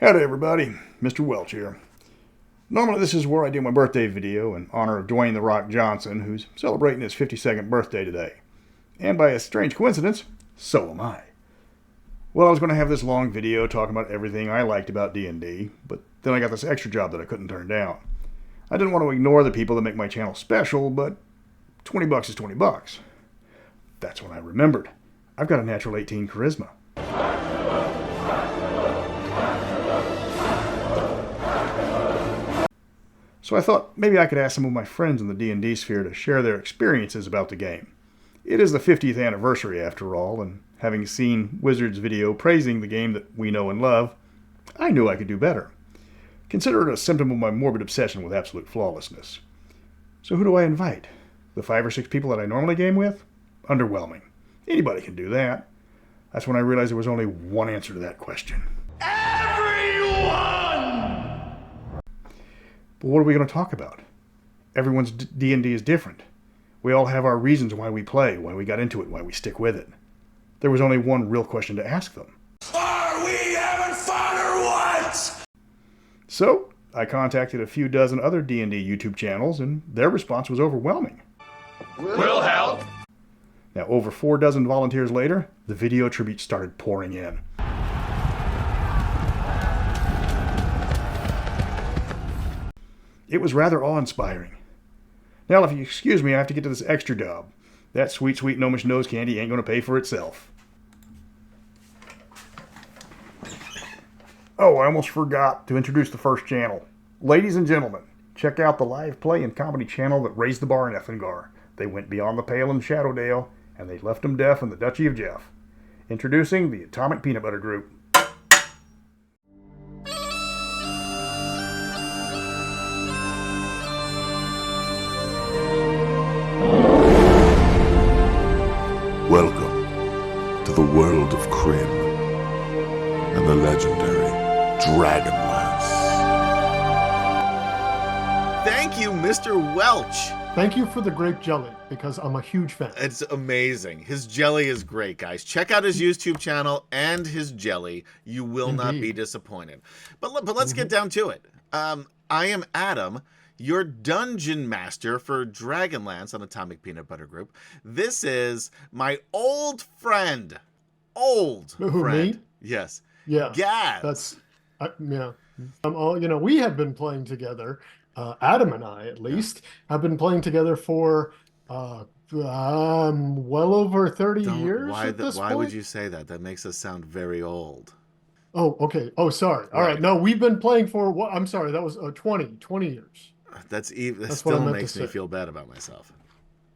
Howdy everybody, Mr. Welch here. Normally this is where I do my birthday video in honor of Dwayne "The Rock" Johnson, who's celebrating his 52nd birthday today. And by a strange coincidence, so am I. Well, I was going to have this long video talking about everything I liked about D&D, but then I got this extra job that I couldn't turn down. I didn't want to ignore the people that make my channel special, but 20 bucks is 20 bucks. That's when I remembered. I've got a natural 18 charisma. So I thought maybe I could ask some of my friends in the D&D sphere to share their experiences about the game. It is the 50th anniversary after all, and having seen Wizard's video praising the game that we know and love, I knew I could do better. Consider it a symptom of my morbid obsession with absolute flawlessness. So who do I invite? The 5 or 6 people that I normally game with? Underwhelming. Anybody can do that. That's when I realized there was only one answer to that question. Everyone! But what are we going to talk about? Everyone's D&D is different. We all have our reasons why we play, why we got into it, why we stick with it. There was only one real question to ask them. Are we having fun or what? So, I contacted a few dozen other D&D YouTube channels, and their response was overwhelming. We'll help. Now, over 4 dozen volunteers later, the video tributes started pouring in. It was rather awe-inspiring. Now, if you excuse me, I have to get to this extra job. That sweet, sweet gnomish nose candy ain't going to pay for itself. Oh, I almost forgot to introduce the first channel. Ladies and gentlemen, check out the live play and comedy channel that raised the bar in Ethengar. They went beyond the pale in Shadowdale, and they left them deaf in the Duchy of Jeff. Introducing the AtomicPeanutButterGroup. Welcome to the world of Kryn and the legendary Dragonlance. Thank you, Mr. Welch. Thank you for the grape jelly, because I'm a huge fan. It's amazing. His jelly is great, guys. Check out his YouTube channel and his jelly. You will not be disappointed. But let's get down to it. I am Adam, your dungeon master for Dragonlance on Atomic Peanut Butter Group. This is my old friend. Who, friend. me? Yes. Yeah. Gaz. Yeah. We have been playing together. Adam and I, at least, have been playing together for well over 30 years at this point. Why would you say that? That makes us sound very old. Oh, okay. Oh, sorry. All right. No, we've been playing for, I'm sorry, that was 20 years. That still makes me feel bad about myself.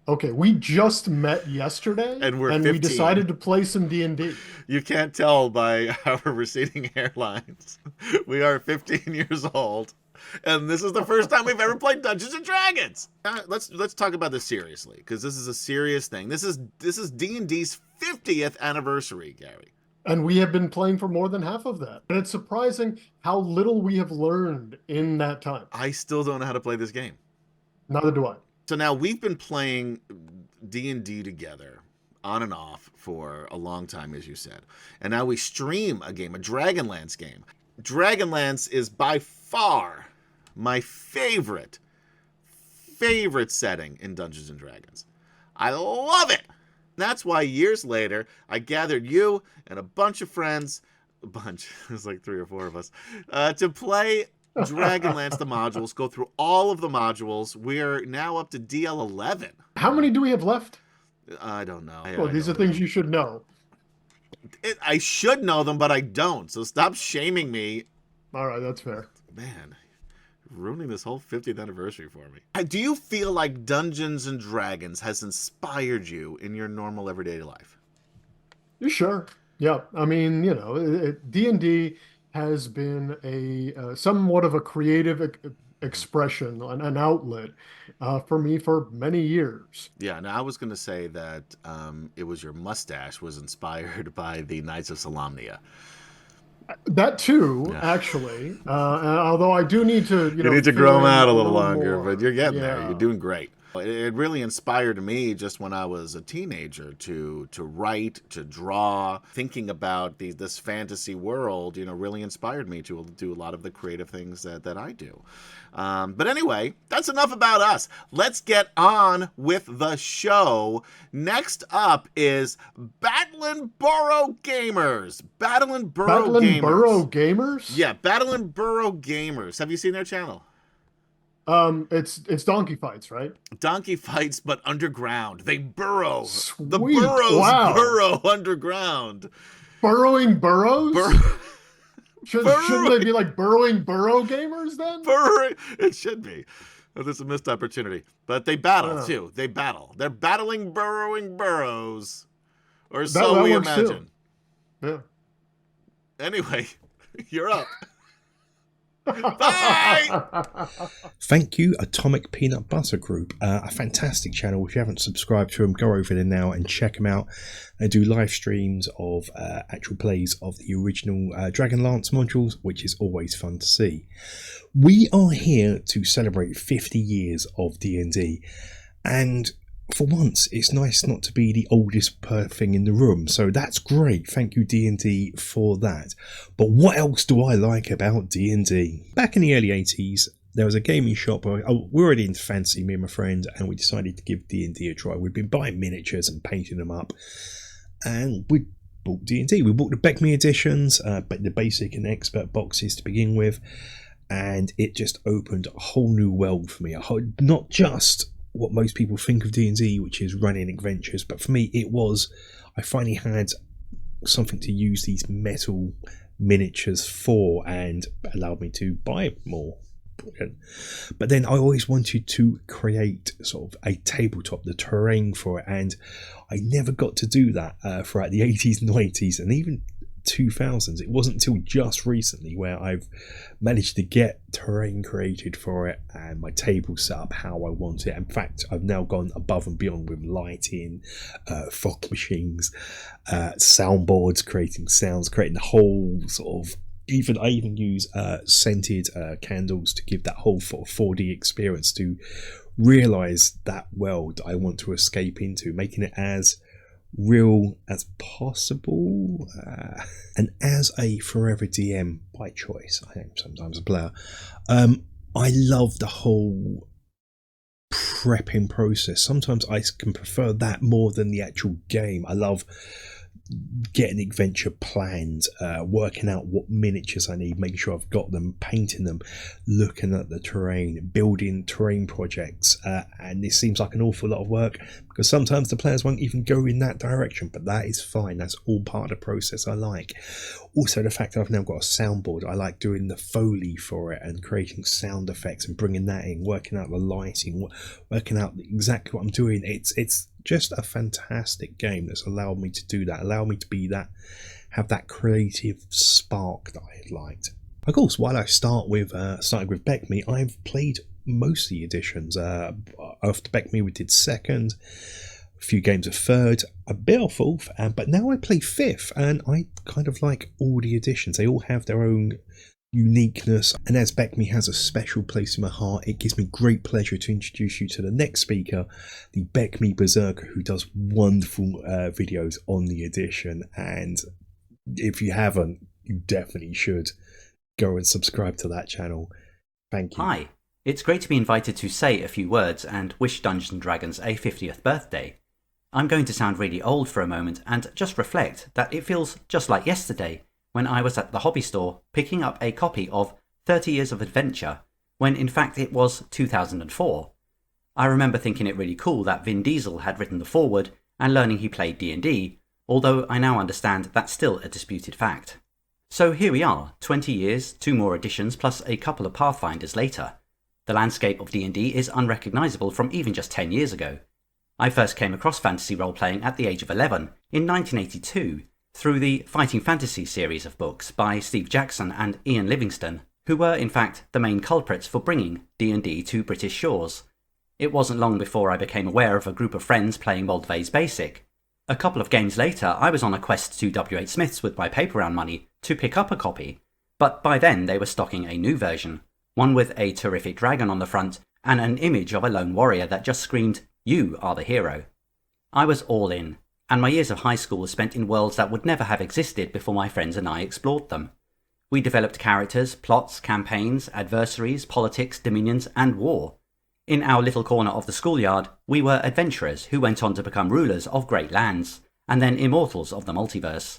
Okay, we just met yesterday, and we decided to play some D&D. You can't tell by our receding hairlines. We are 15 years old, and this is the first time we've ever played Dungeons and Dragons. Let's talk about this seriously, because this is a serious thing. This is D&D's 50th anniversary, Gary. And we have been playing for more than half of that. And it's surprising how little we have learned in that time. I still don't know how to play this game. Neither do I. So now we've been playing D&D together on and off for a long time, as you said. And now we stream a game, a Dragonlance game. Dragonlance is by far my favorite setting in Dungeons and Dragons. I love it. That's why years later, I gathered you and a bunch of friends, there's like 3 or 4 of us, to play Dragonlance, the modules, go through all of the modules. We're now up to DL11. How many do we have left? I don't know. Well, these are things you should know. I should know them, but I don't. So stop shaming me. All right, that's fair. Man, ruining this whole 50th anniversary for me. Do you feel like Dungeons and Dragons has inspired you in your normal everyday life? Sure. Yeah. I mean, D&D has been a somewhat of a creative expression, an outlet for me for many years. Yeah, now I was going to say that it was your mustache was inspired by the Knights of Solamnia. That too, actually. Although I do need to, you need to grow them out a little longer, but you're getting there. You're doing great. It really inspired me just when I was a teenager to write, to draw. Thinking about this fantasy world, really inspired me to do a lot of the creative things that I do. But anyway, that's enough about us. Let's get on with the show. Next up is BattlinBarrowGamers. BattlinBarrowGamers? Yeah, BattlinBarrowGamers. Have you seen their channel? It's donkey fights, right? Donkey fights, but underground. They burrow. Sweet. The burrows Wow. burrow underground. Burrowing burrows? Shouldn't they be like burrowing burrow gamers then? It should be. Oh, this is a missed opportunity. But they battle too. They battle. They're battling burrowing burrows. Or so we imagine. Too. Yeah. Anyway, you're up. Bye! Thank you, AtomicPeanutButterGroup, a fantastic channel. If you haven't subscribed to them, go over there now and check them out. They do live streams of actual plays of the original Dragonlance modules, which is always fun to see. We are here to celebrate 50 years of D&D, and for once, it's nice not to be the oldest thing in the room, so that's great. Thank you, D&D, for that. But what else do I like about D&D? Back in the early 80s, there was a gaming shop. We're already into fantasy, me and my friend, and we decided to give D&D a try. We'd been buying miniatures and painting them up, and we bought D&D. We bought the Beckme editions, the basic and expert boxes to begin with, and it just opened a whole new world for me. Not just what most people think of D&D, which is running adventures, but for me I finally had something to use these metal miniatures for, and allowed me to buy more. But then I always wanted to create sort of a tabletop, the terrain for it, and I never got to do that throughout the 80s, 90s, and even 2000s. It wasn't until just recently where I've managed to get terrain created for it and my table set up how I want it. In fact, I've now gone above and beyond with lighting, fog machines, soundboards, creating sounds, creating the whole sort of I even use scented candles to give that whole 4D experience, to realize that world I want to escape into, making it as real as possible. And as a forever DM by choice, I am sometimes a player, I love the whole prepping process. Sometimes I can prefer that more than the actual game. I love getting adventure plans, working out what miniatures I need, making sure I've got them, painting them, looking at the terrain, building terrain projects, and this seems like an awful lot of work because sometimes the players won't even go in that direction, but that is fine. That's all part of the process I like. Also, the fact that I've now got a soundboard, I like doing the Foley for it and creating sound effects and bringing that in, working out the lighting, working out exactly what I'm doing. It's just a fantastic game that's allowed me to do that, allowed me to be that, have that creative spark that I had liked. Of course, while I started with Beckme, I've played most of the editions. After Beckme, we did second, a few games of third, a bit of fourth, but now I play fifth, and I kind of like all the editions. They all have their own uniqueness, and as Beckme has a special place in my heart, it gives me great pleasure to introduce you to the next speaker, the becmiberserker, who does wonderful videos on the edition. And if you haven't, you definitely should go and subscribe to that channel. Thank you. Hi, it's great to be invited to say a few words and wish Dungeons & Dragons a 50th birthday. I'm going to sound really old for a moment and just reflect that it feels just like yesterday when I was at the hobby store picking up a copy of 30 Years of Adventure, when in fact it was 2004. I remember thinking it really cool that Vin Diesel had written the foreword and learning he played D&D, although I now understand that's still a disputed fact. So here we are, 20 years, 2 more editions plus a couple of Pathfinders later. The landscape of D&D is unrecognisable from even just 10 years ago. I first came across fantasy role-playing at the age of 11 in 1982, through the Fighting Fantasy series of books by Steve Jackson and Ian Livingstone, who were in fact the main culprits for bringing D&D to British shores. It wasn't long before I became aware of a group of friends playing Moldvay's Basic. A couple of games later, I was on a quest to W.H. Smith's with my paper round money to pick up a copy, but by then they were stocking a new version, one with a terrific dragon on the front and an image of a lone warrior that just screamed, "You are the hero." I was all in, and my years of high school were spent in worlds that would never have existed before my friends and I explored them. We developed characters, plots, campaigns, adversaries, politics, dominions, and war. In our little corner of the schoolyard, we were adventurers who went on to become rulers of great lands, and then immortals of the multiverse.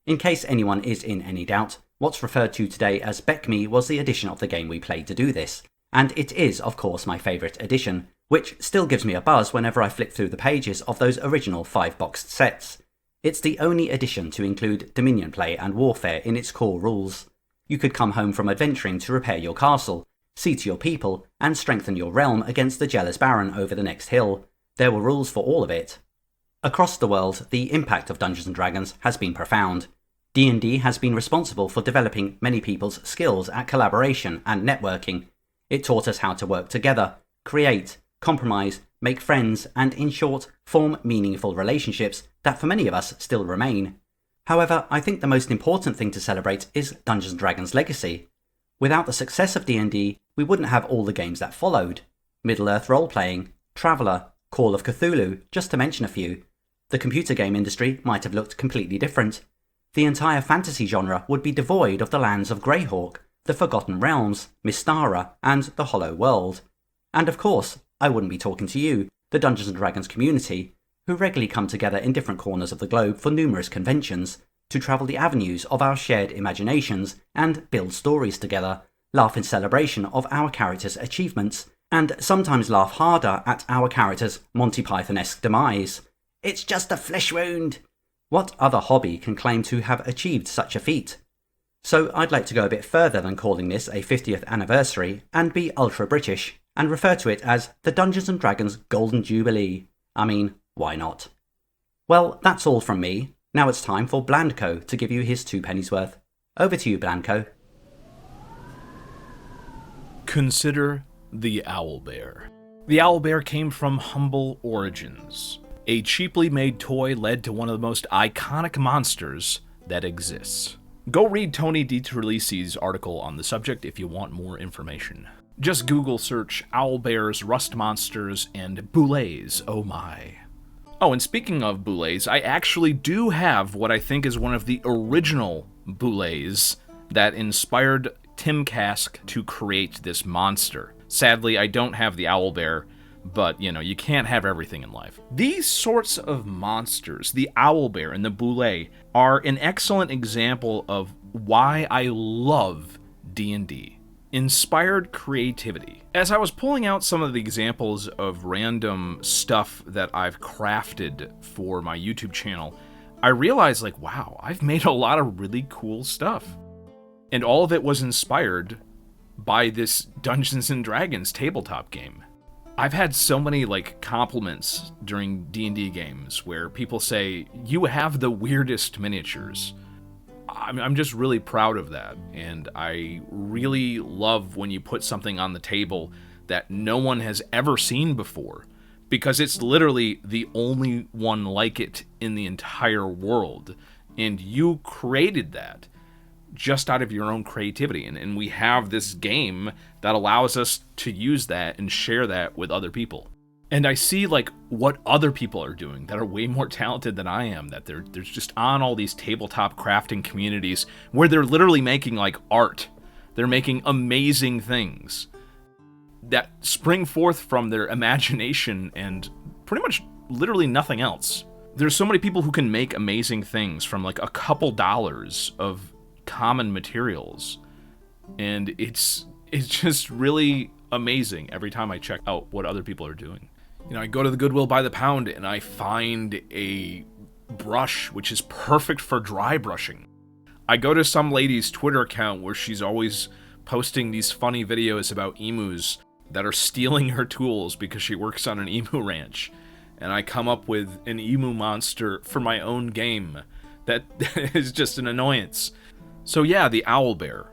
In case anyone is in any doubt, what's referred to today as BECMI was the edition of the game we played to do this, and it is of course my favourite edition, which still gives me a buzz whenever I flick through the pages of those original 5-boxed sets. It's the only edition to include Dominion play and warfare in its core rules. You could come home from adventuring to repair your castle, see to your people, and strengthen your realm against the jealous baron over the next hill. There were rules for all of it. Across the world, the impact of Dungeons & Dragons has been profound. D&D has been responsible for developing many people's skills at collaboration and networking. It taught us how to work together, create, compromise, make friends, and in short, form meaningful relationships that for many of us still remain. However, I think the most important thing to celebrate is Dungeons & Dragons' legacy. Without the success of D&D, we wouldn't have all the games that followed. Middle-earth role-playing, Traveller, Call of Cthulhu, just to mention a few. The computer game industry might have looked completely different. The entire fantasy genre would be devoid of the lands of Greyhawk, the Forgotten Realms, Mystara, and the Hollow World. And of course, I wouldn't be talking to you, the Dungeons & Dragons community, who regularly come together in different corners of the globe for numerous conventions, to travel the avenues of our shared imaginations and build stories together, laugh in celebration of our characters' achievements, and sometimes laugh harder at our characters' Monty Python-esque demise. It's just a flesh wound! What other hobby can claim to have achieved such a feat? So I'd like to go a bit further than calling this a 50th anniversary and be ultra-British and refer to it as the Dungeons & Dragons Golden Jubilee. I mean, why not? Well, that's all from me. Now it's time for Blandco to give you his 2 pennies worth. Over to you, Blandco. Consider the owlbear. The owlbear came from humble origins. A cheaply made toy led to one of the most iconic monsters that exists. Go read Tony DiTerlisi's article on the subject if you want more information. Just Google search owlbears, rust monsters, and boulets, oh my. Oh, and speaking of boulets, I actually do have what I think is one of the original boulets that inspired Tim Kask to create this monster. Sadly, I don't have the owlbear, but, you know, you can't have everything in life. These sorts of monsters, the owlbear and the boulet, are an excellent example of why I love D&D. Inspired creativity. As I was pulling out some of the examples of random stuff that I've crafted for my YouTube channel, I realized, like, wow, I've made a lot of really cool stuff. And all of it was inspired by this Dungeons & Dragons tabletop game. I've had so many, like, compliments during D&D games where people say, you have the weirdest miniatures. I'm just really proud of that, and I really love when you put something on the table that no one has ever seen before, because it's literally the only one like it in the entire world, and you created that just out of your own creativity, and we have this game that allows us to use that and share that with other people. And I see, like, what other people are doing that are way more talented than I am, that they're just on all these tabletop crafting communities where they're literally making, like, art. They're making amazing things that spring forth from their imagination and pretty much literally nothing else. There's so many people who can make amazing things from, like, a couple dollars of common materials. And it's just really amazing every time I check out what other people are doing. You know, I go to the Goodwill by the pound and I find a brush which is perfect for dry brushing. I go to some lady's Twitter account where she's always posting these funny videos about emus that are stealing her tools because she works on an emu ranch. And I come up with an emu monster for my own game that is just an annoyance. So yeah, the owlbear.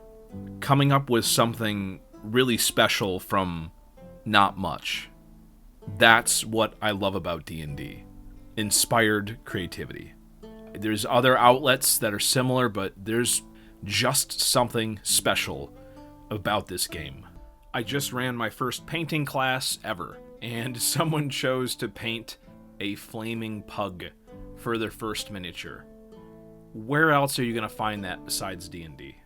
Coming up with something really special from not much. That's what I love about D&D. Inspired creativity. There's other outlets that are similar, but there's just something special about this game. I just ran my first painting class ever, and someone chose to paint a flaming pug for their first miniature. Where else are you going to find that besides D&D?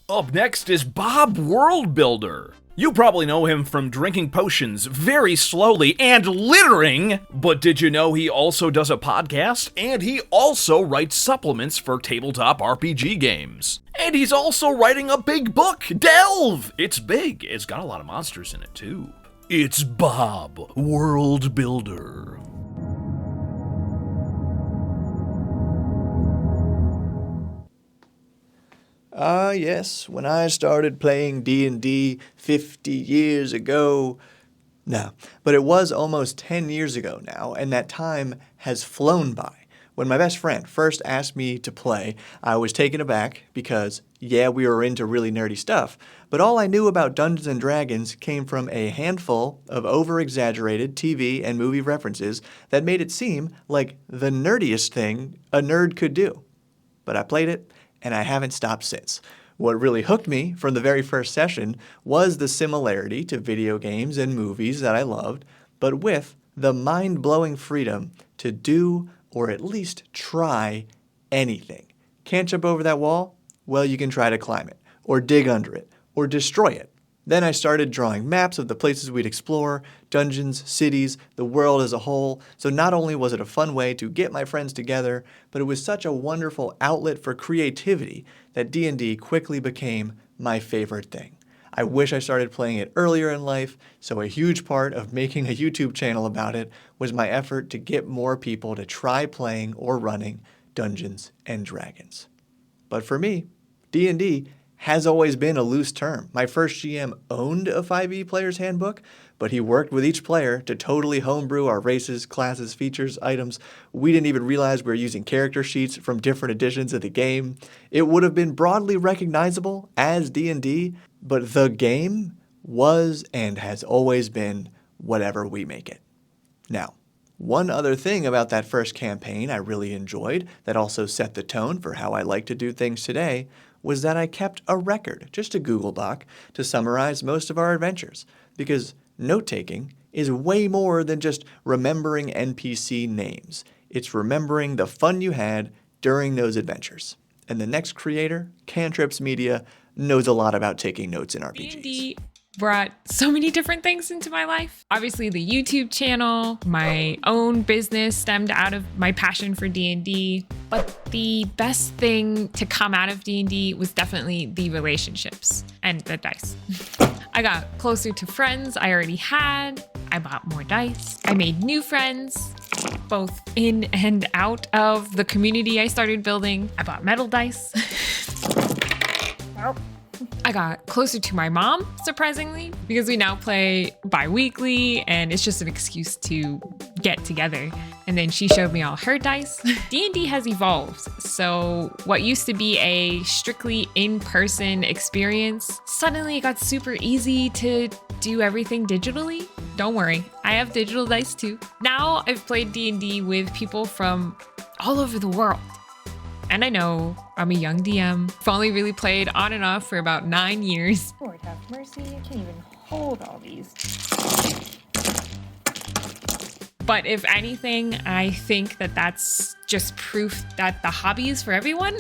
Up next is BobWorldBuilder. You probably know him from drinking potions very slowly and littering, but did you know he also does a podcast? And he also writes supplements for tabletop RPG games. And he's also writing a big book, Delve! It's big, it's got a lot of monsters in it too. It's BobWorldBuilder. Yes, when I started playing D&D 50 years ago. No, but it was almost 10 years ago now, and that time has flown by. When my best friend first asked me to play, I was taken aback because, yeah, we were into really nerdy stuff, but all I knew about Dungeons & Dragons came from a handful of over-exaggerated TV and movie references that made it seem like the nerdiest thing a nerd could do. But I played it, and I haven't stopped since. What really hooked me from the very first session was the similarity to video games and movies that I loved, but with the mind-blowing freedom to do or at least try anything. Can't jump over that wall? Well, you can try to climb it, or dig under it, or destroy it. Then I started drawing maps of the places we'd explore, dungeons, cities, the world as a whole, so not only was it a fun way to get my friends together, but it was such a wonderful outlet for creativity that D&D quickly became my favorite thing. I wish I started playing it earlier in life, so a huge part of making a YouTube channel about it was my effort to get more people to try playing or running Dungeons and Dragons. But for me, D&D has always been a loose term. My first GM owned a 5e player's handbook, but he worked with each player to totally homebrew our races, classes, features, items. We didn't even realize we were using character sheets from different editions of the game. It would have been broadly recognizable as D&D, but the game was and has always been whatever we make it. Now, one other thing about that first campaign I really enjoyed that also set the tone for how I like to do things today was that I kept a record, just a Google Doc, to summarize most of our adventures, because note-taking is way more than just remembering NPC names. It's remembering the fun you had during those adventures. And the next creator, CantripsMedia, knows a lot about taking notes in RPGs. D&D brought so many different things into my life. Obviously the YouTube channel, my own business stemmed out of my passion for D&D, but the best thing to come out of D&D was definitely the relationships and the dice. I got closer to friends I already had. I bought more dice. I made new friends, both in and out of the community I started building. I bought metal dice. I got closer to my mom, surprisingly, because we now play bi-weekly and it's just an excuse to get together. And then she showed me all her dice. D&D has evolved, so what used to be a strictly in-person experience suddenly got super easy to do everything digitally. Don't worry, I have digital dice too. Now I've played D&D with people from all over the world. And I know I'm a young DM. I've only really played on and off for about 9 years. Lord have mercy, I can't even hold all these. But if anything, I think that that's just proof that the hobby is for everyone.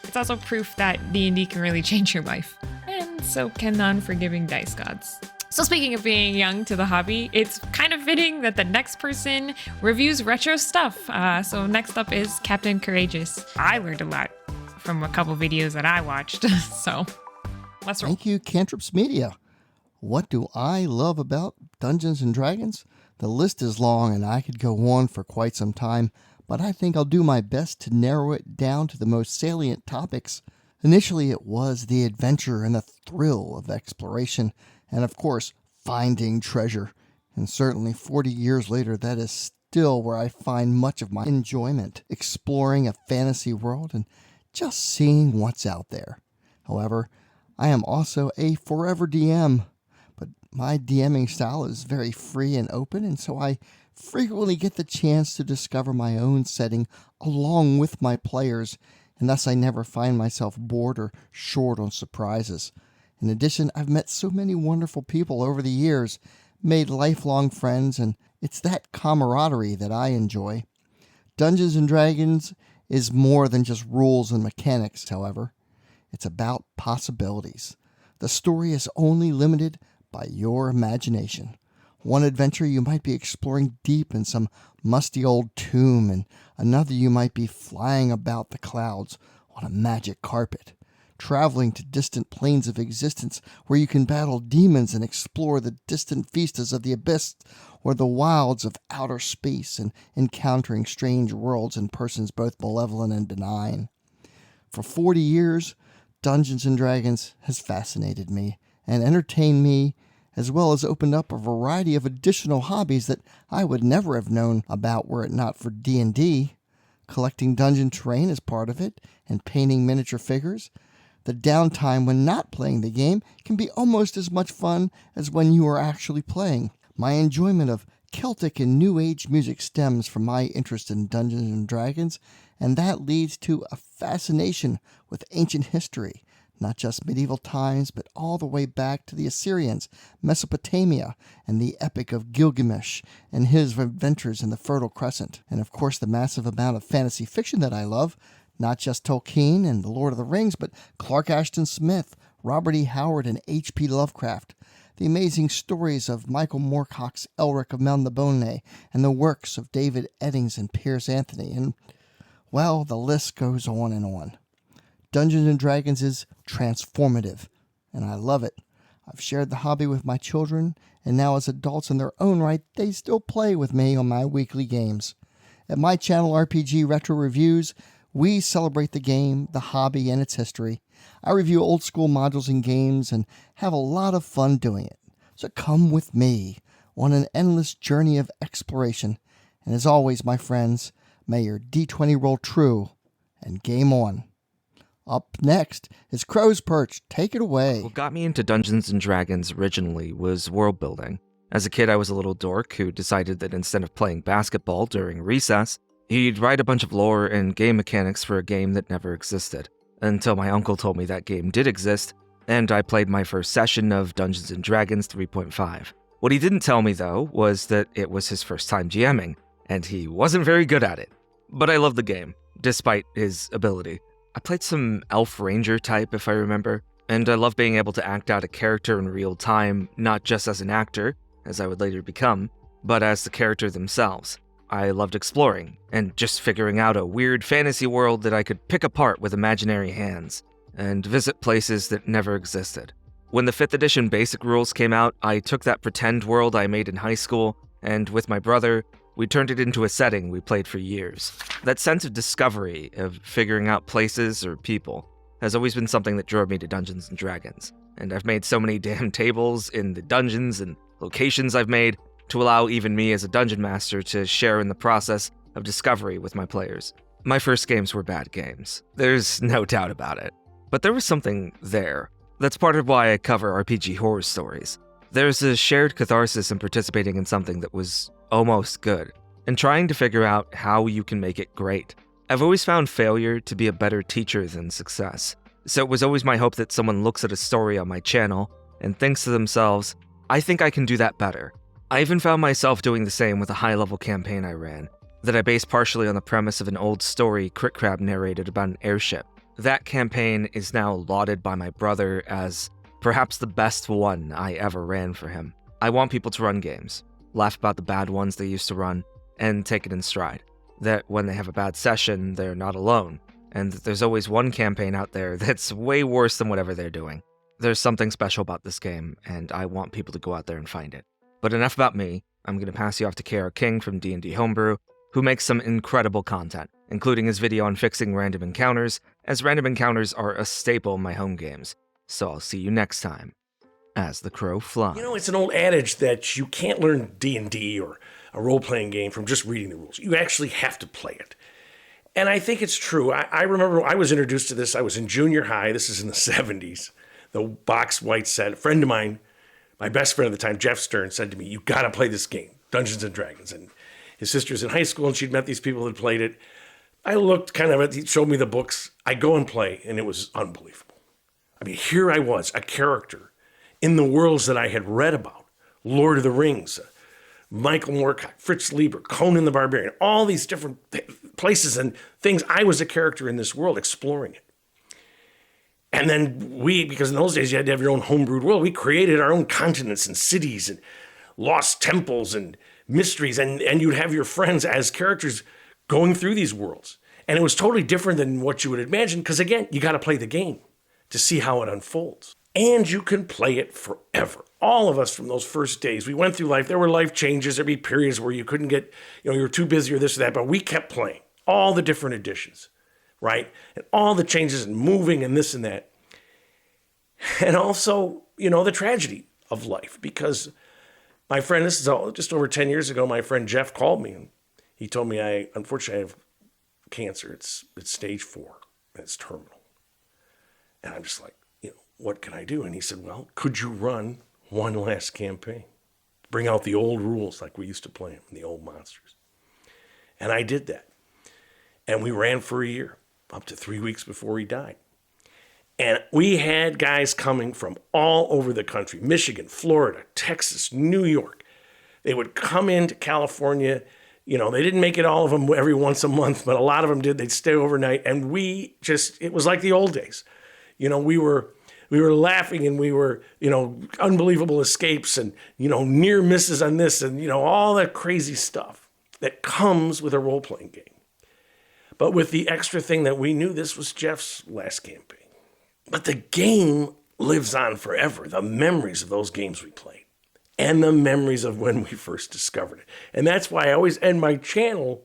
It's also proof that D&D can really change your life. And so can the unforgiving dice gods. So speaking of being young to the hobby, it's kind of fitting that the next person reviews retro stuff. So next up is Captcorajus. I learned a lot from a couple videos that I watched. So let's roll. Thank you, CantripsMedia. What do I love about Dungeons and Dragons? The list is long and I could go on for quite some time, but I think I'll do my best to narrow it down to the most salient topics. Initially, it was the adventure and the thrill of exploration, and of course, finding treasure. And certainly 40 years later, that is still where I find much of my enjoyment, exploring a fantasy world and just seeing what's out there. However, I am also a forever DM, but my DMing style is very free and open, and so I frequently get the chance to discover my own setting along with my players, and thus I never find myself bored or short on surprises. In addition, I've met so many wonderful people over the years, made lifelong friends, and it's that camaraderie that I enjoy. Dungeons & Dragons is more than just rules and mechanics, however. It's about possibilities. The story is only limited by your imagination. One adventure you might be exploring deep in some musty old tomb, and another you might be flying about the clouds on a magic carpet, traveling to distant planes of existence where you can battle demons and explore the distant vistas of the abyss or the wilds of outer space and encountering strange worlds and persons both malevolent and benign. For 40 years, Dungeons & Dragons has fascinated me and entertained me, as well as opened up a variety of additional hobbies that I would never have known about were it not for D&D. Collecting dungeon terrain is part of it, and painting miniature figures. The downtime when not playing the game can be almost as much fun as when you are actually playing. My enjoyment of Celtic and New Age music stems from my interest in Dungeons & Dragons, and that leads to a fascination with ancient history, not just medieval times, but all the way back to the Assyrians, Mesopotamia, and the Epic of Gilgamesh and his adventures in the Fertile Crescent. And of course the massive amount of fantasy fiction that I love, not just Tolkien and The Lord of the Rings, but Clark Ashton Smith, Robert E. Howard, and H.P. Lovecraft. The amazing stories of Michael Moorcock's Elric of Melniboné, and the works of David Eddings and Piers Anthony, and, well, the list goes on and on. Dungeons & Dragons is transformative, and I love it. I've shared the hobby with my children, and now as adults in their own right, they still play with me on my weekly games. At my channel, RPG Retro Reviews, we celebrate the game, the hobby, and its history. I review old school modules and games and have a lot of fun doing it. So come with me on an endless journey of exploration. And as always, my friends, may your D20 roll true and game on. Up next is CrowePerch. Take it away. What got me into Dungeons & Dragons originally was world building. As a kid, I was a little dork who decided that instead of playing basketball during recess, he'd write a bunch of lore and game mechanics for a game that never existed. Until my uncle told me that game did exist, and I played my first session of Dungeons & Dragons 3.5. What he didn't tell me, though, was that it was his first time GMing, and he wasn't very good at it. But I loved the game, despite his ability. I played some elf ranger type, if I remember, and I love being able to act out a character in real time, not just as an actor, as I would later become, but as the character themselves. I loved exploring, and just figuring out a weird fantasy world that I could pick apart with imaginary hands, and visit places that never existed. When the 5th edition basic rules came out, I took that pretend world I made in high school, and with my brother, we turned it into a setting we played for years. That sense of discovery, of figuring out places or people, has always been something that drove me to Dungeons & Dragons, and I've made so many damn tables in the dungeons and locations I've made to allow even me as a dungeon master to share in the process of discovery with my players. My first games were bad games. There's no doubt about it. But there was something there. That's part of why I cover RPG horror stories. There's a shared catharsis in participating in something that was almost good, and trying to figure out how you can make it great. I've always found failure to be a better teacher than success. So it was always my hope that someone looks at a story on my channel and thinks to themselves, I think I can do that better. I even found myself doing the same with a high-level campaign I ran, that I based partially on the premise of an old story Crit Crab narrated about an airship. That campaign is now lauded by my brother as perhaps the best one I ever ran for him. I want people to run games, laugh about the bad ones they used to run, and take it in stride. That when they have a bad session, they're not alone, and that there's always one campaign out there that's way worse than whatever they're doing. There's something special about this game, and I want people to go out there and find it. But enough about me. I'm going to pass you off to KR King from D&D Homebrew, who makes some incredible content, including his video on fixing random encounters, as random encounters are a staple in my home games. So I'll see you next time, as the crow flies. You know, it's an old adage that you can't learn D&D or a role-playing game from just reading the rules. You actually have to play it. And I think it's true. I remember I was introduced to this. I was in junior high. This is in the 70s. The box white set. A friend of mine, my best friend at the time, Jeff Stern, said to me, you got to play this game, Dungeons & Dragons. And his sister's in high school, and she'd met these people that played it. I looked kind of at, he showed me the books. I go and play, and it was unbelievable. I mean, here I was, a character in the worlds that I had read about. Lord of the Rings, Michael Moorcock, Fritz Lieber, Conan the Barbarian, all these different places and things. I was a character in this world exploring it. And then because in those days you had to have your own homebrewed world, we created our own continents and cities and lost temples and mysteries. And you'd have your friends as characters going through these worlds. And it was totally different than what you would imagine because, again, you got to play the game to see how it unfolds. And you can play it forever. All of us from those first days, we went through life. There were life changes. There'd be periods where you couldn't get, you were too busy or this or that, but we kept playing all the different editions, right? And all the changes and moving and this and that. And also, the tragedy of life, because my friend, this is just over 10 years ago, my friend Jeff called me and he told me unfortunately I have cancer. It's stage 4 and it's terminal. And I'm just like, what can I do? And he said, well, could you run one last campaign? Bring out the old rules like we used to play them, the old monsters. And I did that. And we ran for a year, up to 3 weeks before he died. And we had guys coming from all over the country, Michigan, Florida, Texas, New York. They would come into California. They didn't make it all of them every once a month, but a lot of them did. They'd stay overnight. And it was like the old days. We were laughing and we were, unbelievable escapes and, near misses on this and, all that crazy stuff that comes with a role-playing game. But with the extra thing that we knew this was Jeff's last campaign. But the game lives on forever. The memories of those games we played and the memories of when we first discovered it. And that's why I always end my channel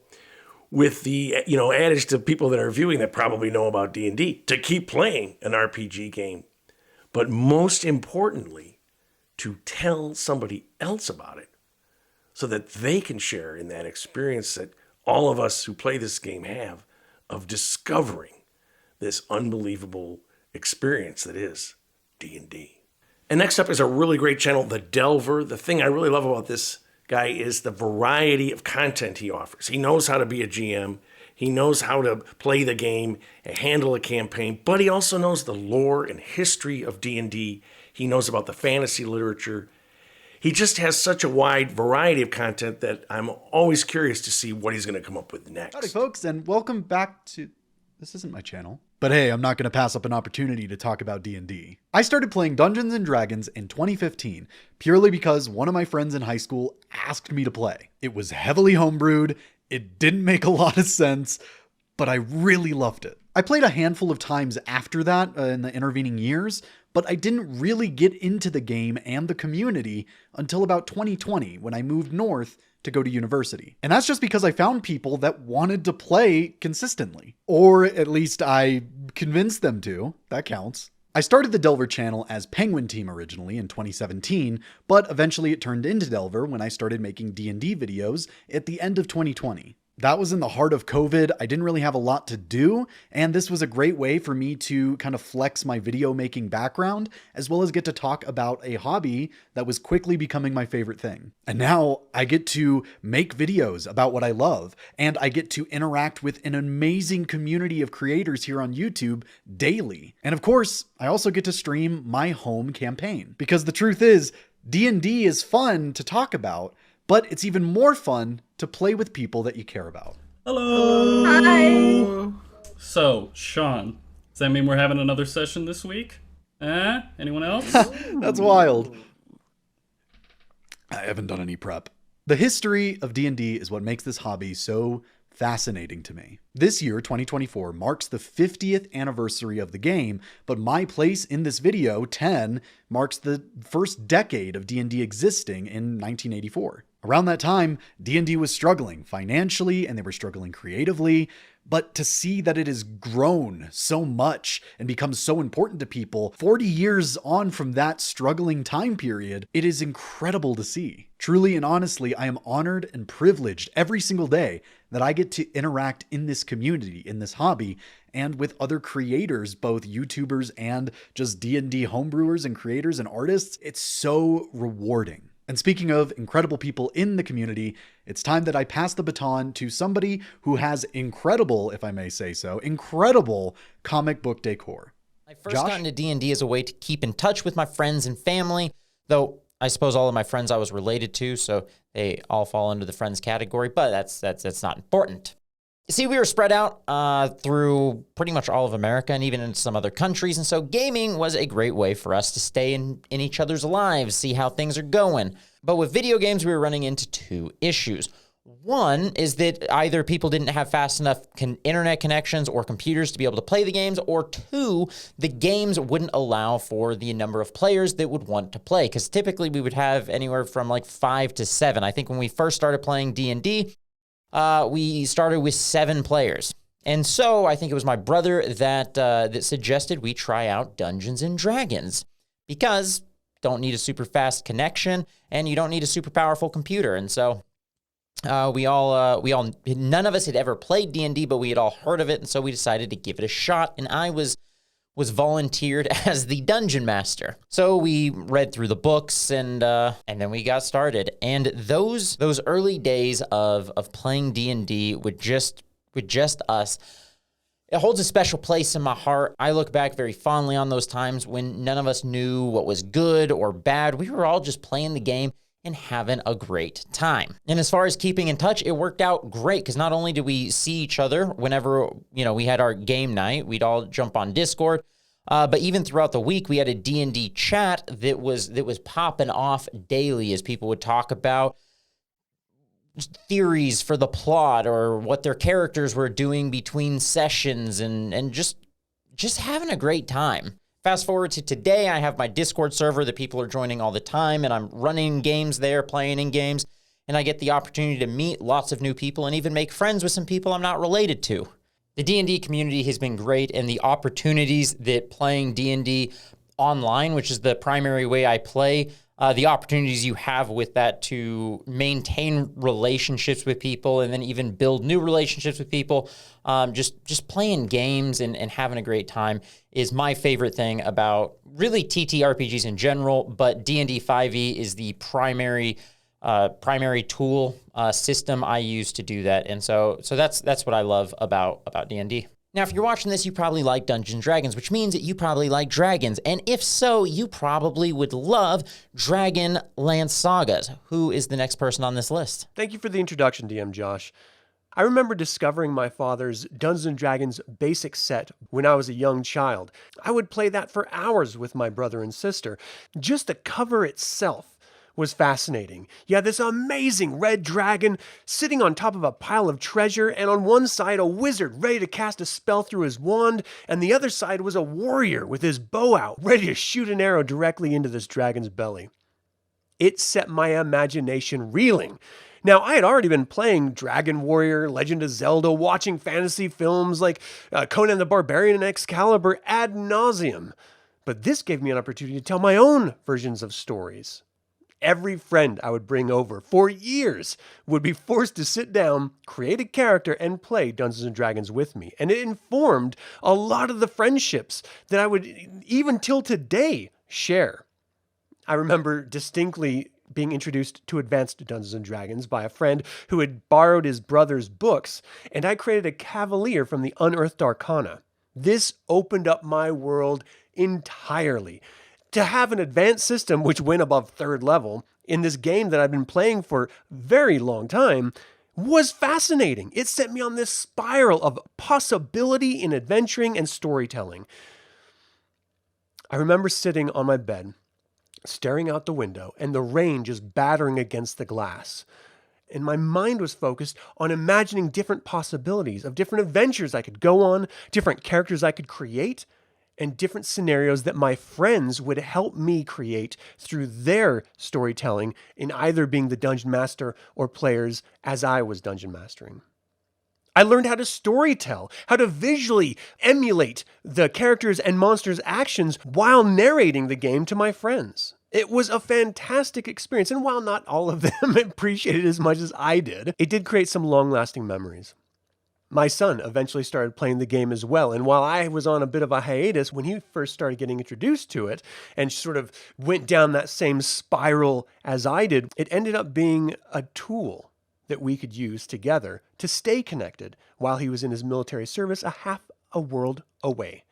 with the, adage to people that are viewing that probably know about D&D to keep playing an RPG game. But most importantly, to tell somebody else about it so that they can share in that experience that all of us who play this game have of discovering this unbelievable experience that is D&D. And next up is a really great channel, TheDelver. The thing I really love about this guy is the variety of content he offers. He knows how to be a GM. He knows how to play the game and handle a campaign, but he also knows the lore and history of D&D. He knows about the fantasy literature. He just has such a wide variety of content that I'm always curious to see what he's going to come up with next. Howdy, folks, and welcome back to... This isn't my channel. But hey, I'm not going to pass up an opportunity to talk about D&D. I started playing Dungeons & Dragons in 2015, purely because one of my friends in high school asked me to play. It was heavily homebrewed. It didn't make a lot of sense, but I really loved it. I played a handful of times after that in the intervening years, but I didn't really get into the game and the community until about 2020 when I moved north to go to university. And that's just because I found people that wanted to play consistently. Or at least I convinced them to. That counts. I started the Delver channel as Penguin Team originally in 2017, but eventually it turned into Delver when I started making D&D videos at the end of 2020. That was in the heart of COVID. I didn't really have a lot to do, and this was a great way for me to kind of flex my video making background, as well as get to talk about a hobby that was quickly becoming my favorite thing. And now I get to make videos about what I love, and I get to interact with an amazing community of creators here on YouTube daily. And of course, I also get to stream my home campaign, because the truth is, D&D is fun to talk about, but it's even more fun to play with people that you care about. Hello! Hi! So, Sean, does that mean we're having another session this week? Anyone else? That's wild. I haven't done any prep. The history of D&D is what makes this hobby so fascinating to me. This year, 2024, marks the 50th anniversary of the game, but my place in this video, 10, marks the first decade of D&D existing in 1984. Around that time, D&D was struggling financially and they were struggling creatively, but to see that it has grown so much and become so important to people 40 years on from that struggling time period, it is incredible to see. Truly and honestly, I am honored and privileged every single day that I get to interact in this community, in this hobby, and with other creators, both YouTubers and just D&D homebrewers and creators and artists. It's so rewarding. And speaking of incredible people in the community, it's time that I pass the baton to somebody who has incredible, if I may say so, incredible comic book decor. I first got into D&D as a way to keep in touch with my friends and family, though I suppose all of my friends I was related to, so they all fall under the friends category, but that's not important. You see, we were spread out through pretty much all of America and even in some other countries, and so gaming was a great way for us to stay in each other's lives, see how things are going. But with video games, we were running into two issues. One is that either people didn't have fast enough internet connections or computers to be able to play the games, or two, the games wouldn't allow for the number of players that would want to play, because typically we would have anywhere from like 5 to 7. I think when we first started playing D&D, we started with 7 players. And so I think it was my brother that suggested we try out Dungeons and Dragons, because don't need a super fast connection and you don't need a super powerful computer. And so none of us had ever played D&D, but we had all heard of it, and so we decided to give it a shot, and I was volunteered as the Dungeon Master. So we read through the books, and then we got started. And those early days of playing D&D with just us, it holds a special place in my heart. I look back very fondly on those times when none of us knew what was good or bad. We were all just playing the game and having a great time. And as far as keeping in touch, it worked out great, because not only did we see each other whenever, we had our game night, we'd all jump on Discord, but even throughout the week, we had a D&D chat that was popping off daily as people would talk about theories for the plot or what their characters were doing between sessions and just having a great time. Fast forward to today, I have my Discord server that people are joining all the time, and I'm running games there, playing in games, and I get the opportunity to meet lots of new people and even make friends with some people I'm not related to. The D&D community has been great, and the opportunities that playing D&D online, which is the primary way I play, the opportunities you have with that to maintain relationships with people and then even build new relationships with people, just playing games and having a great time is my favorite thing about really TTRPGs in general, but D&D 5e is the primary tool system I use to do that. And so that's what I love about D&D. Now, if you're watching this, you probably like Dungeons and Dragons, which means that you probably like dragons. And if so, you probably would love Dragonlance Sagas. Who is the next person on this list? Thank you for the introduction, DM Josh. I remember discovering my father's Dungeons & Dragons basic set when I was a young child. I would play that for hours with my brother and sister. Just the cover itself was fascinating. You had this amazing red dragon sitting on top of a pile of treasure, and on one side a wizard ready to cast a spell through his wand, and the other side was a warrior with his bow out, ready to shoot an arrow directly into this dragon's belly. It set my imagination reeling. Now, I had already been playing Dragon Warrior, Legend of Zelda, watching fantasy films like Conan the Barbarian and Excalibur ad nauseum, but this gave me an opportunity to tell my own versions of stories. Every friend I would bring over for years would be forced to sit down, create a character, and play Dungeons & Dragons with me. And it informed a lot of the friendships that I would, even till today, share. I remember distinctly being introduced to Advanced Dungeons & Dragons by a friend who had borrowed his brother's books, and I created a Cavalier from the Unearthed Arcana. This opened up my world entirely. To have an advanced system which went above 3rd level in this game that I've been playing for a very long time was fascinating. It set me on this spiral of possibility in adventuring and storytelling. I remember sitting on my bed, staring out the window, and the rain just battering against the glass. And my mind was focused on imagining different possibilities of different adventures I could go on, different characters I could create, and different scenarios that my friends would help me create through their storytelling in either being the dungeon master or players as I was dungeon mastering. I learned how to storytell, how to visually emulate the characters and monsters' actions while narrating the game to my friends. It was a fantastic experience, and while not all of them appreciated it as much as I did, it did create some long-lasting memories. My son eventually started playing the game as well, and while I was on a bit of a hiatus, when he first started getting introduced to it and sort of went down that same spiral as I did, it ended up being a tool that we could use together to stay connected while he was in his military service half a world away.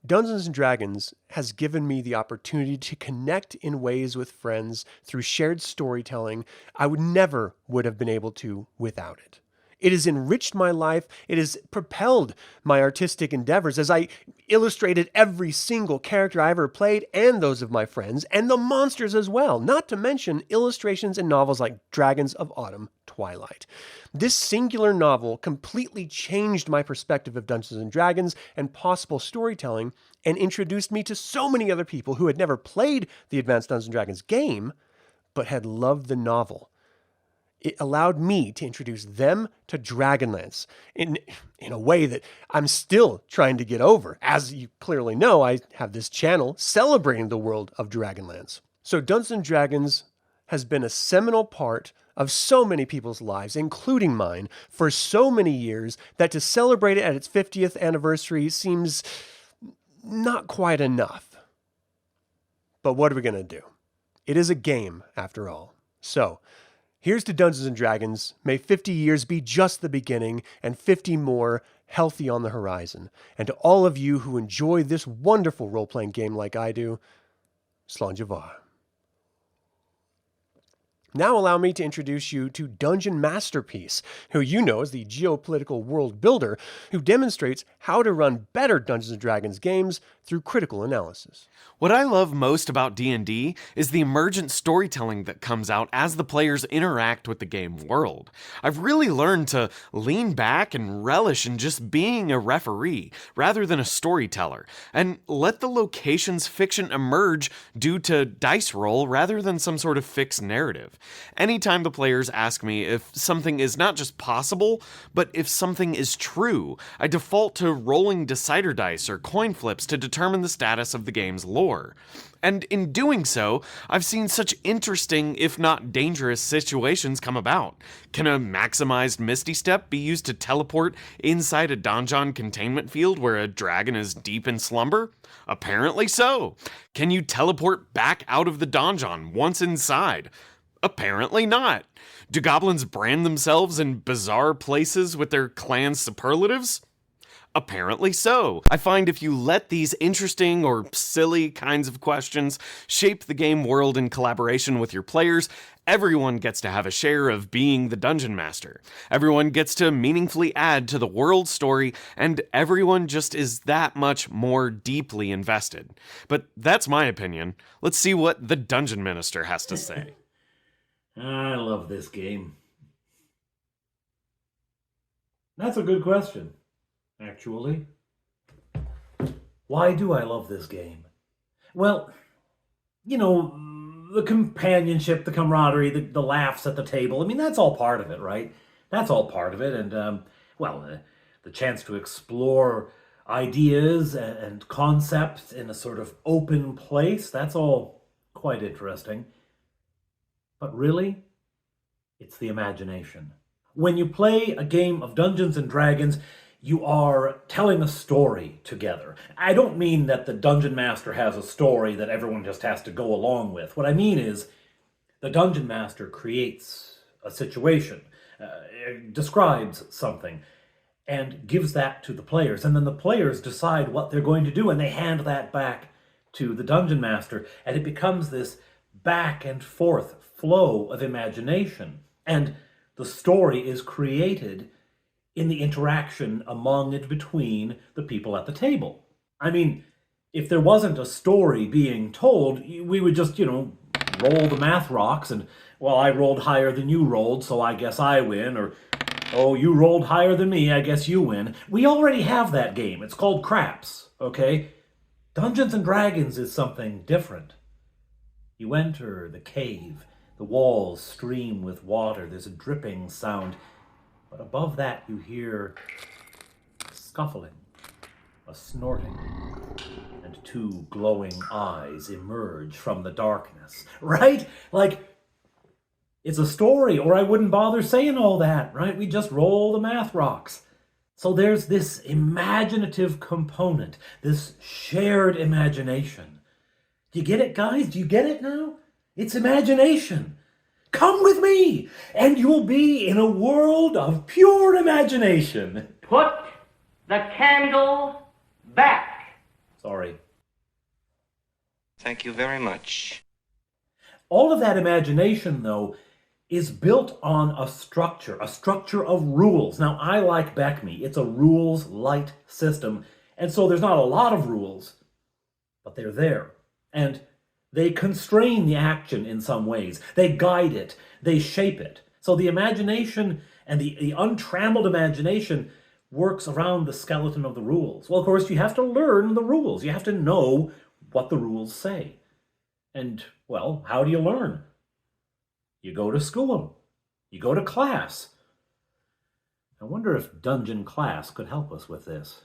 Dungeons & Dragons has given me the opportunity to connect in ways with friends through shared storytelling I never would have been able to without it. It has enriched my life. It has propelled my artistic endeavors as I illustrated every single character I ever played and those of my friends, and the monsters as well, not to mention illustrations in novels like Dragons of Autumn, Twilight. This singular novel completely changed my perspective of Dungeons & Dragons and possible storytelling, and introduced me to so many other people who had never played the Advanced Dungeons & Dragons game, but had loved the novel. It allowed me to introduce them to Dragonlance in a way that I'm still trying to get over. As you clearly know, I have this channel celebrating the world of Dragonlance. So Dungeons & Dragons has been a seminal part of so many people's lives, including mine, for so many years that to celebrate it at its 50th anniversary seems not quite enough. But what are we going to do? It is a game, after all. So, here's to Dungeons & Dragons. May 50 years be just the beginning, and 50 more healthy on the horizon. And to all of you who enjoy this wonderful role-playing game like I do, Slàinte Now allow me to introduce you to DungeonMasterpiece, who you know is the geopolitical world builder who demonstrates how to run better Dungeons & Dragons games through critical analysis. What I love most about D&D is the emergent storytelling that comes out as the players interact with the game world. I've really learned to lean back and relish in just being a referee rather than a storyteller, and let the location's fiction emerge due to dice roll rather than some sort of fixed narrative. Anytime the players ask me if something is not just possible, but if something is true, I default to rolling decider dice or coin flips to determine the status of the game's lore. And in doing so, I've seen such interesting, if not dangerous, situations come about. Can a maximized Misty Step be used to teleport inside a donjon containment field where a dragon is deep in slumber? Apparently so. Can you teleport back out of the donjon once inside? Apparently not. Do goblins brand themselves in bizarre places with their clan's superlatives? Apparently so. I find if you let these interesting or silly kinds of questions shape the game world in collaboration with your players, everyone gets to have a share of being the Dungeon Master. Everyone gets to meaningfully add to the world story, and everyone just is that much more deeply invested. But that's my opinion. Let's see what the Dungeon Minister has to say. I love this game. That's a good question, actually. Why do I love this game? Well, you know, the companionship, the camaraderie, the laughs at the table. I mean, that's all part of it, right? That's all part of it. And, the chance to explore ideas and concepts in a sort of open place, that's all quite interesting. But really, it's the imagination. When you play a game of Dungeons & Dragons, you are telling a story together. I don't mean that the Dungeon Master has a story that everyone just has to go along with. What I mean is, the Dungeon Master creates a situation, describes something, and gives that to the players. And then the players decide what they're going to do, and they hand that back to the Dungeon Master, and it becomes this back and forth flow of imagination. And the story is created in the interaction among and between the people at the table. I mean, if there wasn't a story being told, we would just, roll the math rocks and, well, I rolled higher than you rolled, so I guess I win, or, oh, you rolled higher than me, I guess you win. We already have that game. It's called craps, okay? Dungeons & Dragons is something different. You enter the cave. The walls stream with water. There's a dripping sound. But above that, you hear scuffling, a snorting, and two glowing eyes emerge from the darkness. Right? Like, it's a story, or I wouldn't bother saying all that, right? We just roll the math rocks. So there's this imaginative component, this shared imagination. Do you get it, guys? Do you get it now? It's imagination. Come with me, and you'll be in a world of pure imagination. Put the candle back. Sorry. Thank you very much. All of that imagination, though, is built on a structure of rules. Now, I like BECMI. It's a rules-light system, and so there's not a lot of rules, but they're there. And they constrain the action in some ways. They guide it. They shape it. So the imagination and the untrammeled imagination works around the skeleton of the rules. Well, of course, you have to learn the rules. You have to know what the rules say. And, well, how do you learn? You go to school. You go to class. I wonder if DungeonClass could help us with this.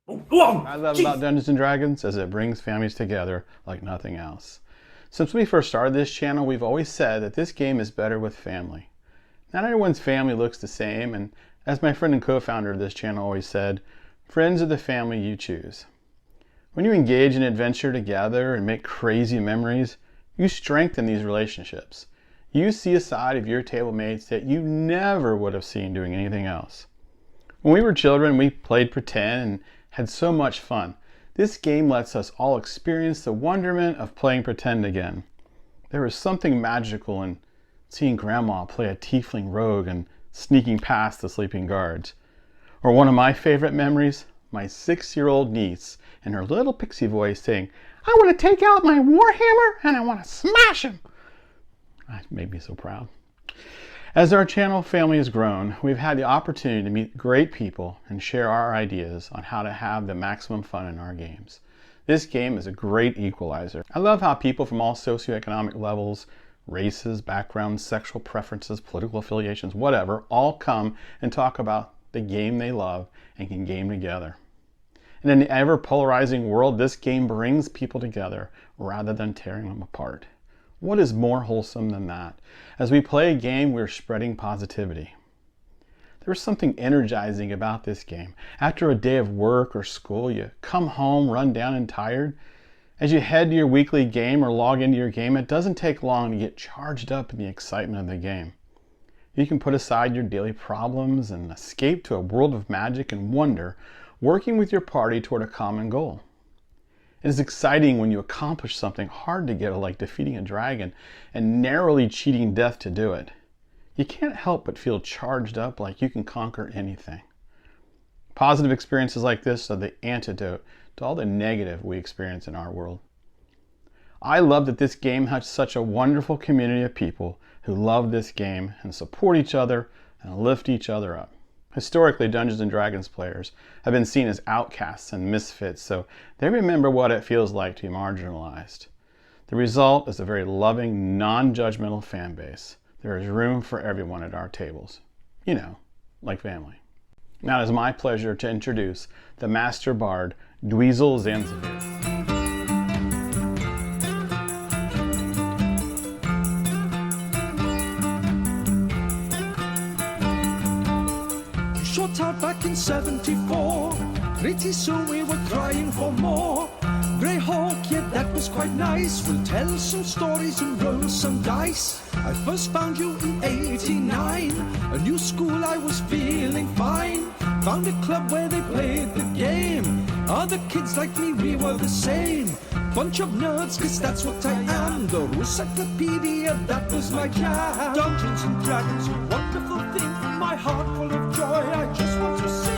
What I love about Dungeons & Dragons is it brings families together like nothing else. Since we first started this channel, we've always said that this game is better with family. Not everyone's family looks the same, and as my friend and co-founder of this channel always said, friends are the family you choose. When you engage in adventure together and make crazy memories, you strengthen these relationships. You see a side of your table mates that you never would have seen doing anything else. When we were children, we played pretend and had so much fun. This game lets us all experience the wonderment of playing pretend again. There is something magical in seeing Grandma play a tiefling rogue and sneaking past the sleeping guards. Or one of my favorite memories, my 6-year-old niece in her little pixie voice saying, "I want to take out my warhammer and I want to smash him." That made me so proud. As our channel family has grown, we've had the opportunity to meet great people and share our ideas on how to have the maximum fun in our games. This game is a great equalizer. I love how people from all socioeconomic levels, races, backgrounds, sexual preferences, political affiliations, whatever, all come and talk about the game they love and can game together. In an ever-polarizing world, this game brings people together rather than tearing them apart. What is more wholesome than that? As we play a game, we're spreading positivity. There's something energizing about this game. After a day of work or school, you come home run down and tired. As you head to your weekly game or log into your game, it doesn't take long to get charged up in the excitement of the game. You can put aside your daily problems and escape to a world of magic and wonder, working with your party toward a common goal. It is exciting when you accomplish something hard to get, like defeating a dragon and narrowly cheating death to do it. You can't help but feel charged up like you can conquer anything. Positive experiences like this are the antidote to all the negative we experience in our world. I love that this game has such a wonderful community of people who love this game and support each other and lift each other up. Historically, Dungeons & Dragons players have been seen as outcasts and misfits, so they remember what it feels like to be marginalized. The result is a very loving, non-judgmental fan base. There is room for everyone at our tables. You know, like family. Now it is my pleasure to introduce the Master Bard, DweezilVanzaphir. Shot out back in 74. Pretty soon we were crying for more. Greyhawk, yeah, that was quite nice. We'll tell some stories and roll some dice. I first found you in 89. A new school, I was feeling fine. Found a club where they played the game. Other kids like me, we were the same. Bunch of nerds, cause that's what I am. The encyclopedia, that was my jam. Dungeons and Dragons, a wonderful thing. My heart full of joy, I just want to sing.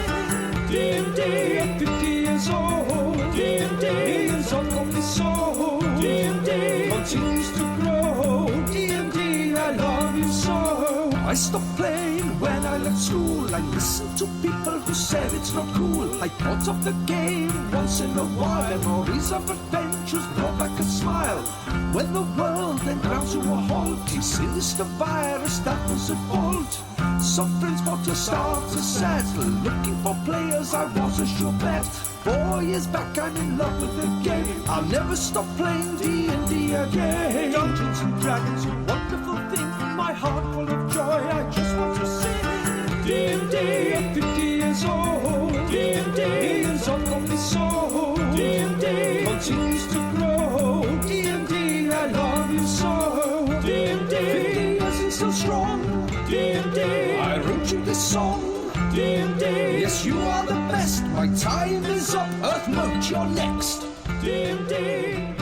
D&D, I'm 50 years old. D&D is all of my soul. D&D continues to grow. D&D, I love you so. I stopped playing when I left school. I listened to people who said it's not cool. I thought of the game once in a while. Memories of adventures brought back a smile. When the world then ground to a halt, you sinister virus that was at fault. Some friends bought a starter set, looking for players, I was a sure bet. 4 years back, I'm in love with the game. I'll never stop playing D&D again. Dungeons and Dragons, a wonderful thing. My heart full of joy, I just want to sing. D&D, I'm 50 years old. D&D is all of my soul. D&D continues to grow. D&D, I love you so. D&D, 50 years and still strong. D&D, I wrote you this song. D&D, yes, you are the best. My time is up, Earthmote, you're next. D&D.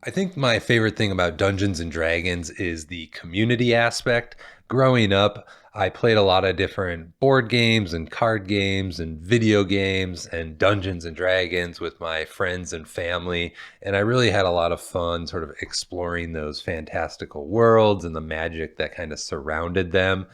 I think my favorite thing about Dungeons and Dragons is the community aspect. Growing up, I played a lot of different board games and card games and video games and Dungeons and Dragons with my friends and family. And I really had a lot of fun sort of exploring those fantastical worlds and the magic that kind of surrounded them.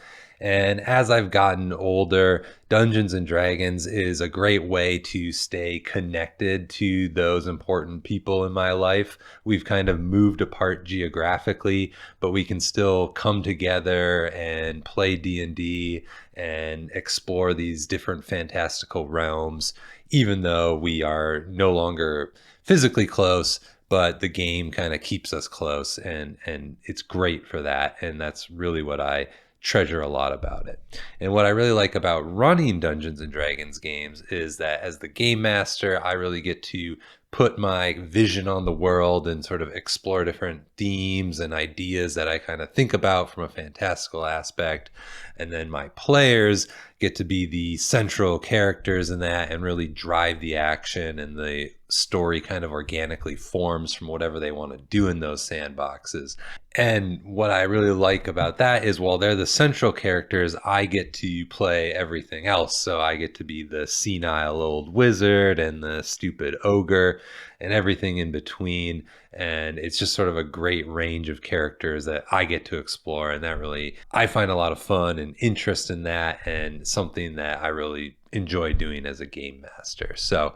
And as I've gotten older, Dungeons and Dragons is a great way to stay connected to those important people in my life. We've kind of moved apart geographically, but we can still come together and play D&D and explore these different fantastical realms, even though we are no longer physically close. But the game kind of keeps us close, and it's great for that. And that's really what I treasure a lot about it. And what I really like about running Dungeons and Dragons games is that as the game master, I really get to put my vision on the world and sort of explore different themes and ideas that I kind of think about from a fantastical aspect. And then my players get to be the central characters in that and really drive the action, and the story kind of organically forms from whatever they want to do in those sandboxes. And what I really like about that is while they're the central characters, I get to play everything else. So I get to be the senile old wizard and the stupid ogre and everything in between. And it's just sort of a great range of characters that I get to explore. And that really, I find a lot of fun and interest in that, and something that I really enjoy doing as a game master. So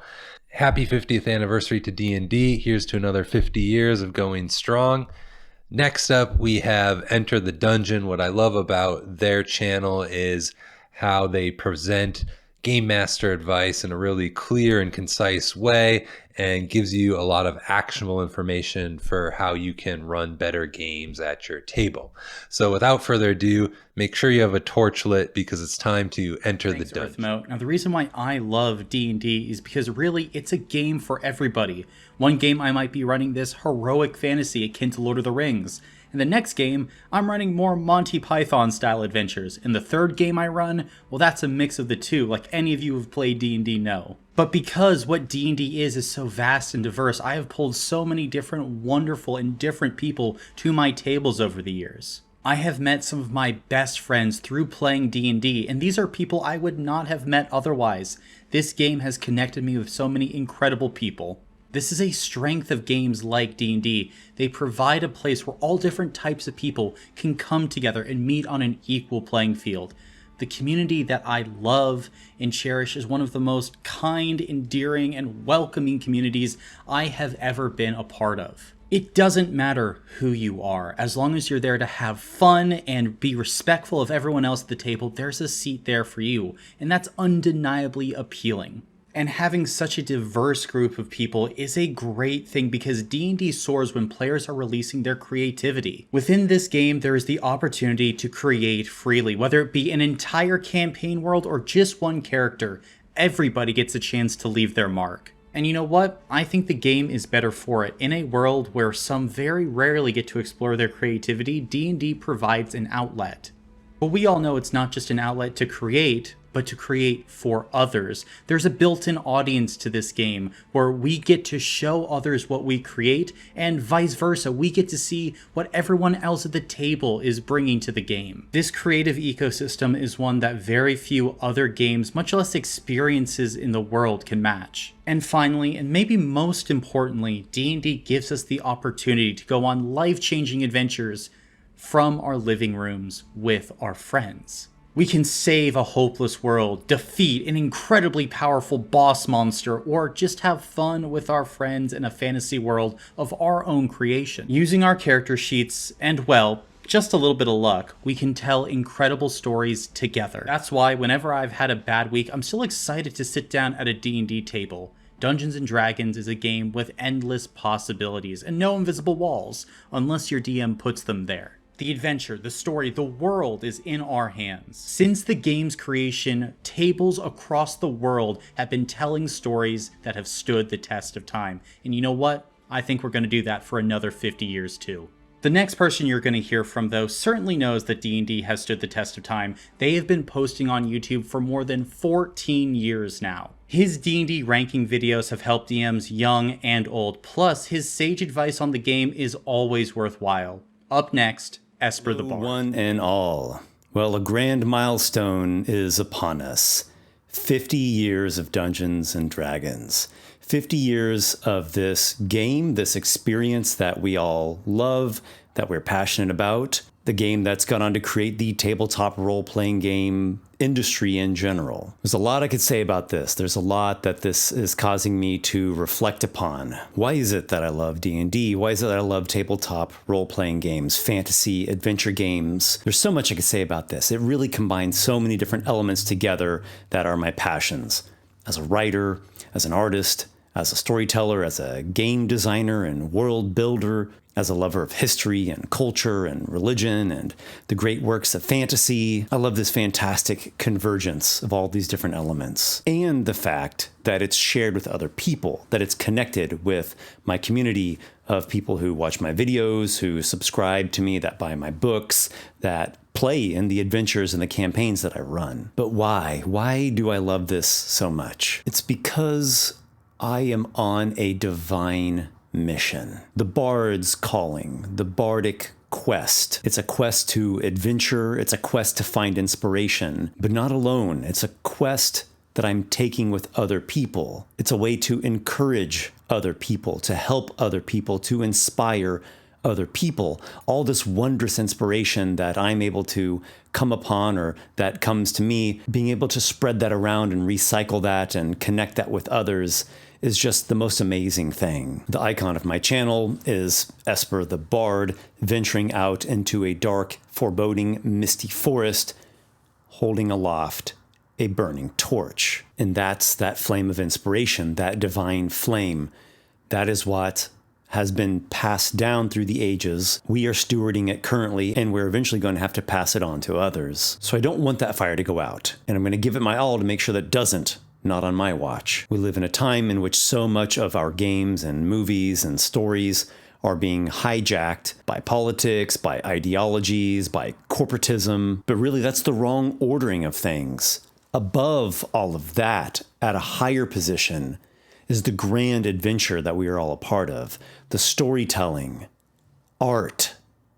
happy 50th anniversary to D&D. Here's to another 50 years of going strong. Next up, we have Enter the Dungeon. What I love about their channel is how they present game master advice in a really clear and concise way, and gives you a lot of actionable information for how you can run better games at your table. So without further ado, make sure you have a torch lit, because it's time to enter the dungeon. Earthmote. Now the reason why I love D&D is because really it's a game for everybody. One game I might be running this heroic fantasy akin to Lord of the Rings. In the next game, I'm running more Monty Python style adventures. In the third game I run, well, that's a mix of the two, like any of you who've played D&D know. But because what D&D is so vast and diverse, I have pulled so many different wonderful and different people to my tables over the years. I have met some of my best friends through playing D&D, and these are people I would not have met otherwise. This game has connected me with so many incredible people. This is a strength of games like D&D. They provide a place where all different types of people can come together and meet on an equal playing field. The community that I love and cherish is one of the most kind, endearing, and welcoming communities I have ever been a part of. It doesn't matter who you are, as long as you're there to have fun and be respectful of everyone else at the table, there's a seat there for you, and that's undeniably appealing. And having such a diverse group of people is a great thing, because D&D soars when players are releasing their creativity. Within this game, there is the opportunity to create freely, whether it be an entire campaign world or just one character. Everybody gets a chance to leave their mark. And you know what? I think the game is better for it. In a world where some very rarely get to explore their creativity, D&D provides an outlet. But we all know it's not just an outlet to create, but to create for others. There's a built-in audience to this game where we get to show others what we create, and vice versa. We get to see what everyone else at the table is bringing to the game. This creative ecosystem is one that very few other games, much less experiences in the world, can match. And finally, and maybe most importantly, D&D gives us the opportunity to go on life-changing adventures from our living rooms with our friends. We can save a hopeless world, defeat an incredibly powerful boss monster, or just have fun with our friends in a fantasy world of our own creation. Using our character sheets and, well, just a little bit of luck, we can tell incredible stories together. That's why whenever I've had a bad week, I'm still excited to sit down at a D&D table. Dungeons & Dragons is a game with endless possibilities and no invisible walls, unless your DM puts them there. The adventure, the story, the world is in our hands. Since the game's creation, tables across the world have been telling stories that have stood the test of time. And you know what? I think we're going to do that for another 50 years too. The next person you're going to hear from, though, certainly knows that D&D has stood the test of time. They have been posting on YouTube for more than 14 years now. His D&D ranking videos have helped DMs young and old, plus his sage advice on the game is always worthwhile. Up next, esperthebard. One and all. Well, a grand milestone is upon us. 50 years of Dungeons and Dragons. 50 years of this game, this experience that we all love, that we're passionate about. The game that's gone on to create the tabletop role-playing game industry in general. There's a lot I could say about this. There's a lot that this is causing me to reflect upon. Why is it that I love D&D? Why is it that I love tabletop role-playing games, fantasy, adventure games? There's so much I could say about this. It really combines so many different elements together that are my passions. As a writer, as an artist, as a storyteller, as a game designer and world builder, as a lover of history and culture and religion and the great works of fantasy. I love this fantastic convergence of all these different elements. And the fact that it's shared with other people, that it's connected with my community of people who watch my videos, who subscribe to me, that buy my books, that play in the adventures and the campaigns that I run. But why? Why do I love this so much? It's because I am on a divine mission. The bard's calling, the bardic quest. It's a quest to adventure, it's a quest to find inspiration, but not alone. It's a quest that I'm taking with other people. It's a way to encourage other people, to help other people, to inspire other people. All this wondrous inspiration that I'm able to come upon, or that comes to me, being able to spread that around and recycle that and connect that with others is just the most amazing thing. The icon of my channel is Esper the Bard, venturing out into a dark, foreboding, misty forest, holding aloft a burning torch. And that's that flame of inspiration, that divine flame. That is what has been passed down through the ages. We are stewarding it currently, and we're eventually going to have to pass it on to others. So I don't want that fire to go out, and I'm going to give it my all to make sure that it doesn't. Not on my watch. We live in a time in which so much of our games and movies and stories are being hijacked by politics, by ideologies, by corporatism, but really that's the wrong ordering of things. Above all of that, at a higher position, is the grand adventure that we are all a part of, the storytelling, art,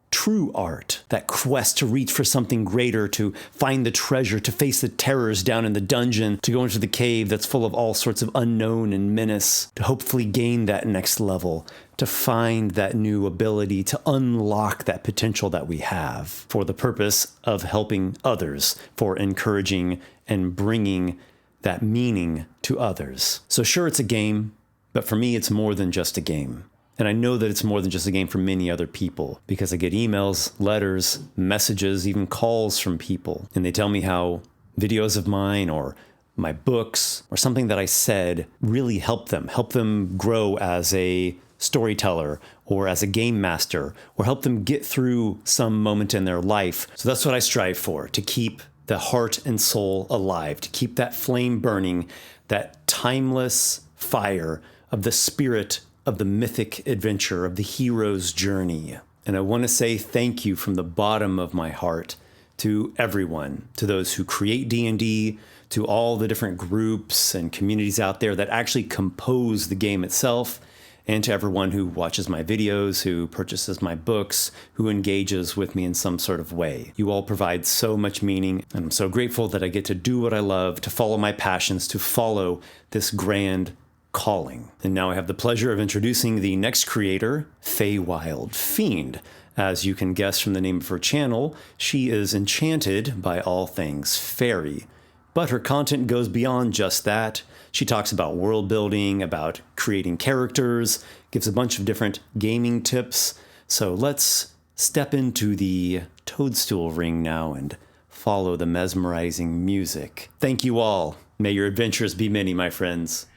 true art, that quest to reach for something greater, to find the treasure, to face the terrors down in the dungeon, to go into the cave that's full of all sorts of unknown and menace, to hopefully gain that next level, to find that new ability, to unlock that potential that we have for the purpose of helping others, for encouraging and bringing that meaning to others. So sure, it's a game, but for me, it's more than just a game. And I know that it's more than just a game for many other people, because I get emails, letters, messages, even calls from people. And they tell me how videos of mine or my books or something that I said really helped them grow as a storyteller or as a game master, or help them get through some moment in their life. So that's what I strive for, to keep the heart and soul alive, to keep that flame burning, that timeless fire of the spirit of the mythic adventure, of the hero's journey. And I want to say thank you from the bottom of my heart to everyone, to those who create D&D, to all the different groups and communities out there that actually compose the game itself, and to everyone who watches my videos, who purchases my books, who engages with me in some sort of way. You all provide so much meaning, and I'm so grateful that I get to do what I love, to follow my passions, to follow this grand calling. And now I have the pleasure of introducing the next creator, feywildfiend. As you can guess from the name of her channel, she is enchanted by all things fairy. But her content goes beyond just that. She talks about world building, about creating characters, gives a bunch of different gaming tips. So let's step into the toadstool ring now and follow the mesmerizing music. Thank you all. May your adventures be many, my friends.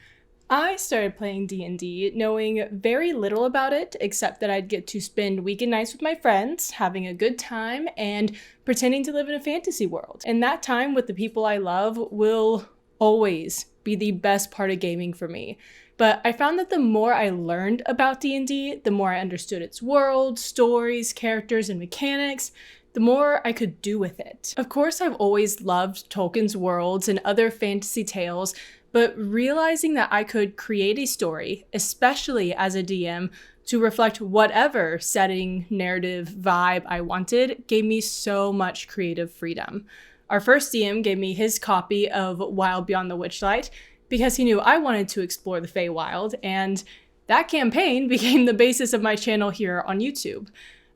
I started playing D&D knowing very little about it, except that I'd get to spend weekend nights with my friends, having a good time, and pretending to live in a fantasy world. And that time with the people I love will always be the best part of gaming for me. But I found that the more I learned about D&D, the more I understood its world, stories, characters, and mechanics, the more I could do with it. Of course, I've always loved Tolkien's worlds and other fantasy tales, but realizing that I could create a story, especially as a DM, to reflect whatever setting, narrative, vibe I wanted, gave me so much creative freedom. Our first DM gave me his copy of Wild Beyond the Witchlight because he knew I wanted to explore the Feywild, and that campaign became the basis of my channel here on YouTube.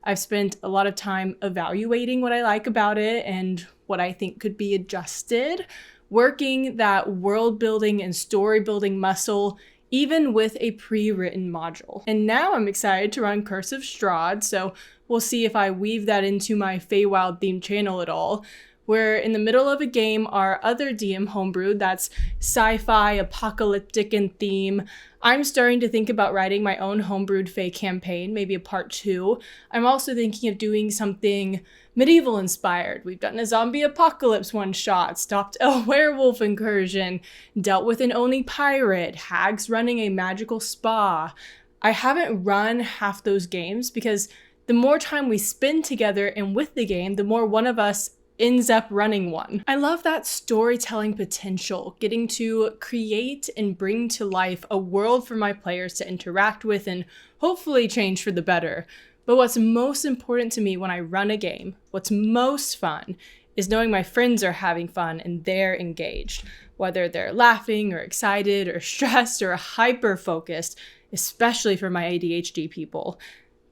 I've spent a lot of time evaluating what I like about it and what I think could be adjusted, working that world building and story building muscle, even with a pre-written module. And now I'm excited to run Curse of Strahd, so we'll see if I weave that into my Feywild themed channel at all, where in the middle of a game our other DM homebrewed that's sci-fi, apocalyptic in theme. I'm starting to think about writing my own homebrewed Fey campaign, maybe a part 2. I'm also thinking of doing something medieval inspired. We've done a zombie apocalypse one-shot, stopped a werewolf incursion, dealt with an only pirate, hags running a magical spa. I haven't run half those games because the more time we spend together and with the game, the more one of us ends up running one. I love that storytelling potential, getting to create and bring to life a world for my players to interact with and hopefully change for the better. But what's most important to me when I run a game, what's most fun, is knowing my friends are having fun and they're engaged. Whether they're laughing or excited or stressed or hyper-focused, especially for my ADHD people.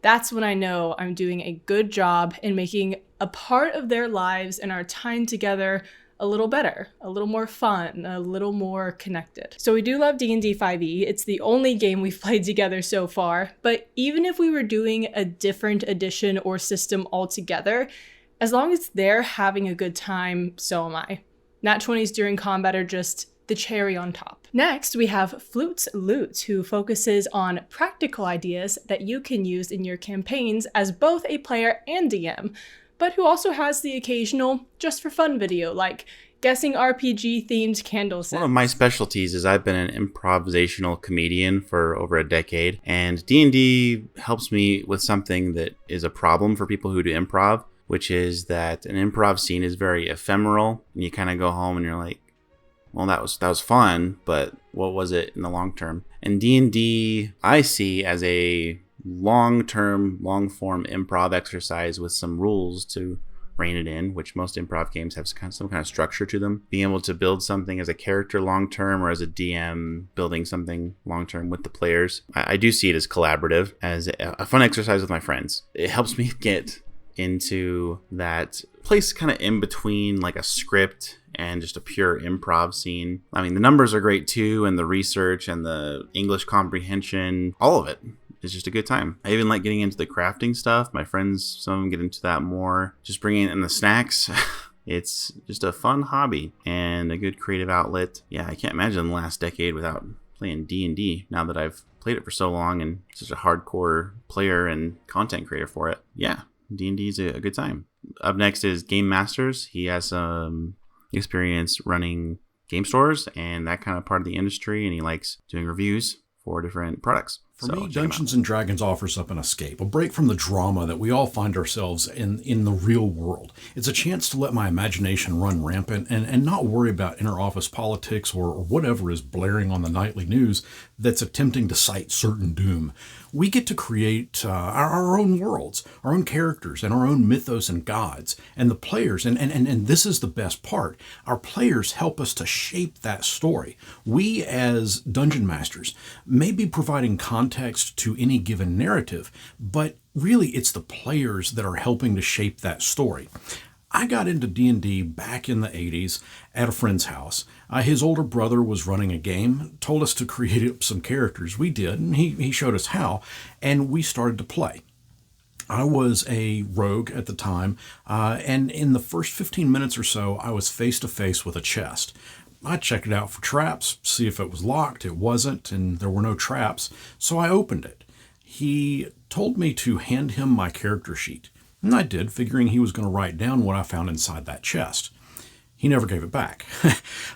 That's when I know I'm doing a good job in making a part of their lives and our time together a little better, a little more fun, a little more connected. So we do love D&D 5e. It's the only game we've played together so far, but even if we were doing a different edition or system altogether, as long as they're having a good time, so am I. Nat 20s during combat are just the cherry on top. Next, we have FlutesLoot, who focuses on practical ideas that you can use in your campaigns as both a player and DM, but who also has the occasional just for fun video, like guessing RPG-themed candle scents. One of my specialties is I've been an improvisational comedian for over a decade, and D&D helps me with something that is a problem for people who do improv, which is that an improv scene is very ephemeral, and you kind of go home and you're like, well, that was fun, but what was it in the long term? And D&D I see as a long-term, long-form improv exercise with some rules to rein it in, which most improv games have some kind of structure to them. Being able to build something as a character long-term or as a DM building something long-term with the players. I do see it as collaborative, as a fun exercise with my friends. It helps me get into that place kind of in between like a script and just a pure improv scene. I mean, the numbers are great too, and the research and the English comprehension, all of it is just a good time. I even like getting into the crafting stuff. My friends, some of them get into that more. Just bringing in the snacks. It's just a fun hobby and a good creative outlet. Yeah, I can't imagine the last decade without playing D&D now that I've played it for so long and such a hardcore player and content creator for it. Yeah, D&D is a good time. Up next is Game Masters. He has some experience running game stores and that kind of part of the industry, and he likes doing reviews for different products. For me, Dungeons & Dragons offers up an escape, a break from the drama that we all find ourselves in the real world. It's a chance to let my imagination run rampant and not worry about inter-office politics or whatever is blaring on the nightly news that's attempting to cite certain doom. We get to create our own worlds, our own characters, and our own mythos and gods. And the players, and this is the best part, our players help us to shape that story. We, as Dungeon Masters, may be providing context to any given narrative, but really it's the players that are helping to shape that story. I got into D&D back in the 80s at a friend's house. His older brother was running a game, told us to create up some characters. We did, and he showed us how, and we started to play. I was a rogue at the time, and in the first 15 minutes or so, I was face to face with a chest. I checked it out for traps, see if it was locked. It wasn't, and there were no traps, so I opened it. He told me to hand him my character sheet, and I did, figuring he was going to write down what I found inside that chest. He never gave it back.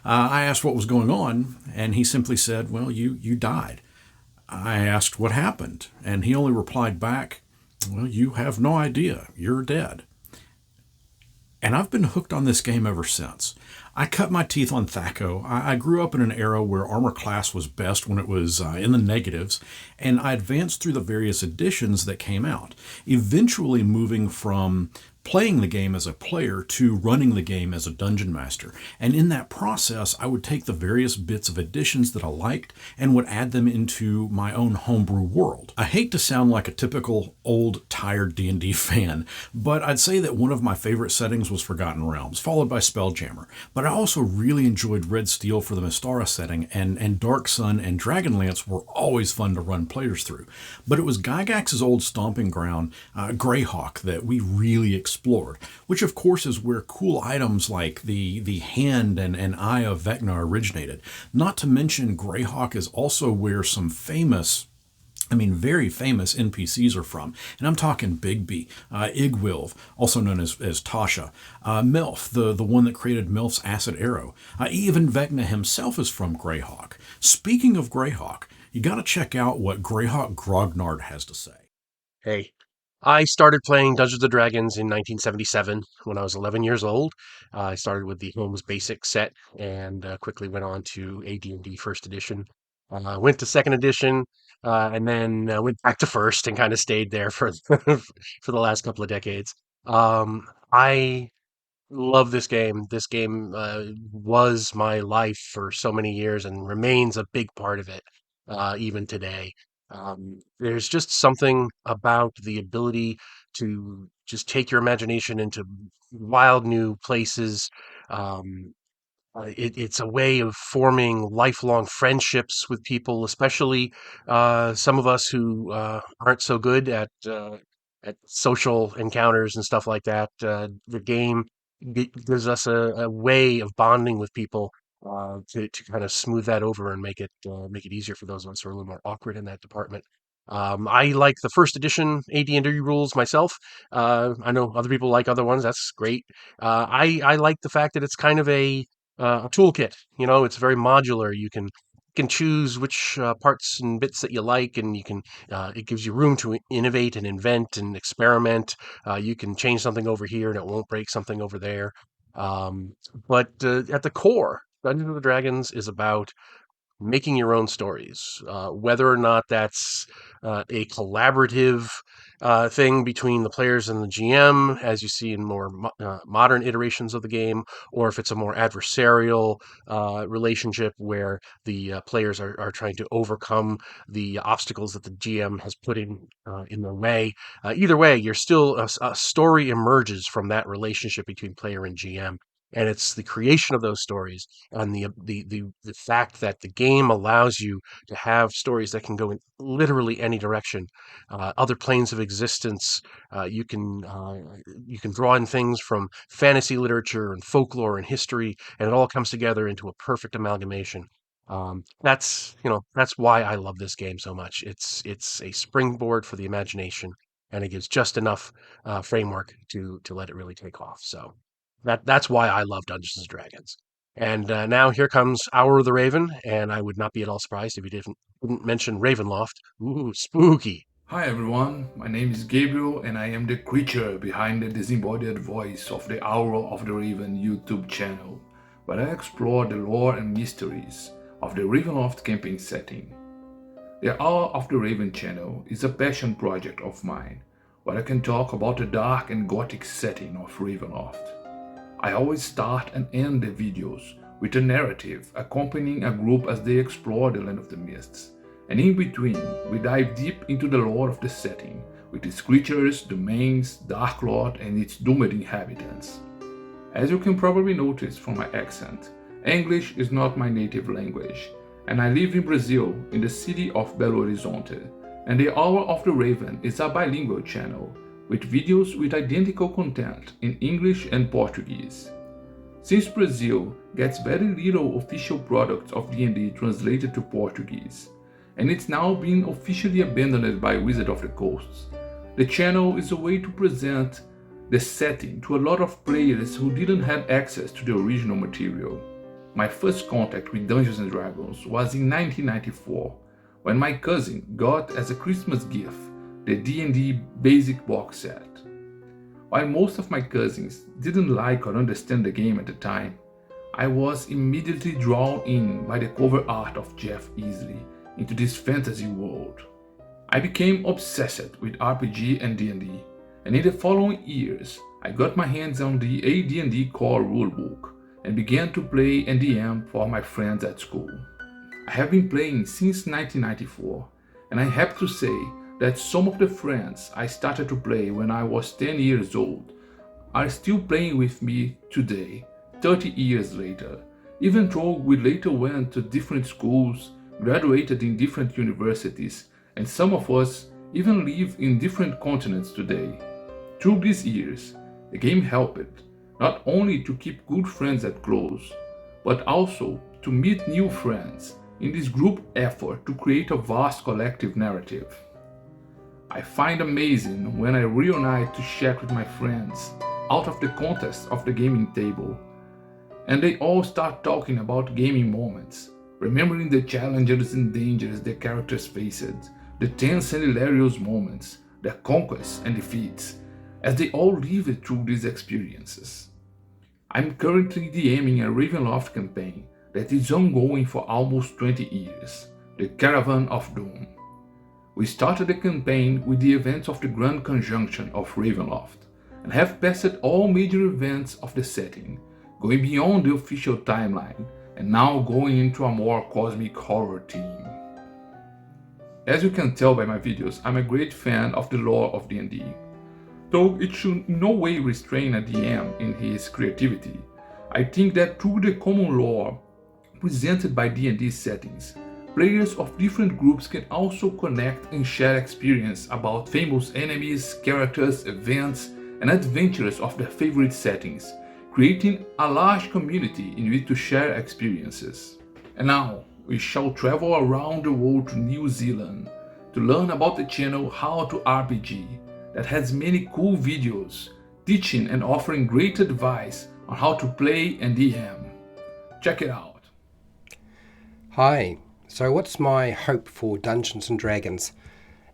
I asked what was going on, and he simply said, well, you died. I asked what happened, and he only replied back, well, you have no idea. You're dead. And I've been hooked on this game ever since. I cut my teeth on THAC0. I grew up in an era where armor class was best when it was in the negatives, and I advanced through the various editions that came out, eventually moving from playing the game as a player to running the game as a dungeon master. And in that process, I would take the various bits of additions that I liked and would add them into my own homebrew world. I hate to sound like a typical old, tired D&D fan, but I'd say that one of my favorite settings was Forgotten Realms, followed by Spelljammer. But I also really enjoyed Red Steel for the Mystara setting, and Dark Sun and Dragonlance were always fun to run players through. But it was Gygax's old stomping ground, Greyhawk, that we really explored, which of course is where cool items like the hand and eye of Vecna originated. Not to mention Greyhawk is also where some very famous NPCs are from. And I'm talking Bigby, Igwilv, also known as Tasha, Melf, the one that created Melf's acid arrow. Even Vecna himself is from Greyhawk. Speaking of Greyhawk, you gotta check out what GreyhawkGrognard has to say. Hey, I started playing Dungeons & Dragons in 1977 when I was 11 years old. I started with the Holmes Basic set and quickly went on to AD&D First Edition. Went to Second Edition and then went back to First and kind of stayed there for for the last couple of decades. I love this game. This game was my life for so many years and remains a big part of it even today. There's just something about the ability to just take your imagination into wild new places. It's a way of forming lifelong friendships with people, especially some of us who aren't so good at social encounters and stuff like that. The game gives us a way of bonding with people to kind of smooth that over and make it easier for those of us who are a little more awkward in that department. I like the first edition AD&D rules myself. I know other people like other ones. That's great. I like the fact that it's kind of a toolkit. You know, it's very modular. You can choose which parts and bits that you like, and you can. It gives you room to innovate and invent and experiment. You can change something over here, and it won't break something over there. But at the core, Dungeons and Dragons is about making your own stories, whether or not that's a collaborative thing between the players and the GM, as you see in more modern iterations of the game, or if it's a more adversarial relationship where the players are trying to overcome the obstacles that the GM has put in their way. Either way, you're still a story emerges from that relationship between player and GM. And it's the creation of those stories and the fact that the game allows you to have stories that can go in literally any direction, other planes of existence. You can draw in things from fantasy literature and folklore and history, and it all comes together into a perfect amalgamation. That's why I love this game so much. It's a springboard for the imagination, and it gives just enough framework to let it really take off. So. That's why I love Dungeons & Dragons. And now here comes Hour of the Raven, and I would not be at all surprised if you didn't mention Ravenloft. Ooh, spooky. Hi everyone, my name is Gabriel and I am the creature behind the disembodied voice of the Hour of the Raven YouTube channel, where I explore the lore and mysteries of the Ravenloft campaign setting. The Hour of the Raven channel is a passion project of mine, where I can talk about the dark and gothic setting of Ravenloft. I always start and end the videos with a narrative accompanying a group as they explore the Land of the Mists, and in between we dive deep into the lore of the setting, with its creatures, domains, Dark Lord and its doomed inhabitants. As you can probably notice from my accent, English is not my native language, and I live in Brazil in the city of Belo Horizonte, and the Hour of the Raven is a bilingual channel, with videos with identical content in English and Portuguese. Since Brazil gets very little official products of D&D translated to Portuguese, and it's now been officially abandoned by Wizard of the Coast, the channel is a way to present the setting to a lot of players who didn't have access to the original material. My first contact with Dungeons & Dragons was in 1994, when my cousin got as a Christmas gift the D&D basic box set. While most of my cousins didn't like or understand the game at the time, I was immediately drawn in by the cover art of Jeff Easley into this fantasy world. I became obsessed with RPG and D&D, and in the following years, I got my hands on the AD&D core rulebook and began to play and DM for my friends at school. I have been playing since 1994, and I have to say that some of the friends I started to play when I was 10 years old are still playing with me today, 30 years later, even though we later went to different schools, graduated in different universities, and some of us even live in different continents today. Through these years, the game helped not only to keep good friends at close, but also to meet new friends in this group effort to create a vast collective narrative. I find amazing when I reunite to chat with my friends out of the context of the gaming table, and they all start talking about gaming moments, remembering the challenges and dangers their characters faced, the tense and hilarious moments, their conquests and defeats, as they all lived through these experiences. I'm currently DMing a Ravenloft campaign that is ongoing for almost 20 years, the Caravan of Doom. We started the campaign with the events of the Grand Conjunction of Ravenloft, and have passed all major events of the setting, going beyond the official timeline, and now going into a more cosmic horror theme. As you can tell by my videos, I'm a great fan of the lore of D&D. Though it should in no way restrain a DM in his creativity, I think that through the common lore presented by D&D settings, players of different groups can also connect and share experience about famous enemies, characters, events, and adventures of their favorite settings, creating a large community in which to share experiences. And now, we shall travel around the world to New Zealand to learn about the channel How to RPG, that has many cool videos teaching and offering great advice on how to play and DM. Check it out. Hi, so what's my hope for Dungeons & Dragons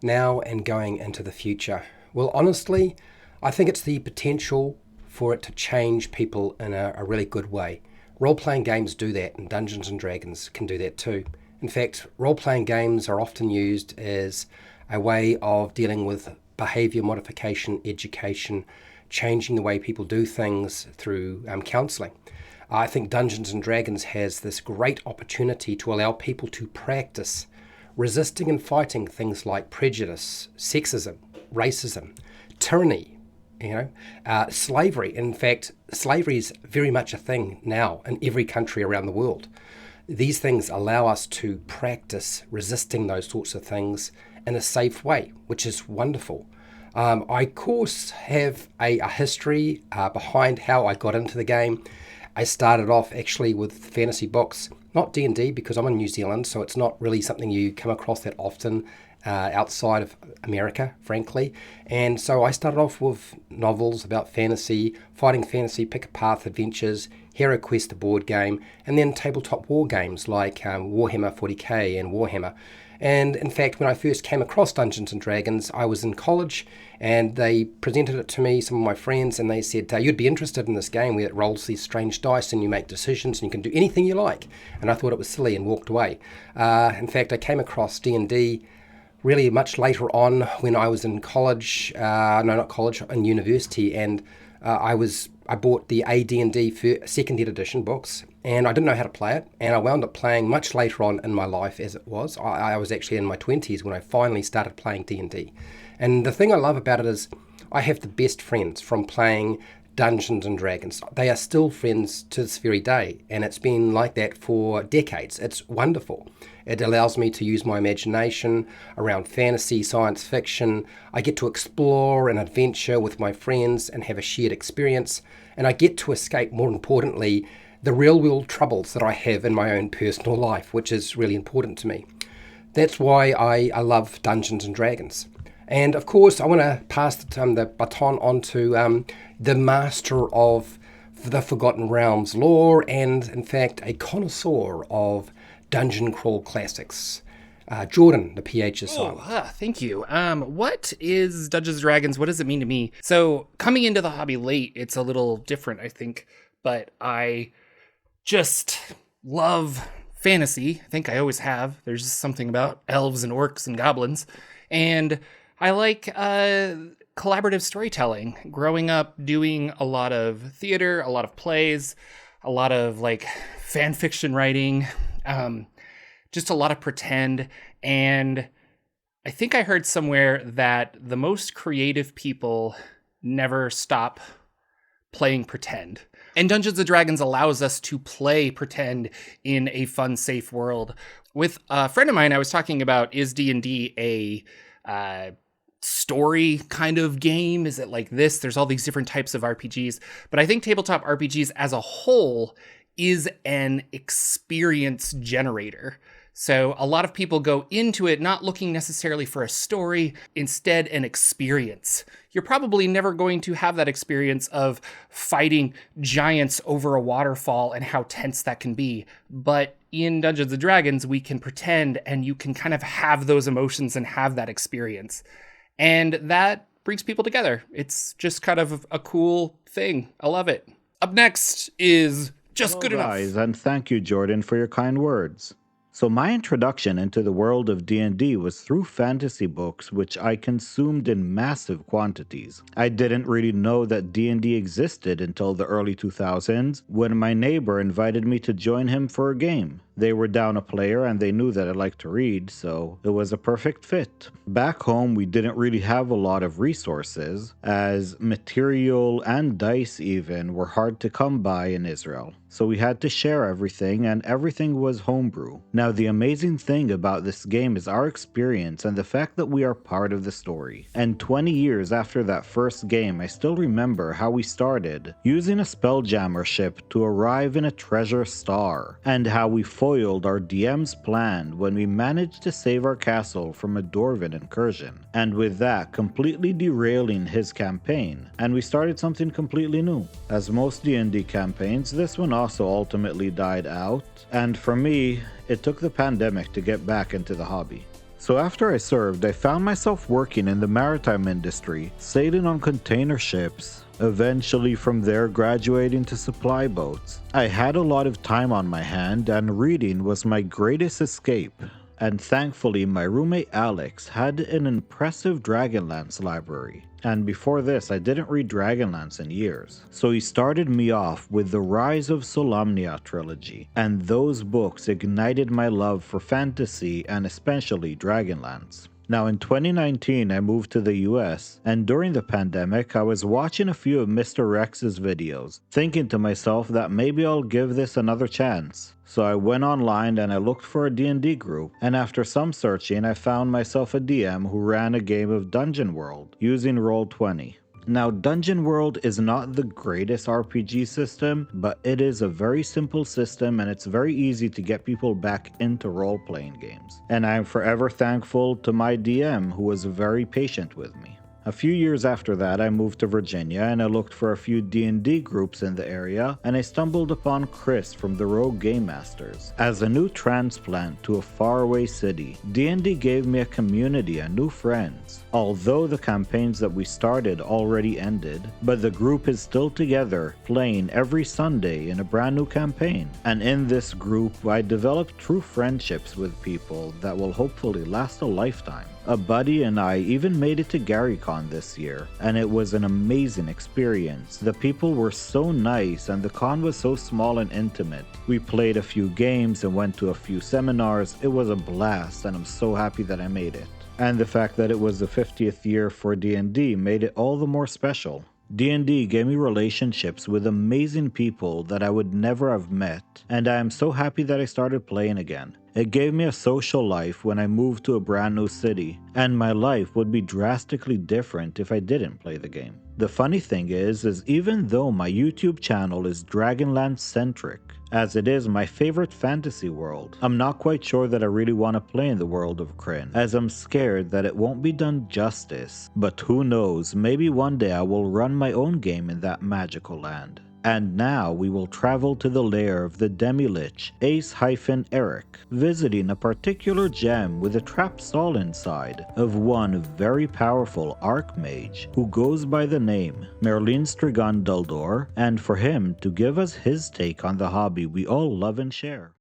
now and going into the future? Well, honestly, I think it's the potential for it to change people in a really good way. Role-playing games do that, and Dungeons & Dragons can do that too. In fact, role-playing games are often used as a way of dealing with behavior modification, education, changing the way people do things through counseling. I think Dungeons & Dragons has this great opportunity to allow people to practice resisting and fighting things like prejudice, sexism, racism, tyranny, slavery. In fact, slavery is very much a thing now in every country around the world. These things allow us to practice resisting those sorts of things in a safe way, which is wonderful. I, of course, have a history behind how I got into the game. I started off actually with fantasy books, not D&D because I'm in New Zealand, so it's not really something you come across that often outside of America, frankly. And so I started off with novels about fantasy, fighting fantasy, pick-a-path adventures, Hero Quest, the board game, and then tabletop war games like Warhammer 40k and Warhammer. And in fact, when I first came across Dungeons & Dragons, I was in college and they presented it to me, some of my friends, and they said, you'd be interested in this game where it rolls these strange dice and you make decisions and you can do anything you like. And I thought it was silly and walked away. In fact, I came across D&D really much later on when I was in college, in university, and I bought the AD&D second edition books, and I didn't know how to play it, and I wound up playing much later on in my life as it was. I was actually in my 20s when I finally started playing D&D. And the thing I love about it is I have the best friends from playing Dungeons & Dragons. They are still friends to this very day, and it's been like that for decades. It's wonderful. It allows me to use my imagination around fantasy, science fiction. I get to explore and adventure with my friends and have a shared experience, and I get to escape, more importantly, the real-world troubles that I have in my own personal life, which is really important to me. That's why I love Dungeons & Dragons. And of course, I want to pass the baton on to the master of the Forgotten Realms lore and, in fact, a connoisseur of dungeon crawl classics. Jordan, the PH is silent. Thank you. What is Dungeons & Dragons? What does it mean to me? So coming into the hobby late, it's a little different, I think, but I just love fantasy. I think I always have. There's just something about elves and orcs and goblins. And I like collaborative storytelling. Growing up doing a lot of theater, a lot of plays, a lot of like fan fiction writing, just a lot of pretend. And I think I heard somewhere that the most creative people never stop playing pretend. And Dungeons & Dragons allows us to play pretend in a fun, safe world. With a friend of mine, I was talking about, is D&D a story kind of game? Is it like this? There's all these different types of RPGs. But I think tabletop RPGs as a whole is an experience generator. So a lot of people go into it not looking necessarily for a story, instead an experience. You're probably never going to have that experience of fighting giants over a waterfall and how tense that can be. But in Dungeons & Dragons, we can pretend and you can kind of have those emotions and have that experience. And that brings people together. It's just kind of a cool thing. I love it. Up next is Just Good Enough. Guys, and thank you, Jordan, for your kind words. So my introduction into the world of D&D was through fantasy books, which I consumed in massive quantities. I didn't really know that D&D existed until the early 2000s, when my neighbor invited me to join him for a game. They were down a player and they knew that I liked to read, so it was a perfect fit. Back home, we didn't really have a lot of resources, as material and dice even were hard to come by in Israel. So we had to share everything, and everything was homebrew. Now, the amazing thing about this game is our experience and the fact that we are part of the story. And 20 years after that first game, I still remember how we started, using a Spelljammer ship to arrive in a treasure star, and how we foiled our DM's plan when we managed to save our castle from a Dwarven incursion, and with that completely derailing his campaign, and we started something completely new. As most D&D campaigns, this one also ultimately died out, and for me, it took the pandemic to get back into the hobby. So after I served, I found myself working in the maritime industry, sailing on container ships, eventually from there graduating to supply boats. I had a lot of time on my hand, and reading was my greatest escape. And thankfully, my roommate Alex had an impressive Dragonlance library. And before this, I didn't read Dragonlance in years. So he started me off with the Rise of Solamnia trilogy, and those books ignited my love for fantasy and especially Dragonlance. Now in 2019, I moved to the US, and during the pandemic, I was watching a few of Mr. Rex's videos, thinking to myself that maybe I'll give this another chance. So I went online and I looked for a D&D group, and after some searching, I found myself a DM who ran a game of Dungeon World using Roll20. Now, Dungeon World is not the greatest RPG system, but it is a very simple system and it's very easy to get people back into role-playing games. And I am forever thankful to my DM who was very patient with me. A few years after that, I moved to Virginia and I looked for a few D&D groups in the area, and I stumbled upon Chris from the Rogue Game Masters. As a new transplant to a faraway city, D&D gave me a community and new friends. Although the campaigns that we started already ended, but the group is still together, playing every Sunday in a brand new campaign. And in this group, I developed true friendships with people that will hopefully last a lifetime. A buddy and I even made it to GaryCon this year, and it was an amazing experience. The people were so nice and the con was so small and intimate. We played a few games and went to a few seminars. It was a blast, and I'm so happy that I made it. And the fact that it was the 50th year for D&D made it all the more special. D&D gave me relationships with amazing people that I would never have met, and I am so happy that I started playing again. It gave me a social life when I moved to a brand new city, and my life would be drastically different if I didn't play the game. The funny thing is even though my YouTube channel is Dragonlance centric, as it is my favorite fantasy world, I'm not quite sure that I really want to play in the world of Krynn, as I'm scared that it won't be done justice. But who knows, maybe one day I will run my own game in that magical land. And now we will travel to the lair of the demi-lich, Ace-Eric, visiting a particular gem with a trap stall inside of one very powerful archmage who goes by the name Merlin Strigon Duldor, and for him to give us his take on the hobby we all love and share.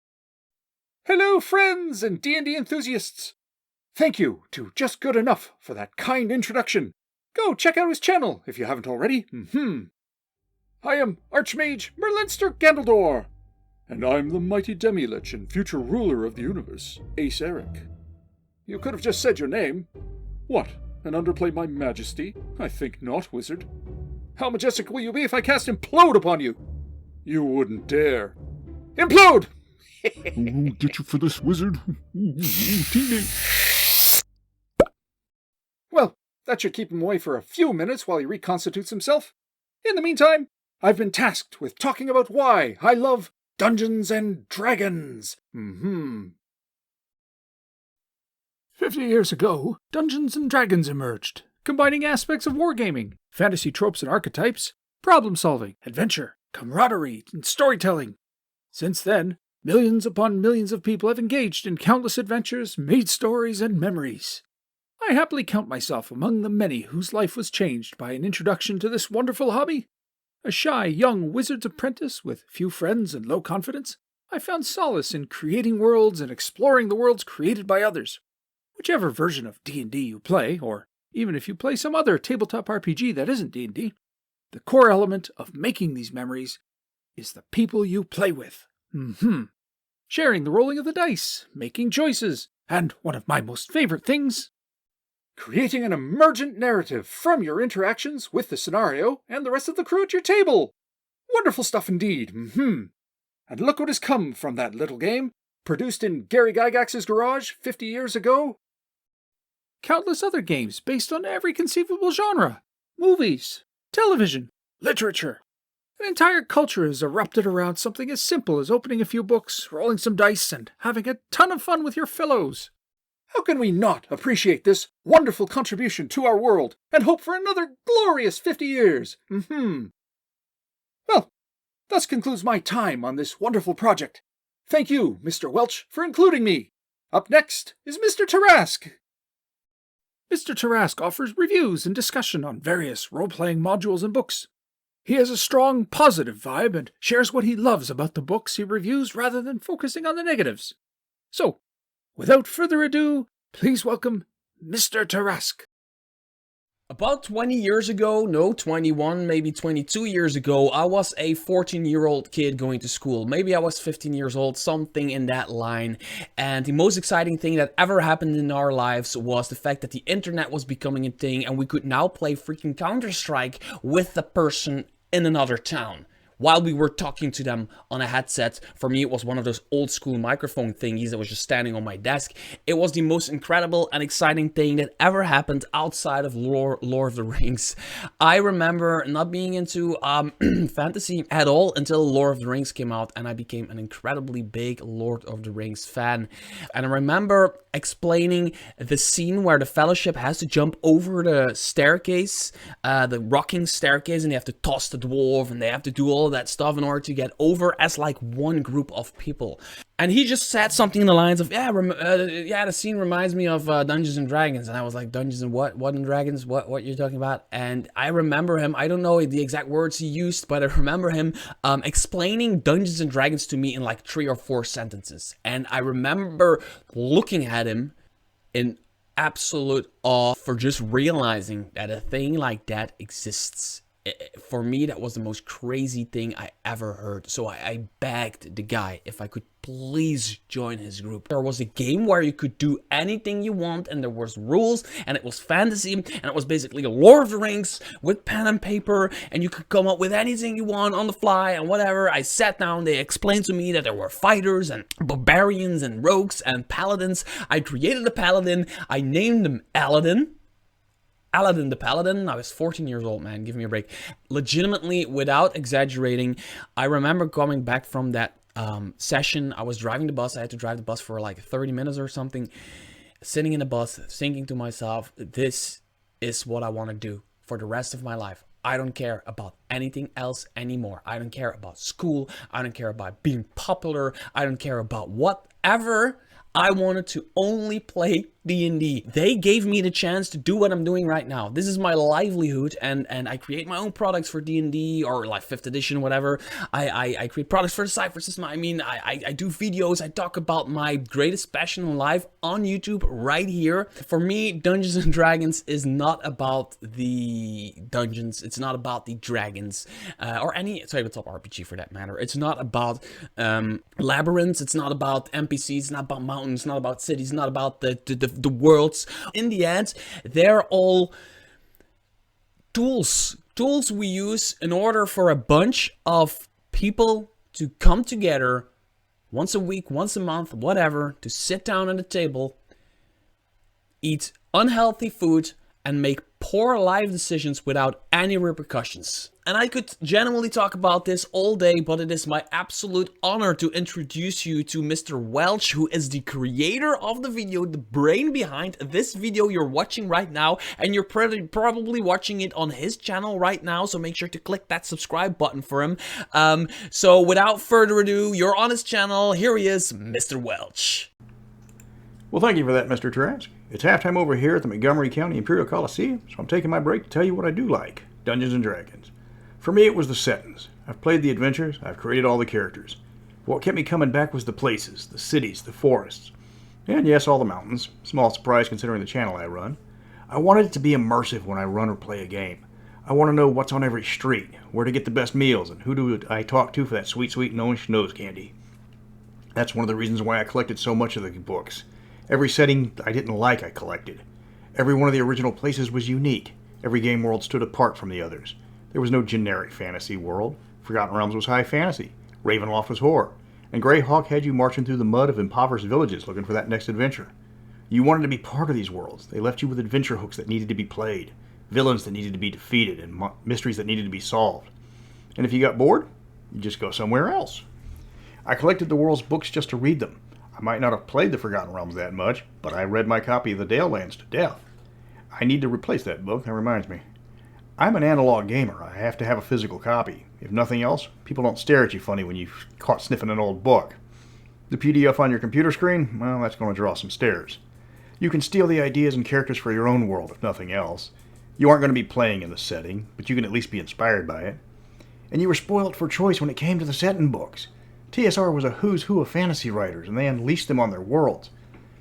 Hello friends and D&D enthusiasts! Thank you to Just Good Enough for that kind introduction. Go check out his channel if you haven't already. I am Archmage Merlinster Gandaldor, and I'm the mighty Demi-Lich and future ruler of the universe, Ace Eric. You could have just said your name. What, and underplay my majesty? I think not, wizard. How majestic will you be if I cast Implode upon you? You wouldn't dare. Implode! We'll get you for this, wizard. Well, that should keep him away for a few minutes while he reconstitutes himself. In the meantime, I've been tasked with talking about why I love Dungeons and Dragons. 50 years ago, Dungeons and Dragons emerged, combining aspects of wargaming, fantasy tropes and archetypes, problem-solving, adventure, camaraderie, and storytelling. Since then, millions upon millions of people have engaged in countless adventures, made stories, and memories. I happily count myself among the many whose life was changed by an introduction to this wonderful hobby. A shy young wizard's apprentice with few friends and low confidence, I found solace in creating worlds and exploring the worlds created by others. Whichever version of D&D you play, or even if you play some other tabletop RPG that isn't D&D, the core element of making these memories is the people you play with. Sharing the rolling of the dice, making choices, and one of my most favorite things, creating an emergent narrative from your interactions with the scenario and the rest of the crew at your table. Wonderful stuff indeed. And look what has come from that little game, produced in Gary Gygax's garage 50 years ago. Countless other games based on every conceivable genre. Movies, television, literature. An entire culture has erupted around something as simple as opening a few books, rolling some dice, and having a ton of fun with your fellows. How can we not appreciate this wonderful contribution to our world and hope for another glorious 50 years? Well, thus concludes my time on this wonderful project. Thank you, Mr. Welch, for including me. Up next is Mr. Tarask. Mr. Tarask offers reviews and discussion on various role-playing modules and books. He has a strong, positive vibe and shares what he loves about the books he reviews rather than focusing on the negatives. So, without further ado, please welcome Mr. Tarask. About 20 years ago, no, 21, maybe 22 years ago, I was a 14-year-old kid going to school. Maybe I was 15 years old, something in that line. And the most exciting thing that ever happened in our lives was the fact that the internet was becoming a thing and we could now play freaking Counter-Strike with the person in another town while we were talking to them on a headset. For me, it was one of those old school microphone thingies that was just standing on my desk. It was the most incredible and exciting thing that ever happened outside of Lord of the Rings. I remember not being into fantasy at all until Lord of the Rings came out, and I became an incredibly big Lord of the Rings fan. And I remember explaining the scene where the Fellowship has to jump over the staircase, the rocking staircase, and they have to toss the dwarf, and they have to do all that stuff in order to get over as like one group of people. And he just said something in the lines of, the scene reminds me of Dungeons and Dragons. And I was like, Dungeons and what? What and Dragons? What you're talking about? And I remember him, I don't know the exact words he used, but I remember him explaining Dungeons and Dragons to me in like 3 or 4 sentences. And I remember looking at him in absolute awe for just realizing that a thing like that exists For me, that was the most crazy thing I ever heard. So I begged the guy if I could please join his group. There was a game where you could do anything you want, and there was rules, and it was fantasy, and it was basically Lord of the Rings with pen and paper, and you could come up with anything you want on the fly and whatever. I sat down, they explained to me that there were fighters and barbarians and rogues and paladins. I created a paladin, I named him Aladdin the Paladin. I was 14 years old, man. Give me a break. Legitimately, without exaggerating, I remember coming back from that session. I was driving the bus. I had to drive the bus for like 30 minutes or something. Sitting in the bus, thinking to myself, this is what I want to do for the rest of my life. I don't care about anything else anymore. I don't care about school. I don't care about being popular. I don't care about whatever. I wanted to only play D&D. They gave me the chance to do what I'm doing right now. This is my livelihood, and I create my own products for D&D or like 5th edition, whatever. I create products for the Cypher system. I mean, I do videos. I talk about my greatest passion in life on YouTube right here. For me, Dungeons and Dragons is not about the dungeons. It's not about the dragons or any tabletop RPG for that matter. It's not about labyrinths. It's not about NPCs. It's not about mountains. It's not about cities. It's not about the worlds. In the end, they're all tools we use in order for a bunch of people to come together once a week, once a month, whatever, to sit down at a table, eat unhealthy food, and make poor life decisions without any repercussions. And I could genuinely talk about this all day, but it is my absolute honor to introduce you to Mr. Welch, who is the creator of the video, the brain behind this video you're watching right now, and you're probably watching it on his channel right now, so make sure to click that subscribe button for him. So without further ado, you're on his channel. Here he is, Mr. Welch. Well, thank you for that, Mr. Trask. It's halftime over here at the Montgomery County Imperial Coliseum, so I'm taking my break to tell you what I do like, Dungeons & Dragons. For me, it was the settings. I've played the adventures, I've created all the characters. What kept me coming back was the places, the cities, the forests. And yes, all the mountains. Small surprise considering the channel I run. I wanted it to be immersive when I run or play a game. I want to know what's on every street, where to get the best meals, and who do I talk to for that sweet, sweet nose candy. That's one of the reasons why I collected so much of the books. Every setting I didn't like, I collected. Every one of the original places was unique. Every game world stood apart from the others. There was no generic fantasy world. Forgotten Realms was high fantasy. Ravenloft was horror. And Greyhawk had you marching through the mud of impoverished villages looking for that next adventure. You wanted to be part of these worlds. They left you with adventure hooks that needed to be played, villains that needed to be defeated, and mysteries that needed to be solved. And if you got bored, you just go somewhere else. I collected the world's books just to read them. I might not have played the Forgotten Realms that much, but I read my copy of the Dale Lands to death. I need to replace that book, that reminds me. I'm an analog gamer. I have to have a physical copy. If nothing else, people don't stare at you funny when you're caught sniffing an old book. The PDF on your computer screen, well, that's going to draw some stares. You can steal the ideas and characters for your own world, if nothing else. You aren't going to be playing in the setting, but you can at least be inspired by it. And you were spoiled for choice when it came to the setting books. TSR was a who's who of fantasy writers, and they unleashed them on their worlds.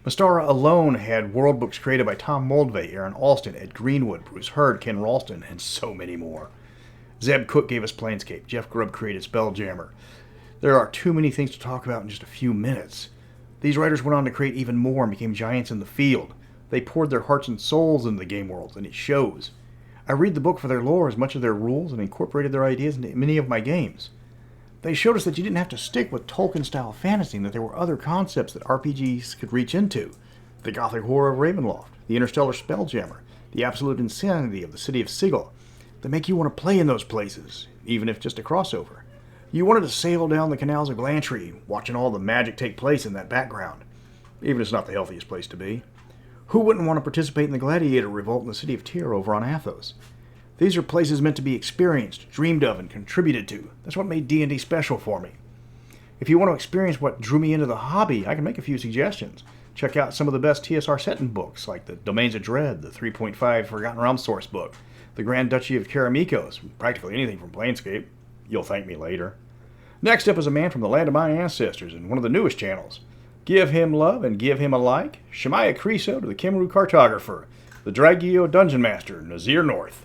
Mystara alone had world books created by Tom Moldvay, Aaron Alston, Ed Greenwood, Bruce Hurd, Ken Ralston, and so many more. Zeb Cook gave us Planescape. Jeff Grubb created Spelljammer. There are too many things to talk about in just a few minutes. These writers went on to create even more and became giants in the field. They poured their hearts and souls into the game worlds, and it shows. I read the book for their lore as much as their rules and incorporated their ideas into many of my games. They showed us that you didn't have to stick with Tolkien-style fantasy and that there were other concepts that RPGs could reach into. The gothic horror of Ravenloft, the interstellar Spelljammer, the absolute insanity of the city of Sigil, that make you want to play in those places, even if just a crossover. You wanted to sail down the canals of Glantry, watching all the magic take place in that background, even if it's not the healthiest place to be. Who wouldn't want to participate in the gladiator revolt in the city of Tyr over on Athos? These are places meant to be experienced, dreamed of, and contributed to. That's what made D&D special for me. If you want to experience what drew me into the hobby, I can make a few suggestions. Check out some of the best TSR setting books, like the Domains of Dread, the 3.5 Forgotten Realms source book, the Grand Duchy of Karamikos, practically anything from Planescape. You'll thank me later. Next up is a man from the land of my ancestors and one of the newest channels. Give him love and give him a like. Shemaiah Creso to the Kimru Cartographer, the Dragio Dungeon Master, Nazir North.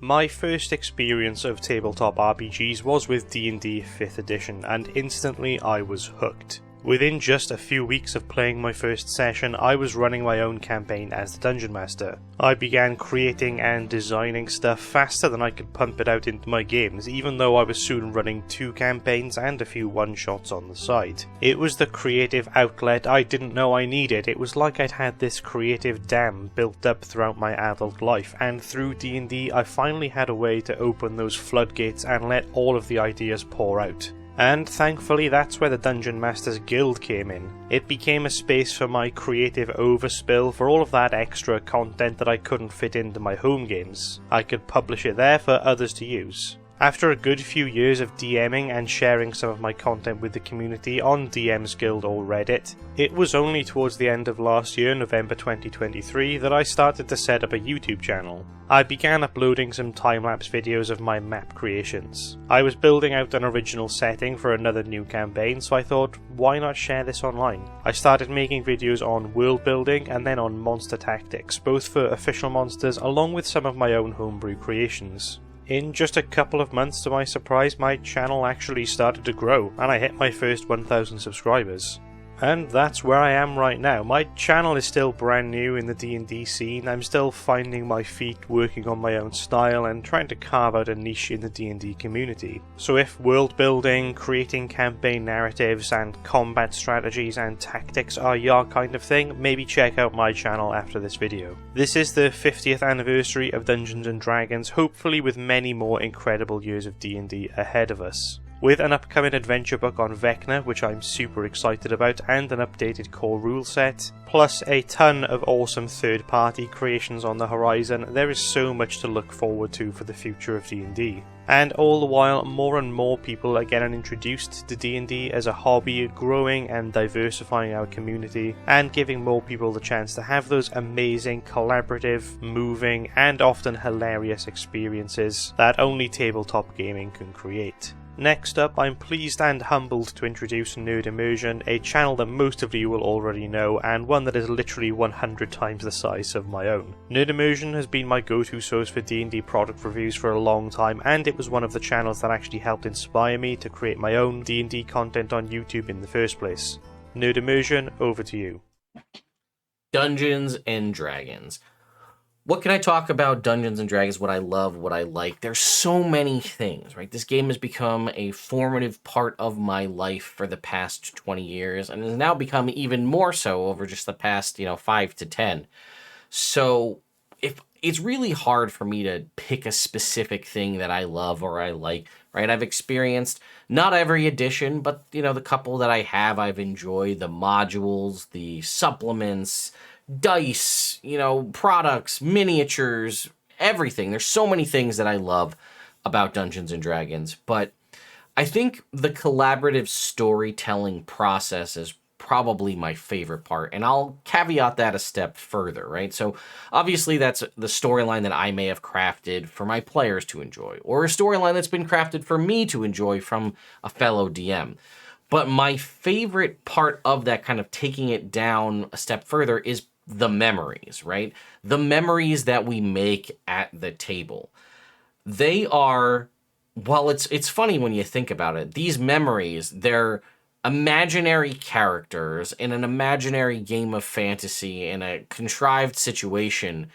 My first experience of tabletop RPGs was with D&D 5th edition, and instantly I was hooked. Within just a few weeks of playing my first session, I was running my own campaign as the Dungeon Master. I began creating and designing stuff faster than I could pump it out into my games, even though I was soon running 2 campaigns and a few one-shots on the side. It was the creative outlet I didn't know I needed. It was like I'd had this creative dam built up throughout my adult life, and through D&D I finally had a way to open those floodgates and let all of the ideas pour out. And thankfully that's where the Dungeon Masters Guild came in. It became a space for my creative overspill for all of that extra content that I couldn't fit into my home games. I could publish it there for others to use. After a good few years of DMing and sharing some of my content with the community on DM's Guild or Reddit, it was only towards the end of last year, November 2023, that I started to set up a YouTube channel. I began uploading some time-lapse videos of my map creations. I was building out an original setting for another new campaign, so I thought, why not share this online? I started making videos on world building and then on monster tactics, both for official monsters along with some of my own homebrew creations. In just a couple of months, to my surprise, my channel actually started to grow, and I hit my first 1,000 subscribers. And that's where I am right now. My channel is still brand new in the D&D scene. I'm still finding my feet, working on my own style, and trying to carve out a niche in the D&D community. So if world building, creating campaign narratives, and combat strategies and tactics are your kind of thing, maybe check out my channel after this video. This is the 50th anniversary of Dungeons & Dragons, hopefully with many more incredible years of D&D ahead of us. With an upcoming adventure book on Vecna, which I'm super excited about, and an updated core rule set, plus a ton of awesome third-party creations on the horizon, there is so much to look forward to for the future of D&D. And all the while, more and more people are getting introduced to D&D as a hobby, growing and diversifying our community, and giving more people the chance to have those amazing, collaborative, moving, and often hilarious experiences that only tabletop gaming can create. Next up, I'm pleased and humbled to introduce Nerd Immersion, a channel that most of you will already know, and one that is literally 100 times the size of my own. Nerd Immersion has been my go-to source for D&D product reviews for a long time, and it was one of the channels that actually helped inspire me to create my own D&D content on YouTube in the first place. Nerd Immersion, over to you. Dungeons and Dragons. What can I talk about Dungeons & Dragons, what I love, what I like? There's so many things, right? This game has become a formative part of my life for the past 20 years and has now become even more so over just the past, 5 to 10. So if it's really hard for me to pick a specific thing that I love or I like, right? I've experienced not every edition, but, the couple that I have, I've enjoyed the modules, the supplements, dice, products, miniatures, everything. There's so many things that I love about Dungeons and Dragons, but I think the collaborative storytelling process is probably my favorite part, and I'll caveat that a step further, right? So obviously that's the storyline that I may have crafted for my players to enjoy, or a storyline that's been crafted for me to enjoy from a fellow DM. But my favorite part of that, kind of taking it down a step further, is the memories, right? The memories that we make at the table. They are, well, it's funny when you think about it. These memories, they're imaginary characters in an imaginary game of fantasy in a contrived situation.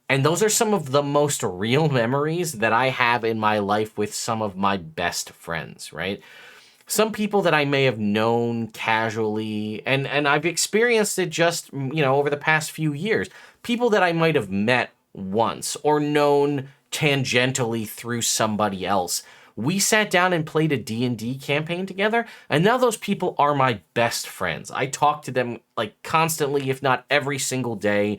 And those are some of the most real memories that I have in my life with some of my best friends, right? Some people that I may have known casually, and I've experienced it just, over the past few years. People that I might have met once or known tangentially through somebody else. We sat down and played a D&D campaign together, and now those people are my best friends. I talk to them constantly, if not every single day.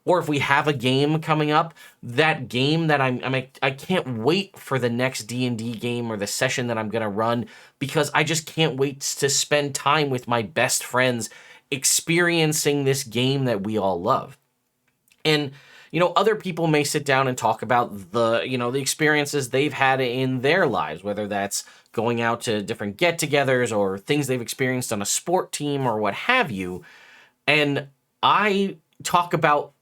Or if we have a game coming up, that game that I can't wait for the next D&D game or the session that I'm going to run, because I just can't wait to spend time with my best friends experiencing this game that we all love. And, other people may sit down and talk about the experiences they've had in their lives, whether that's going out to different get-togethers or things they've experienced on a sport team or what have you. And I talk about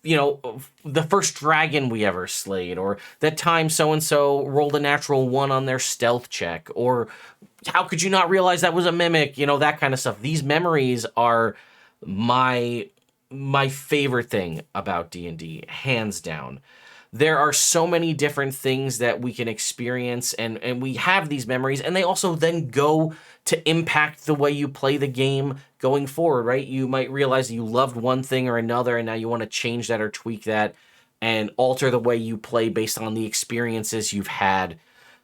the first dragon we ever slayed, or that time so-and-so rolled a natural 1 on their stealth check, or how could you not realize that was a mimic, that kind of stuff. These memories are my favorite thing about D&D, hands down. There are so many different things that we can experience, and we have these memories, and they also then go to impact the way you play the game going forward, right? You might realize that you loved one thing or another, and now you want to change that or tweak that and alter the way you play based on the experiences you've had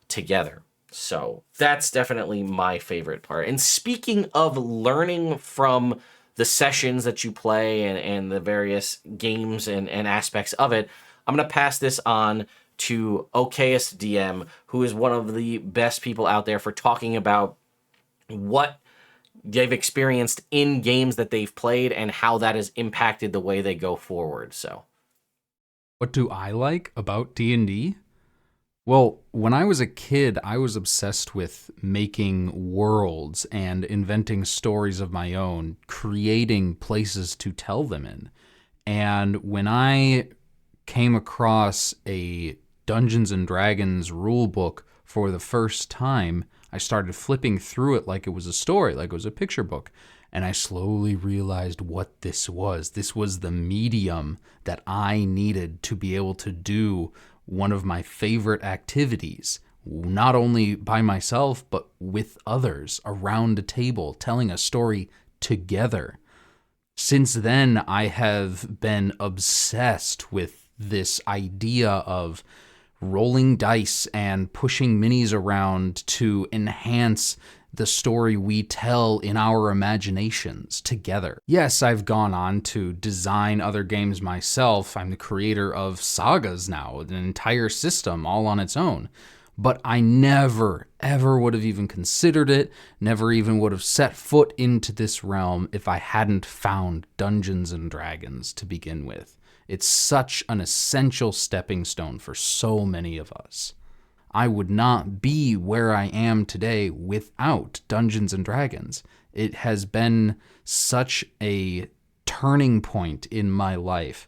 together. So that's definitely my favorite part. And speaking of learning from the sessions that you play and the various games and aspects of it, I'm going to pass this on to Okayest DM, who is one of the best people out there for talking about what they've experienced in games that they've played and how that has impacted the way they go forward. So, what do I like about D&D? Well, when I was a kid, I was obsessed with making worlds and inventing stories of my own, creating places to tell them in. And when I came across a Dungeons & Dragons rulebook for the first time, I started flipping through it like it was a story, like it was a picture book. And I slowly realized what this was. This was the medium that I needed to be able to do one of my favorite activities, not only by myself, but with others around a table, telling a story together. Since then, I have been obsessed with this idea of rolling dice and pushing minis around to enhance the story we tell in our imaginations together. Yes, I've gone on to design other games myself. I'm the creator of sagas now, an entire system all on its own. But I never, ever would have even considered it, never even would have set foot into this realm if I hadn't found Dungeons & Dragons to begin with. It's such an essential stepping stone for so many of us. I would not be where I am today without Dungeons & Dragons. It has been such a turning point in my life,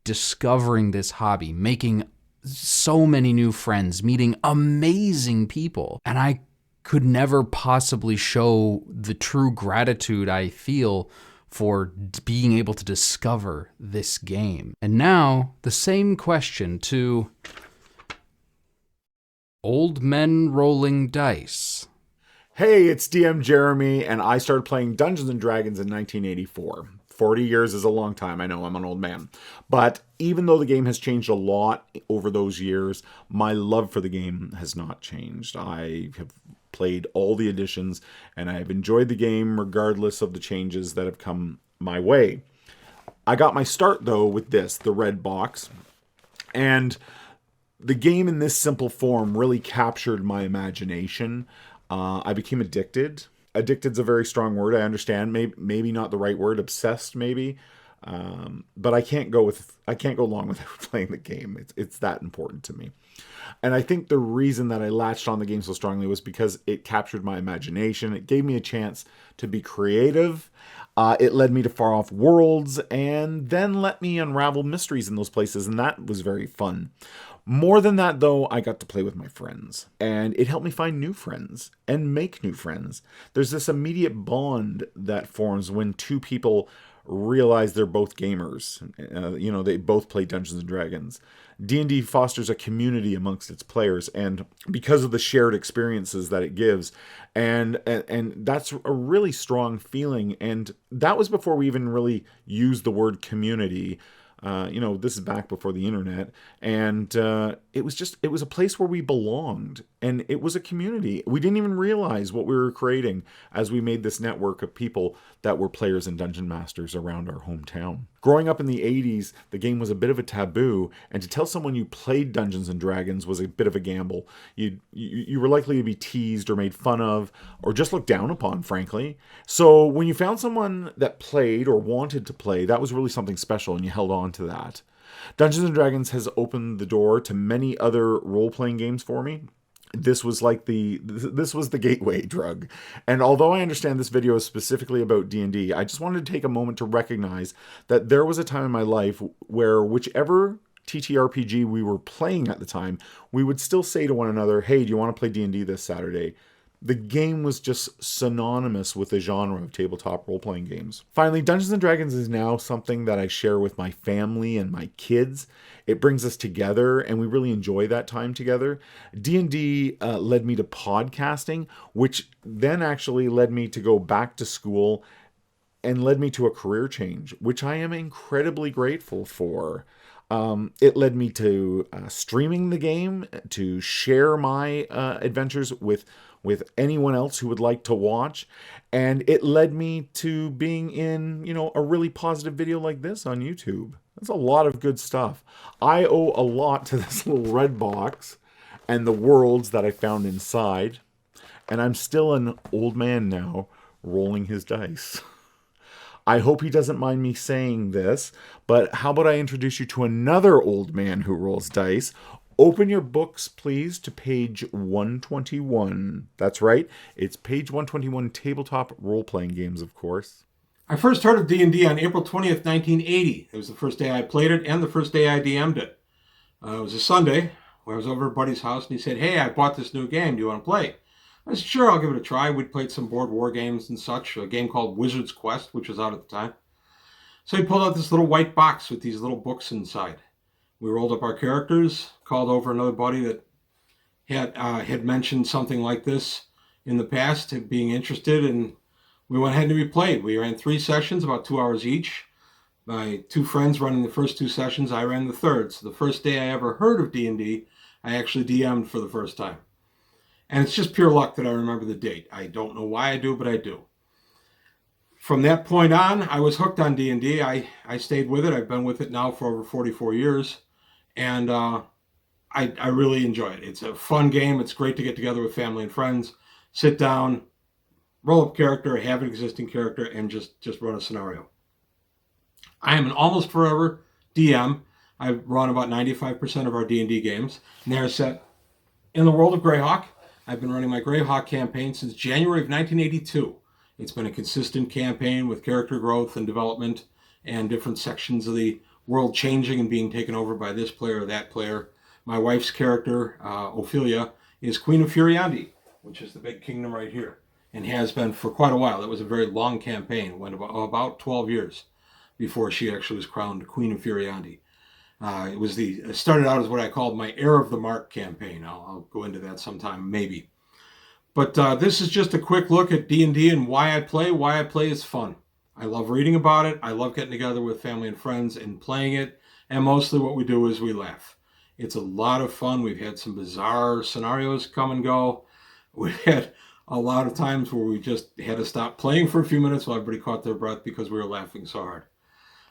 discovering this hobby, making so many new friends, meeting amazing people. And I could never possibly show the true gratitude I feel for being able to discover this game. And now, the same question to old men rolling dice. Hey, it's DM Jeremy, and I started playing Dungeons & Dragons in 1984. 40 years is a long time. I know I'm an old man. But even though the game has changed a lot over those years, my love for the game has not changed. I have played all the editions, and I have enjoyed the game regardless of the changes that have come my way. I got my start, though, with this, the red box. And the game in this simple form really captured my imagination. I became addicted. Addicted's a very strong word, I understand. Maybe not the right word, obsessed maybe. But I can't go long without playing the game. It's that important to me. And I think the reason that I latched on the game so strongly was because it captured my imagination. It gave me a chance to be creative. It led me to far off worlds and then let me unravel mysteries in those places. And that was very fun. More than that, though, I got to play with my friends, and it helped me find new friends and make new friends. There's this immediate bond that forms when two people realize they're both gamers. They both play Dungeons & Dragons. D&D fosters a community amongst its players, and because of the shared experiences that it gives, and that's a really strong feeling, and that was before we even really used the word community. This is back before the internet, and it was a place where we belonged, and it was a community. We didn't even realize what we were creating as we made this network of people that were players and dungeon masters around our hometown. Growing up in the 80s, the game was a bit of a taboo, and to tell someone you played Dungeons & Dragons was a bit of a gamble. You were likely to be teased or made fun of, or just looked down upon, frankly. So when you found someone that played or wanted to play, that was really something special, and you held on to that. Dungeons & Dragons has opened the door to many other role-playing games for me. this was like this was the gateway drug. And although I understand this video is specifically about D&D, I just wanted to take a moment to recognize that there was a time in my life where whichever TTRPG we were playing at the time, we would still say to one another, hey, do you want to play D&D this Saturday? The game was just synonymous with the genre of tabletop role-playing games. Finally, Dungeons & Dragons is now something that I share with my family and my kids. It brings us together, and we really enjoy that time together. D&D led me to podcasting, which then actually led me to go back to school and led me to a career change, which I am incredibly grateful for. It led me to streaming the game, to share my adventures with anyone else who would like to watch. And it led me to being in, a really positive video like this on YouTube. That's a lot of good stuff. I owe a lot to this little red box and the worlds that I found inside. And I'm still an old man now, rolling his dice. I hope he doesn't mind me saying this, but how about I introduce you to another old man who rolls dice? Open your books, please, to page 121. That's right, it's page 121, tabletop role-playing games, of course. I first heard of D&D on April 20th, 1980. It was the first day I played it and the first day I DM'd it. It was a Sunday where I was over at a buddy's house, and he said, hey, I bought this new game. Do you want to play? I said, sure, I'll give it a try. We'd played some board war games and such, a game called Wizard's Quest, which was out at the time. So he pulled out this little white box with these little books inside. We rolled up our characters, called over another buddy that had mentioned something like this in the past, being interested, and we went ahead and we played. We ran 3 sessions, about 2 hours each. My 2 friends running the first 2 sessions, I ran the third. So the first day I ever heard of D&D, I actually DM'd for the first time. And it's just pure luck that I remember the date. I don't know why I do, but I do. From that point on, I was hooked on D&D. I stayed with it. I've been with it now for over 44 years. And I really enjoy it. It's a fun game. It's great to get together with family and friends, sit down, roll up character, have an existing character, and just run a scenario. I am an almost forever DM. I've run about 95% of our D&D games, and they're set in the world of Greyhawk. I've been running my Greyhawk campaign since January of 1982. It's been a consistent campaign with character growth and development and different sections of the world changing and being taken over by this player or that player. My wife's character, Ophelia, is Queen of Furiandi, which is the big kingdom right here, and has been for quite a while. It was a very long campaign. It went about 12 years before she actually was crowned Queen of Furiandi. It started out as what I called my Heir of the Mark campaign. I'll go into that sometime, maybe. But this is just a quick look at D&D and why I play. Why I play is fun. I love reading about it. I love getting together with family and friends and playing it. And mostly what we do is we laugh. It's a lot of fun. We've had some bizarre scenarios come and go. We've had a lot of times where we just had to stop playing for a few minutes while everybody caught their breath because we were laughing so hard.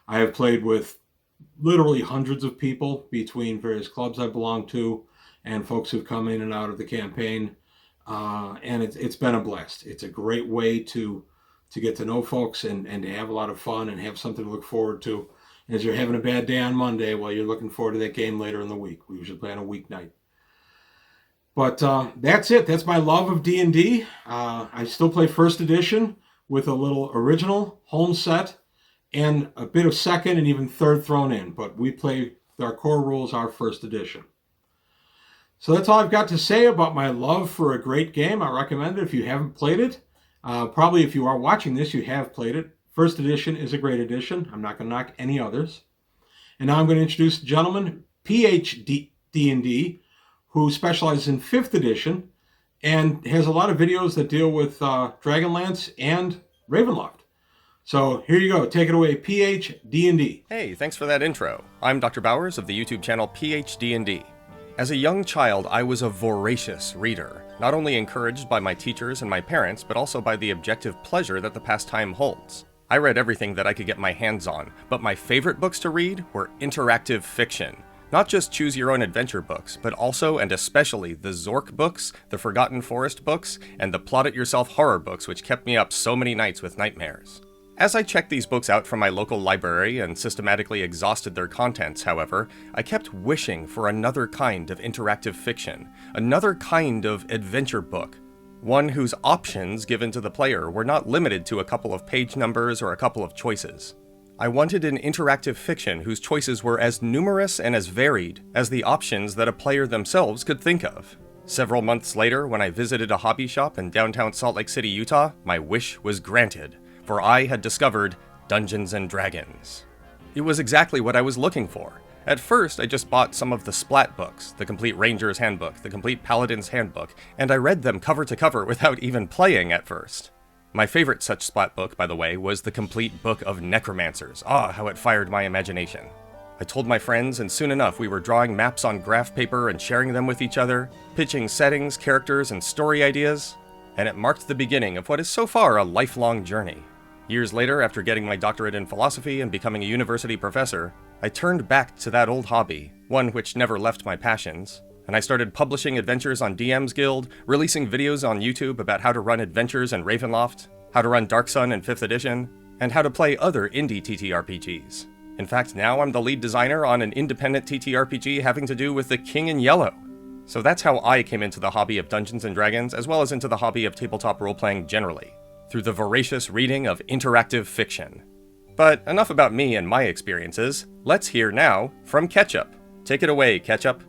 I have played with literally hundreds of people between various clubs I belong to and folks who've come in and out of the campaign. And it's been a blast. It's a great way to get to know folks and to have a lot of fun and have something to look forward to as you're having a bad day on Monday while you're looking forward to that game later in the week. We usually play on a weeknight. But that's it. That's my love of D&D. I still play first edition with a little original home set and a bit of second and even third thrown in. But we play, our core rules are first edition. So that's all I've got to say about my love for a great game. I recommend it if you haven't played it. Probably if you are watching this, you have played it. First edition is a great edition. I'm not going to knock any others. And now I'm going to introduce the gentleman, phdnd, who specializes in 5th edition and has a lot of videos that deal with Dragonlance and Ravenloft. So here you go. Take it away, phdnd. Hey, thanks for that intro. I'm Dr. Bowers of the YouTube channel phdnd. As a young child, I was a voracious reader, not only encouraged by my teachers and my parents, but also by the objective pleasure that the pastime holds. I read everything that I could get my hands on, but my favorite books to read were interactive fiction. Not just choose-your-own-adventure books, but also and especially the Zork books, the Forgotten Forest books, and the plot-it-yourself horror books which kept me up so many nights with nightmares. As I checked these books out from my local library and systematically exhausted their contents, however, I kept wishing for another kind of interactive fiction, another kind of adventure book, one whose options given to the player were not limited to a couple of page numbers or a couple of choices. I wanted an interactive fiction whose choices were as numerous and as varied as the options that a player themselves could think of. Several months later, when I visited a hobby shop in downtown Salt Lake City, Utah, my wish was granted, for I had discovered Dungeons & Dragons. It was exactly what I was looking for. At first, I just bought some of the Splat books, the Complete Ranger's Handbook, the Complete Paladin's Handbook, and I read them cover to cover without even playing at first. My favorite such Splat book, by the way, was the Complete Book of Necromancers. Ah, how it fired my imagination. I told my friends, and soon enough we were drawing maps on graph paper and sharing them with each other, pitching settings, characters, and story ideas, and it marked the beginning of what is so far a lifelong journey. Years later, after getting my doctorate in philosophy and becoming a university professor, I turned back to that old hobby, one which never left my passions, and I started publishing adventures on DM's Guild, releasing videos on YouTube about how to run adventures in Ravenloft, how to run Dark Sun in 5th edition, and how to play other indie TTRPGs. In fact, now I'm the lead designer on an independent TTRPG having to do with the King in Yellow. So that's how I came into the hobby of Dungeons & Dragons, as well as into the hobby of tabletop role-playing generally, through the voracious reading of interactive fiction. But enough about me and my experiences. Let's hear now from Ketchup. Take it away, Ketchup.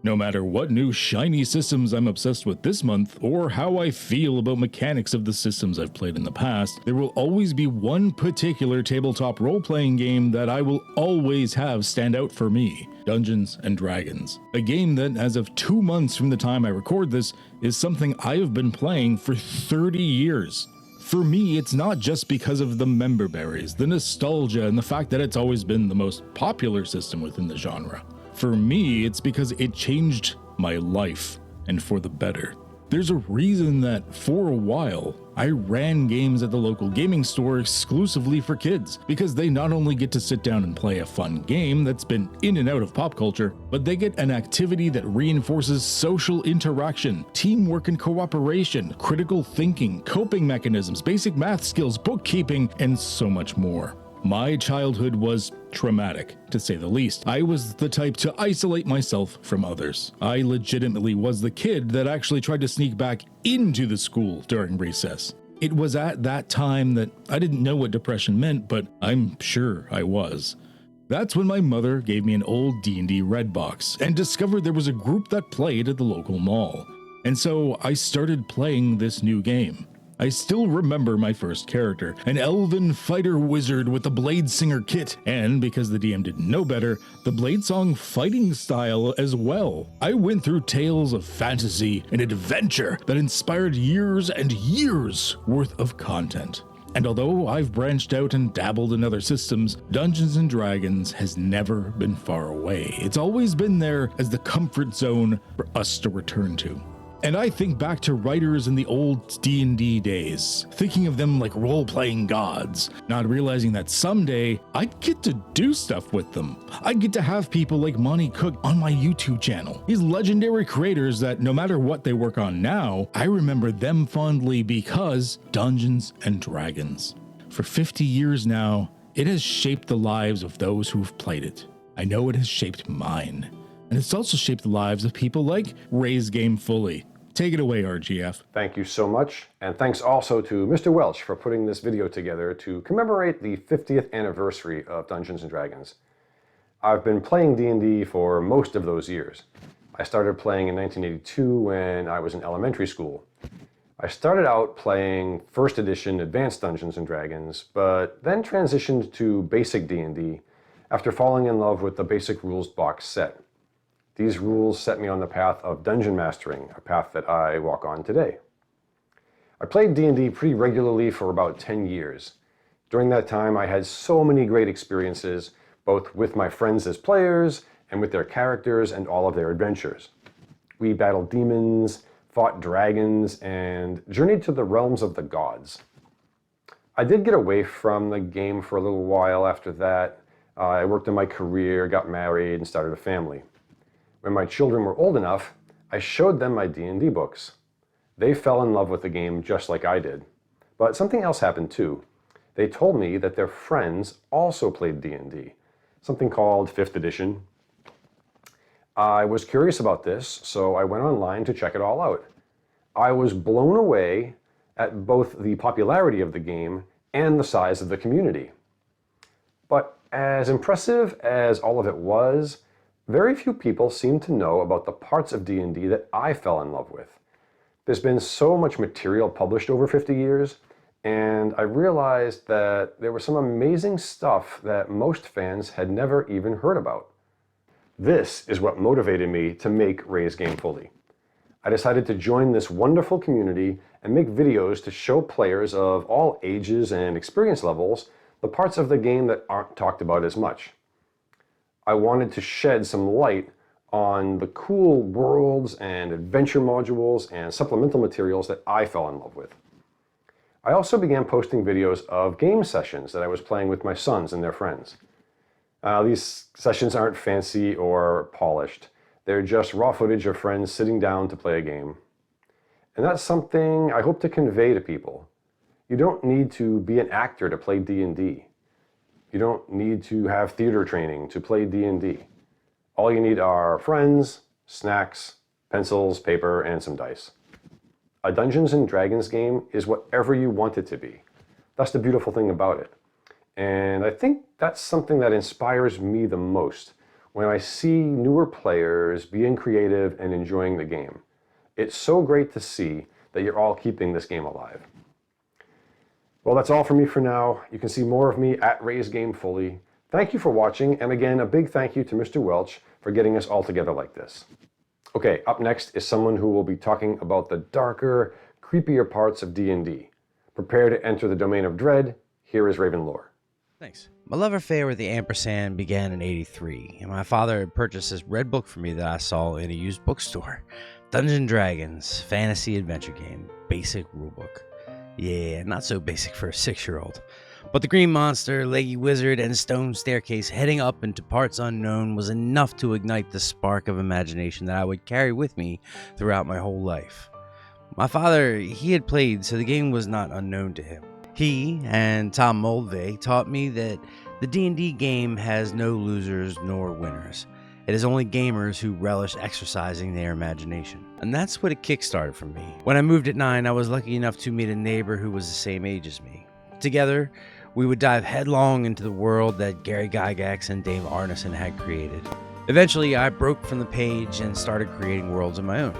No matter what new shiny systems I'm obsessed with this month, or how I feel about mechanics of the systems I've played in the past, there will always be one particular tabletop role-playing game that I will always have stand out for me: Dungeons & Dragons. A game that, as of 2 months from the time I record this, is something I have been playing for 30 years. For me, it's not just because of the member berries, the nostalgia, and the fact that it's always been the most popular system within the genre. For me, it's because it changed my life, and for the better. There's a reason that, for a while, I ran games at the local gaming store exclusively for kids, because they not only get to sit down and play a fun game that's been in and out of pop culture, but they get an activity that reinforces social interaction, teamwork and cooperation, critical thinking, coping mechanisms, basic math skills, bookkeeping, and so much more. My childhood was traumatic, to say the least. I was the type to isolate myself from others. I legitimately was the kid that actually tried to sneak back into the school during recess. It was at that time that I didn't know what depression meant, but I'm sure I was. That's when my mother gave me an old D&D red box and discovered there was a group that played at the local mall. And so I started playing this new game. I still remember my first character, an elven fighter wizard with a Blade Singer kit, and because the DM didn't know better, the Bladesong fighting style as well. I went through tales of fantasy and adventure that inspired years and years worth of content. And although I've branched out and dabbled in other systems, Dungeons & Dragons has never been far away. It's always been there as the comfort zone for us to return to. And I think back to writers in the old D&D days, thinking of them like role-playing gods, not realizing that someday I'd get to do stuff with them. I'd get to have people like Monty Cook on my YouTube channel. These legendary creators that no matter what they work on now, I remember them fondly because Dungeons & Dragons. For 50 years now, it has shaped the lives of those who've played it. I know it has shaped mine. And it's also shaped the lives of people like Ray's Game Fully. Take it away, RGF. Thank you so much, and thanks also to Mr. Welch for putting this video together to commemorate the 50th anniversary of Dungeons & Dragons. I've been playing D&D for most of those years. I started playing in 1982 when I was in elementary school. I started out playing 1st edition Advanced Dungeons & Dragons, but then transitioned to basic D&D after falling in love with the Basic Rules box set. These rules set me on the path of dungeon mastering, a path that I walk on today. I played D&D pretty regularly for about 10 years. During that time, I had so many great experiences, both with my friends as players and with their characters and all of their adventures. We battled demons, fought dragons, and journeyed to the realms of the gods. I did get away from the game for a little while after that. I worked in my career, got married, and started a family. When my children were old enough, I showed them my D&D books. They fell in love with the game just like I did. But something else happened too. They told me that their friends also played D&D, something called 5th edition. I was curious about this, so I went online to check it all out. I was blown away at both the popularity of the game and the size of the community. But as impressive as all of it was, very few people seemed to know about the parts of D&D that I fell in love with. There's been so much material published over 50 years, and I realized that there was some amazing stuff that most fans had never even heard about. This is what motivated me to make Raise Game Fully. I decided to join this wonderful community and make videos to show players of all ages and experience levels the parts of the game that aren't talked about as much. I wanted to shed some light on the cool worlds and adventure modules and supplemental materials that I fell in love with. I also began posting videos of game sessions that I was playing with my sons and their friends. These sessions aren't fancy or polished. They're just raw footage of friends sitting down to play a game. And that's something I hope to convey to people. You don't need to be an actor to play D&D. You don't need to have theater training to play D&D. All you need are friends, snacks, pencils, paper, and some dice. A Dungeons & Dragons game is whatever you want it to be. That's the beautiful thing about it. And I think that's something that inspires me the most when I see newer players being creative and enjoying the game. It's so great to see that you're all keeping this game alive. Well, that's all for me for now. You can see more of me at Raise Game Fully. Thank you for watching, and again, a big thank you to Mr. Welch for getting us all together like this. Okay, up next is someone who will be talking about the darker, creepier parts of D&D. Prepare to enter the domain of dread. Here is Raven Lore. Thanks. My love affair with the ampersand began in '83, and my father had purchased this red book for me that I saw in a used bookstore. Dungeons & Dragons, fantasy adventure game, basic rulebook. Yeah, not so basic for a 6-year-old. But the green monster, leggy wizard, and stone staircase heading up into parts unknown was enough to ignite the spark of imagination that I would carry with me throughout my whole life. My father, he had played, so the game was not unknown to him. He and Tom Moldvay taught me that the D&D game has no losers nor winners. It is only gamers who relish exercising their imagination. And that's what it kickstarted for me. When I moved at 9, I was lucky enough to meet a neighbor who was the same age as me. Together, we would dive headlong into the world that Gary Gygax and Dave Arneson had created. Eventually, I broke from the page and started creating worlds of my own.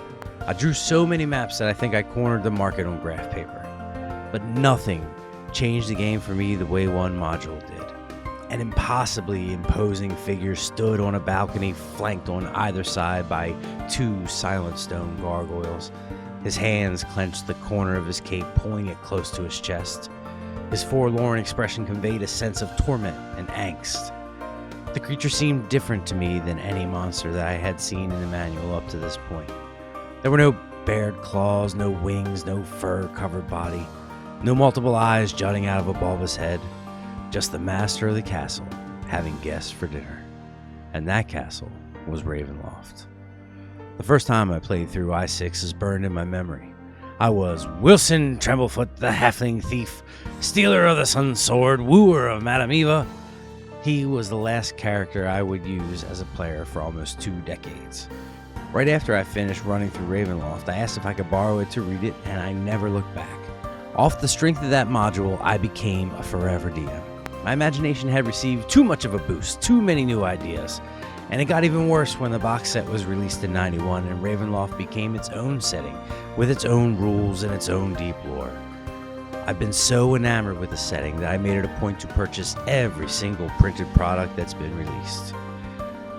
I drew so many maps that I think I cornered the market on graph paper. But nothing changed the game for me the way one module did. An impossibly imposing figure stood on a balcony flanked on either side by 2 silent stone gargoyles. His hands clenched the corner of his cape, pulling it close to his chest. His forlorn expression conveyed a sense of torment and angst. The creature seemed different to me than any monster that I had seen in the manual up to this point. There were no bared claws, no wings, no fur-covered body, no multiple eyes jutting out of a bulbous head. Just the master of the castle having guests for dinner. And that castle was Ravenloft. The first time I played through I6 is burned in my memory. I was Wilson Tremblefoot, the halfling thief, stealer of the sun sword, wooer of Madame Eva. He was the last character I would use as a player for almost 2 decades. Right after I finished running through Ravenloft, I asked if I could borrow it to read it, and I never looked back. Off the strength of that module, I became a forever DM. My imagination had received too much of a boost, too many new ideas. And it got even worse when the box set was released in '91 and Ravenloft became its own setting, with its own rules and its own deep lore. I've been so enamored with the setting that I made it a point to purchase every single printed product that's been released.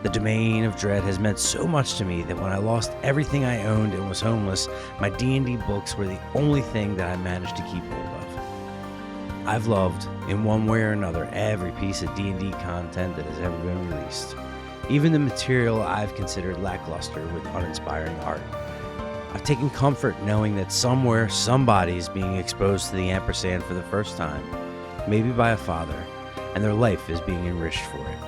The Domain of Dread has meant so much to me that when I lost everything I owned and was homeless, my D&D books were the only thing that I managed to keep hold of. I've loved, in one way or another, every piece of D&D content that has ever been released. Even the material I've considered lackluster with uninspiring art. I've taken comfort knowing that somewhere, somebody is being exposed to the ampersand for the first time, maybe by a father, and their life is being enriched for it.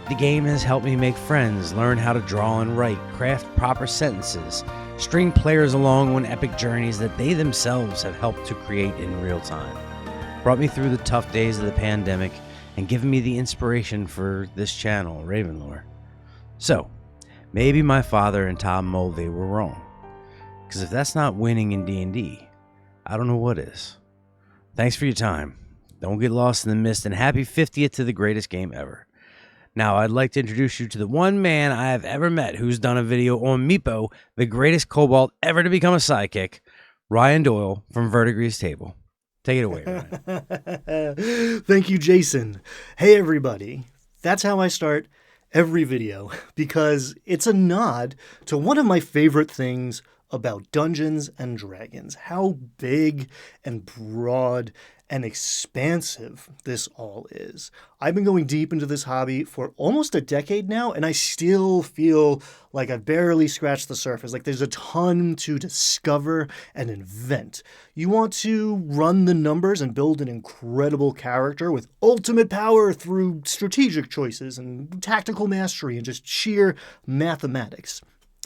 The game has helped me make friends, learn how to draw and write, craft proper sentences, string players along on epic journeys that they themselves have helped to create in real time, brought me through the tough days of the pandemic, and given me the inspiration for this channel, Ravenlore. So, maybe my father and Tom Mulvey were wrong, because if that's not winning in D&D, I don't know what is. Thanks for your time. Don't get lost in the mist, and happy 50th to the greatest game ever. Now, I'd like to introduce you to the one man I have ever met who's done a video on Meepo, the greatest kobold ever to become a sidekick, Ryan Doyle from Verdigrease Table. Take it away, Ryan. Thank you, Jason. Hey, everybody. That's how I start every video, because it's a nod to one of my favorite things about Dungeons and Dragons, how big and broad and expansive this all is. I've been going deep into this hobby for almost a decade now, and I still feel like I've barely scratched the surface. Like there's a ton to discover and invent. You want to run the numbers and build an incredible character with ultimate power through strategic choices and tactical mastery and just sheer mathematics.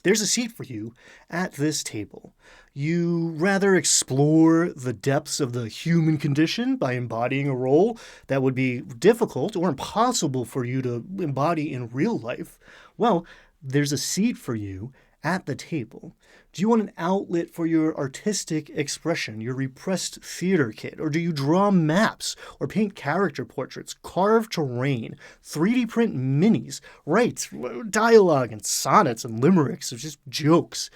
There's a seat for you at this table. You rather explore the depths of the human condition by embodying a role that would be difficult or impossible for you to embody in real life. Well, there's a seat for you at the table. Do you want an outlet for your artistic expression, your repressed theater kit? Or do you draw maps or paint character portraits, carve terrain, 3D print minis, write dialogue and sonnets and limericks or just jokes?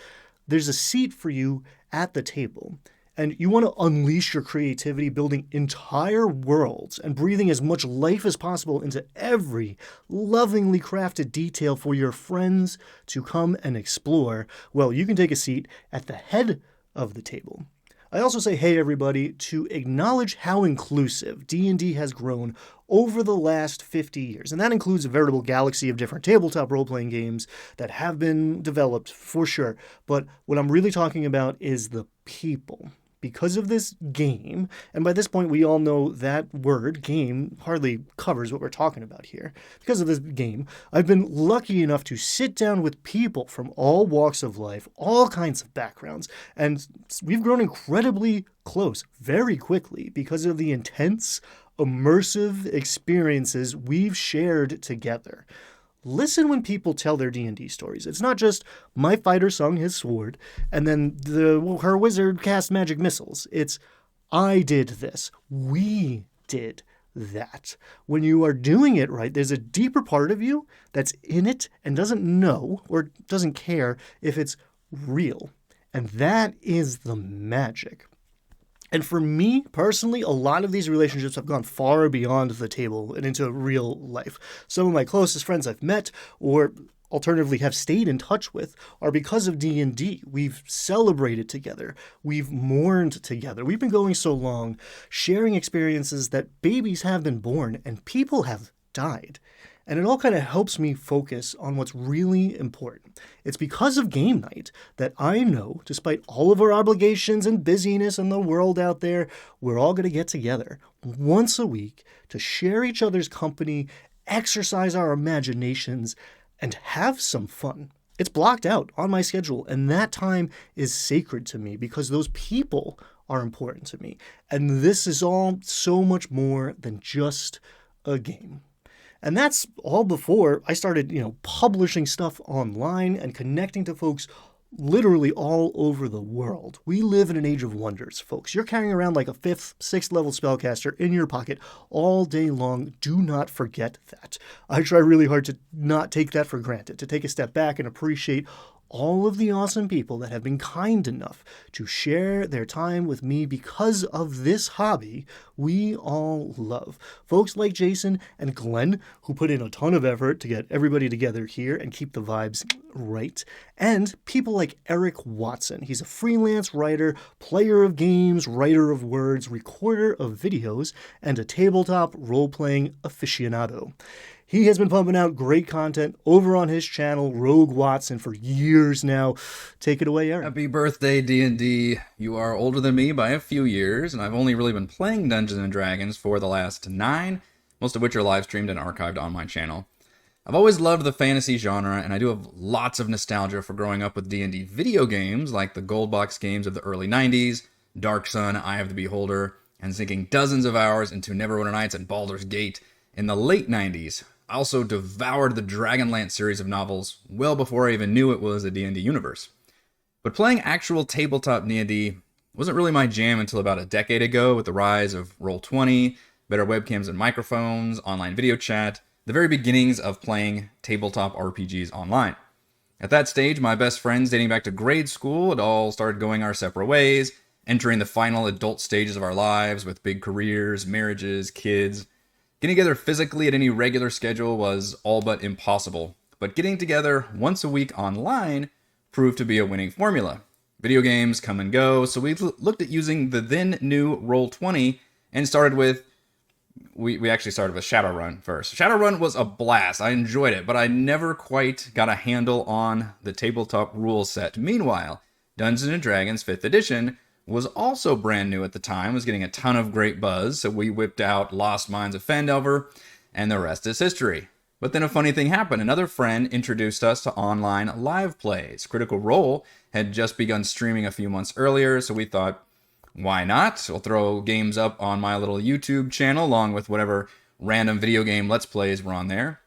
There's a seat for you at the table. And you want to unleash your creativity, building entire worlds and breathing as much life as possible into every lovingly crafted detail for your friends to come and explore. Well, you can take a seat at the head of the table. I also say, hey, everybody, to acknowledge how inclusive D&D has grown over the last 50 years. And that includes a veritable galaxy of different tabletop role-playing games that have been developed, for sure. But what I'm really talking about is the people. Because of this game, and by this point we all know that word, game, hardly covers what we're talking about here. Because of this game, I've been lucky enough to sit down with people from all walks of life, all kinds of backgrounds, and we've grown incredibly close very quickly because of the intense, immersive experiences we've shared together. Listen when people tell their D&D stories. It's not just, my fighter swung his sword, and then her wizard cast magic missiles. It's, I did this. We did that. When you are doing it right, there's a deeper part of you that's in it and doesn't know or doesn't care if it's real. And that is the magic. And for me, personally, a lot of these relationships have gone far beyond the table and into real life. Some of my closest friends I've met, or alternatively have stayed in touch with, are because of D&D. We've celebrated together. We've mourned together. We've been going so long, sharing experiences that babies have been born and people have died. And it all kind of helps me focus on what's really important. It's because of game night that I know, despite all of our obligations and busyness in the world out there, we're all going to get together once a week to share each other's company, exercise our imaginations, and have some fun. It's blocked out on my schedule, and that time is sacred to me because those people are important to me. And this is all so much more than just a game. And that's all before I started, publishing stuff online and connecting to folks literally all over the world. We live in an age of wonders, folks. You're carrying around like a 5th, 6th level spellcaster in your pocket all day long. Do not forget that. I try really hard to not take that for granted, to take a step back and appreciate all of the awesome people that have been kind enough to share their time with me because of this hobby we all love. Folks like Jason and Glenn, who put in a ton of effort to get everybody together here and keep the vibes right. And people like Eric Watson. He's a freelance writer, player of games, writer of words, recorder of videos, and a tabletop role-playing aficionado. He has been pumping out great content over on his channel, Rogue Watson, for years now. Take it away, Aaron. Happy birthday, D&D. You are older than me by a few years, and I've only really been playing Dungeons & Dragons for the last 9, most of which are live streamed and archived on my channel. I've always loved the fantasy genre, and I do have lots of nostalgia for growing up with D&D video games, like the gold box games of the early 90s, Dark Sun, Eye of the Beholder, and sinking dozens of hours into Neverwinter Nights and Baldur's Gate in the late 90s. I also devoured the Dragonlance series of novels well before I even knew it was a D&D universe. But playing actual tabletop D&D wasn't really my jam until about a decade ago with the rise of Roll20, better webcams and microphones, online video chat, the very beginnings of playing tabletop RPGs online. At that stage, my best friends dating back to grade school had all started going our separate ways, entering the final adult stages of our lives with big careers, marriages, kids. Getting together physically at any regular schedule was all but impossible, but getting together once a week online proved to be a winning formula. Video games come and go, so we looked at using the then new Roll20 and started with, we actually started with Shadowrun first. Shadowrun was a blast, I enjoyed it, but I never quite got a handle on the tabletop rule set. Meanwhile, Dungeons & Dragons 5th edition was also brand new at the time, was getting a ton of great buzz, so we whipped out Lost Mines of Phandelver, and the rest is history. But then a funny thing happened. Another friend introduced us to online live plays. Critical Role had just begun streaming a few months earlier, so we thought, why not? We'll throw games up on my little YouTube channel, along with whatever random video game Let's Plays were on there.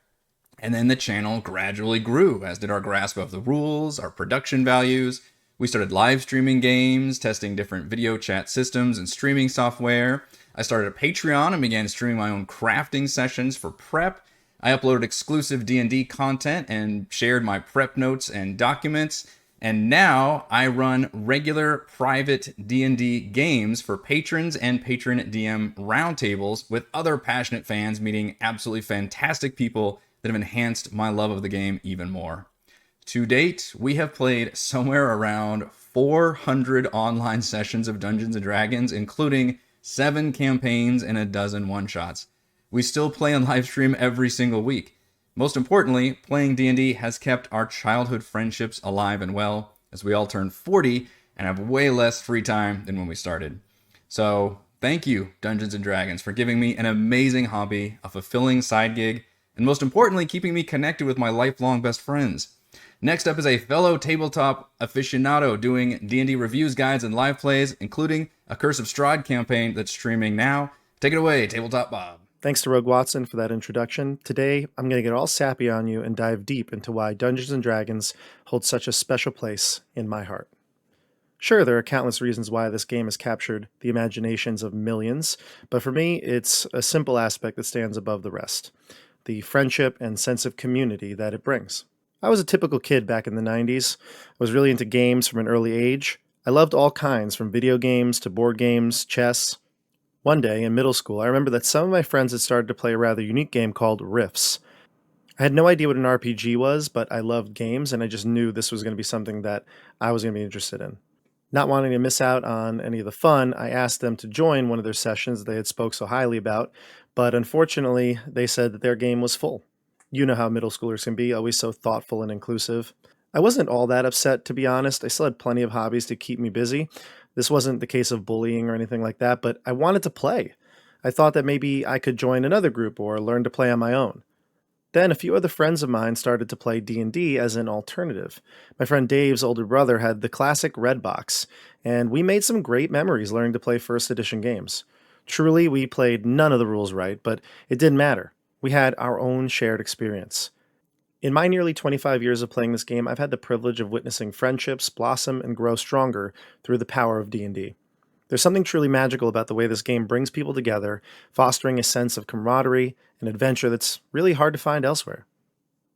And then the channel gradually grew, as did our grasp of the rules, our production values. We started live streaming games, testing different video chat systems and streaming software. I started a Patreon and began streaming my own crafting sessions for prep. I uploaded exclusive D&D content and shared my prep notes and documents. And now I run regular private D&D games for patrons and patron DM roundtables with other passionate fans, meeting absolutely fantastic people that have enhanced my love of the game even more. To date, we have played somewhere around 400 online sessions of Dungeons & Dragons, including 7 campaigns and a dozen one-shots. We still play on livestream every single week. Most importantly, playing D&D has kept our childhood friendships alive and well, as we all turn 40 and have way less free time than when we started. So, thank you, Dungeons & Dragons, for giving me an amazing hobby, a fulfilling side gig, and most importantly, keeping me connected with my lifelong best friends. Next up is a fellow tabletop aficionado doing D&D reviews, guides, and live plays, including a Curse of Strahd campaign that's streaming now. Take it away, Tabletop Bob. Thanks to Rogue Watson for that introduction. Today, I'm going to get all sappy on you and dive deep into why Dungeons & Dragons holds such a special place in my heart. Sure, there are countless reasons why this game has captured the imaginations of millions, but for me, it's a simple aspect that stands above the rest: the friendship and sense of community that it brings. I was a typical kid back in the 90s. I was really into games from an early age. I loved all kinds, from video games to board games, chess. One day in middle school, I remember that some of my friends had started to play a rather unique game called Rifts. I had no idea what an RPG was, but I loved games, and I just knew this was going to be something that I was going to be interested in. Not wanting to miss out on any of the fun, I asked them to join one of their sessions they had spoke so highly about, but unfortunately, they said that their game was full. You know how middle schoolers can be, always so thoughtful and inclusive. I wasn't all that upset, to be honest. I still had plenty of hobbies to keep me busy. This wasn't the case of bullying or anything like that, but I wanted to play. I thought that maybe I could join another group or learn to play on my own. Then a few other friends of mine started to play D&D as an alternative. My friend Dave's older brother had the classic red box, and we made some great memories learning to play first edition games. Truly, we played none of the rules right, but it didn't matter. We had our own shared experience. In my nearly 25 years of playing this game, I've had the privilege of witnessing friendships blossom and grow stronger through the power of D&D. There's something truly magical about the way this game brings people together, fostering a sense of camaraderie and adventure that's really hard to find elsewhere.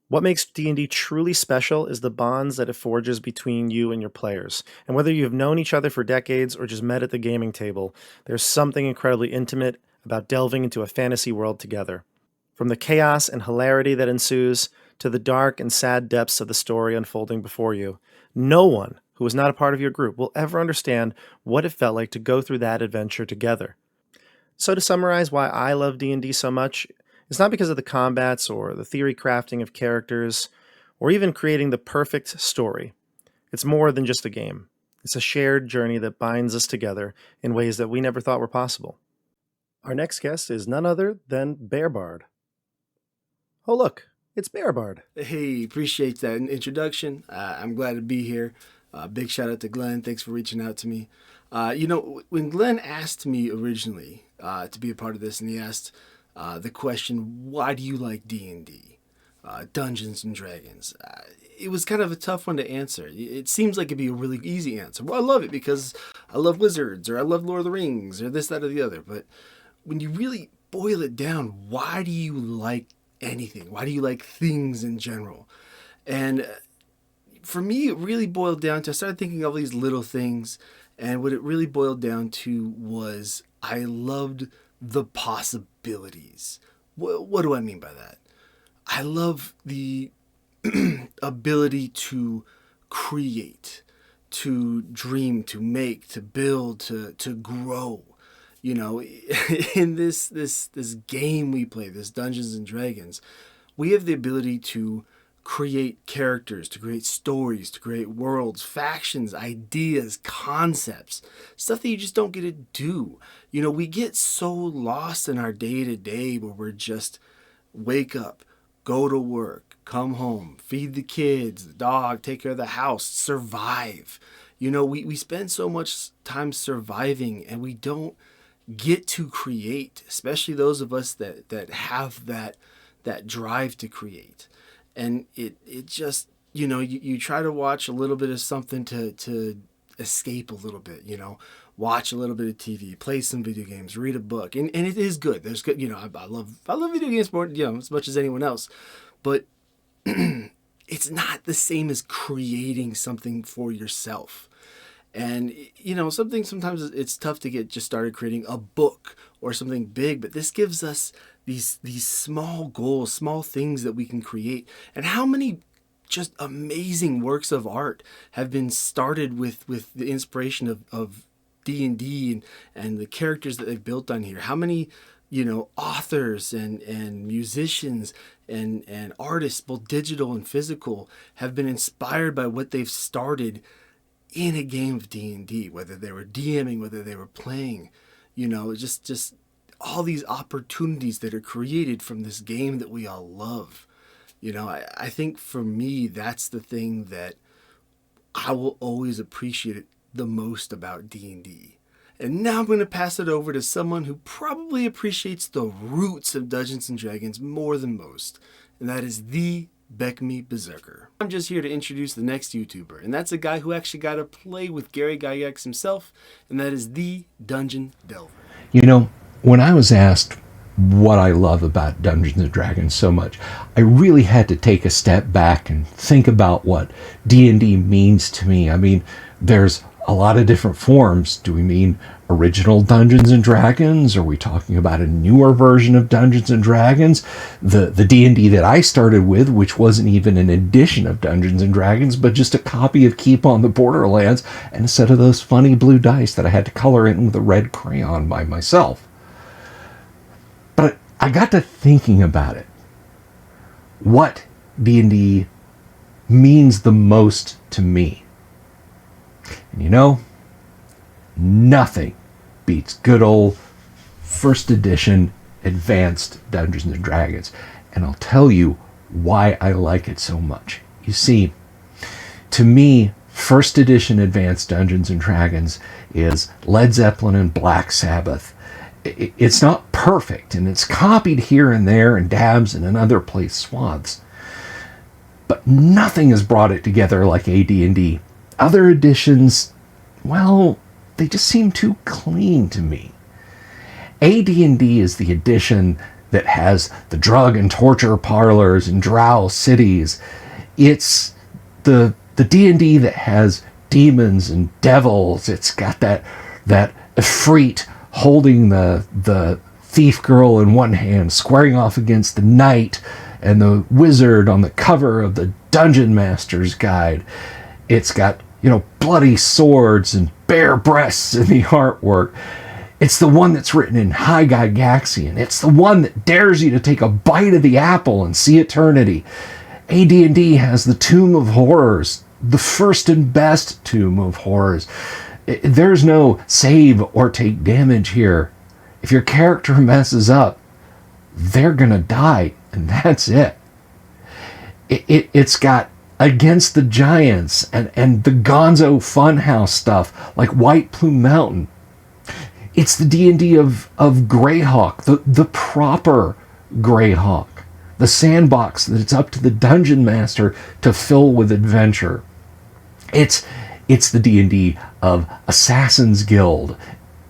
What makes D&D truly special is the bonds that it forges between you and your players. And whether you've known each other for decades or just met at the gaming table, there's something incredibly intimate about delving into a fantasy world together. From the chaos and hilarity that ensues to the dark and sad depths of the story unfolding before you, no one who is not a part of your group will ever understand what it felt like to go through that adventure together. So to summarize why I love D&D so much, It's not because of the combats or the theory crafting of characters or even creating the perfect story. It's more than just a game. It's a shared journey that binds us together in ways that we never thought were possible. Our next guest is none other than Bearbard. Oh, look, it's Bearbard. Hey, appreciate that introduction. I'm glad to be here. Big shout out to Glenn. Thanks for reaching out to me. When Glenn asked me originally to be a part of this, and he asked the question, why do you like D&D, Dungeons and Dragons? It was kind of a tough one to answer. It seems like it'd be a really easy answer. Well, I love it because I love wizards, or I love Lord of the Rings, or this, that, or the other. But when you really boil it down, why do you like anything? Why do you like things in general? And for me, it really boiled down to, I started thinking of these little things, and what it really boiled down to was I loved the possibilities. What do I mean by that? I love the ability to create, to dream, to make, to build, to grow. You know, in this game we play, this Dungeons and Dragons, we have the ability to create characters, to create stories, to create worlds, factions, ideas, concepts, stuff that you just don't get to do. You know, we get so lost in our day-to-day where we're just wake up, go to work, come home, feed the kids, the dog, take care of the house, survive. You know, we spend so much time surviving, and we don't get to create, especially those of us that have that drive to create. And it just, you know, you try to watch a little bit of something to escape a little bit, you know, watch a little bit of TV, play some video games, read a book. And it is good. There's good, you know, I love video games more, you know, as much as anyone else. But it's not the same as creating something for yourself. And, you know, sometimes it's tough to get just started creating a book or something big, but this gives us these small goals, small things that we can create. And how many just amazing works of art have been started with the inspiration of D&D and the characters that they've built on here? How many, you know, authors and musicians and artists, both digital and physical, have been inspired by what they've started in a game of D&D, whether they were DMing, whether they were playing, you know, just all these opportunities that are created from this game that we all love. You know, I think for me, that's the thing that I will always appreciate it the most about D&D. And now I'm going to pass it over to someone who probably appreciates the roots of Dungeons & Dragons more than most, and that is the becmiberserker. I'm just here to introduce the next YouTuber, and that's a guy who actually got to play with Gary Gygax himself, and that is the DungeonDelver. You know, when I was asked what I love about Dungeons & Dragons so much, I really had to take a step back and think about what D&D means to me. I mean, there's a lot of different forms. Do we mean original Dungeons & Dragons? Are we talking about a newer version of Dungeons & Dragons? The D&D that I started with, which wasn't even an edition of Dungeons & Dragons, but just a copy of Keep on the Borderlands and a set of those funny blue dice that I had to color in with a red crayon by myself. But I got to thinking about it. What D&D means the most to me. And you know, nothing beats good old first edition advanced Dungeons & Dragons. And I'll tell you why I like it so much. You see, to me, first edition advanced Dungeons & Dragons is Led Zeppelin and Black Sabbath. It's not perfect, and it's copied here and there and dabs in another place swaths. But nothing has brought it together like AD&D. Other editions, well, they just seem too clean to me. AD&D is the edition that has the drug and torture parlors and drow cities. It's the D&D that has demons and devils. It's got that Efreet holding the thief girl in one hand, squaring off against the knight and the wizard on the cover of the Dungeon Master's Guide. It's got, you know, bloody swords and bare breasts in the artwork. It's the one that's written in High Gygaxian. It's the one that dares you to take a bite of the apple and see eternity. AD&D has the Tomb of Horrors, the first and best Tomb of Horrors. There's no save or take damage here. If your character messes up, they're gonna die, and that's it. It's got Against the Giants and the Gonzo Funhouse stuff like White Plume Mountain. It's the D&D of Greyhawk, the proper Greyhawk, the sandbox that it's up to the Dungeon Master to fill with adventure. It's the D&D of Assassin's Guild.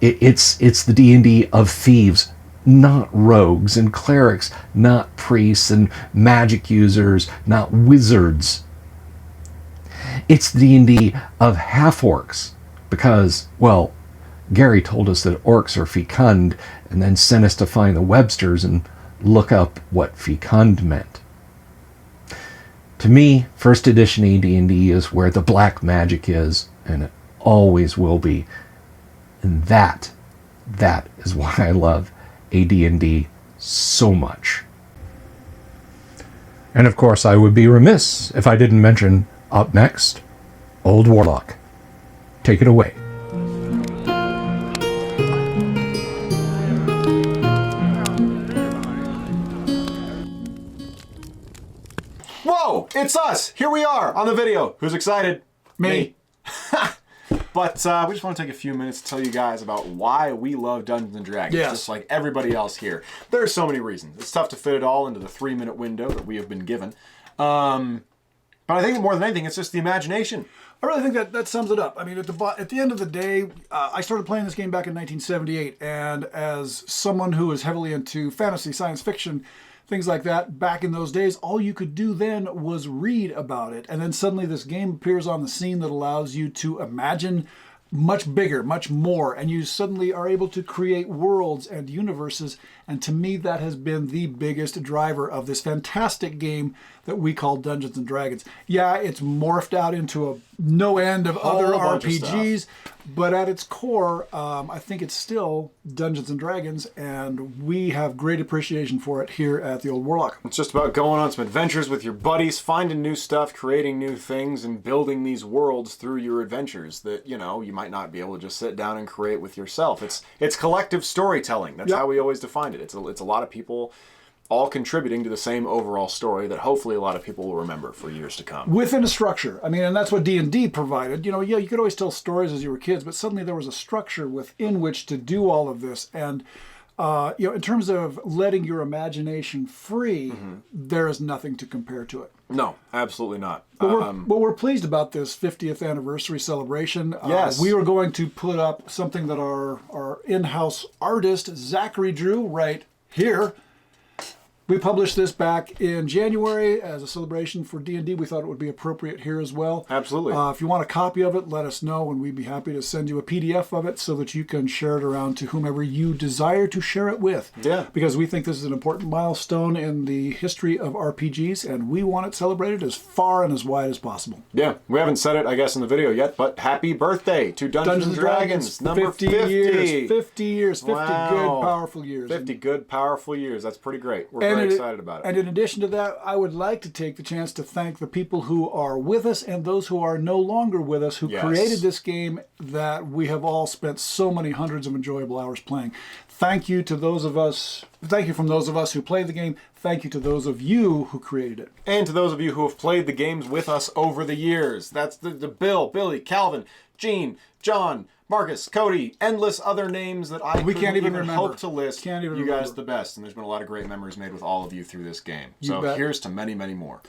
It's the D&D of thieves, not rogues and clerics, not priests and magic users, not wizards. It's the D&D of half-orcs because, well, Gary told us that orcs are fecund and then sent us to find the Websters and look up what fecund meant. To me, first edition AD&D is where the black magic is, and it always will be. And that is why I love AD&D so much. And of course, I would be remiss if I didn't mention, up next, Old Warlock. Take it away. Whoa, it's us. Here we are on the video. Who's excited? Me. But we just want to take a few minutes to tell you guys about why we love Dungeons & Dragons, just like everybody else here. There are so many reasons. It's tough to fit it all into the 3-minute window that we have been given. But I think more than anything, it's just the imagination. I really think that sums it up. I mean, at the end of the day, I started playing this game back in 1978, and as someone who is heavily into fantasy, science fiction, things like that, back in those days, all you could do then was read about it. And then suddenly this game appears on the scene that allows you to imagine much bigger, much more, and you suddenly are able to create worlds and universes. And to me, that has been the biggest driver of this fantastic game that we call Dungeons and Dragons. Yeah, it's morphed out into a no end of other RPGs, but at its core, I think it's still Dungeons and Dragons, and we have great appreciation for it here at the Old Warlock. It's just about going on some adventures with your buddies, finding new stuff, creating new things, and building these worlds through your adventures that, you know, you might not be able to just sit down and create with yourself. It's collective storytelling. That's how we always defined it. It's a lot of people all contributing to the same overall story that hopefully a lot of people will remember for years to come. Within a structure. I mean, and that's what D&D provided. You know, yeah, you could always tell stories as you were kids, but suddenly there was a structure within which to do all of this. And, you know, in terms of letting your imagination free, there is nothing to compare to it. No, absolutely not. But we're pleased about this 50th anniversary celebration. Yes. We are going to put up something that our in-house artist, Zachary, drew right here. We published this back in January as a celebration for D&D. We thought it would be appropriate here as well. Absolutely. If you want a copy of it, let us know, and we'd be happy to send you a PDF of it so that you can share it around to whomever you desire to share it with. Yeah. Because we think this is an important milestone in the history of RPGs, and we want it celebrated as far and as wide as possible. Yeah, we haven't said it, I guess, in the video yet, but happy birthday to Dungeons & Dragons. Number 50 years. 50 years. 50 Wow. good, powerful years. 50 good, powerful years. That's pretty great. We're very excited about it. And in addition to that, I would like to take the chance to thank the people who are with us and those who are no longer with us, who created this game that we have all spent so many hundreds of enjoyable hours playing. Thank you to those of us. Thank you from those of us who played the game. Thank you to those of you who created it. And to those of you who have played the games with us over the years. That's the Bill, Billy, Calvin, Gene, John, Marcus, Cody, endless other names that I can't even remember. Hope to list. Can't even you remember. guys are the best, and there's been a lot of great memories made with all of you through this game. You So bet. here's to many, many more.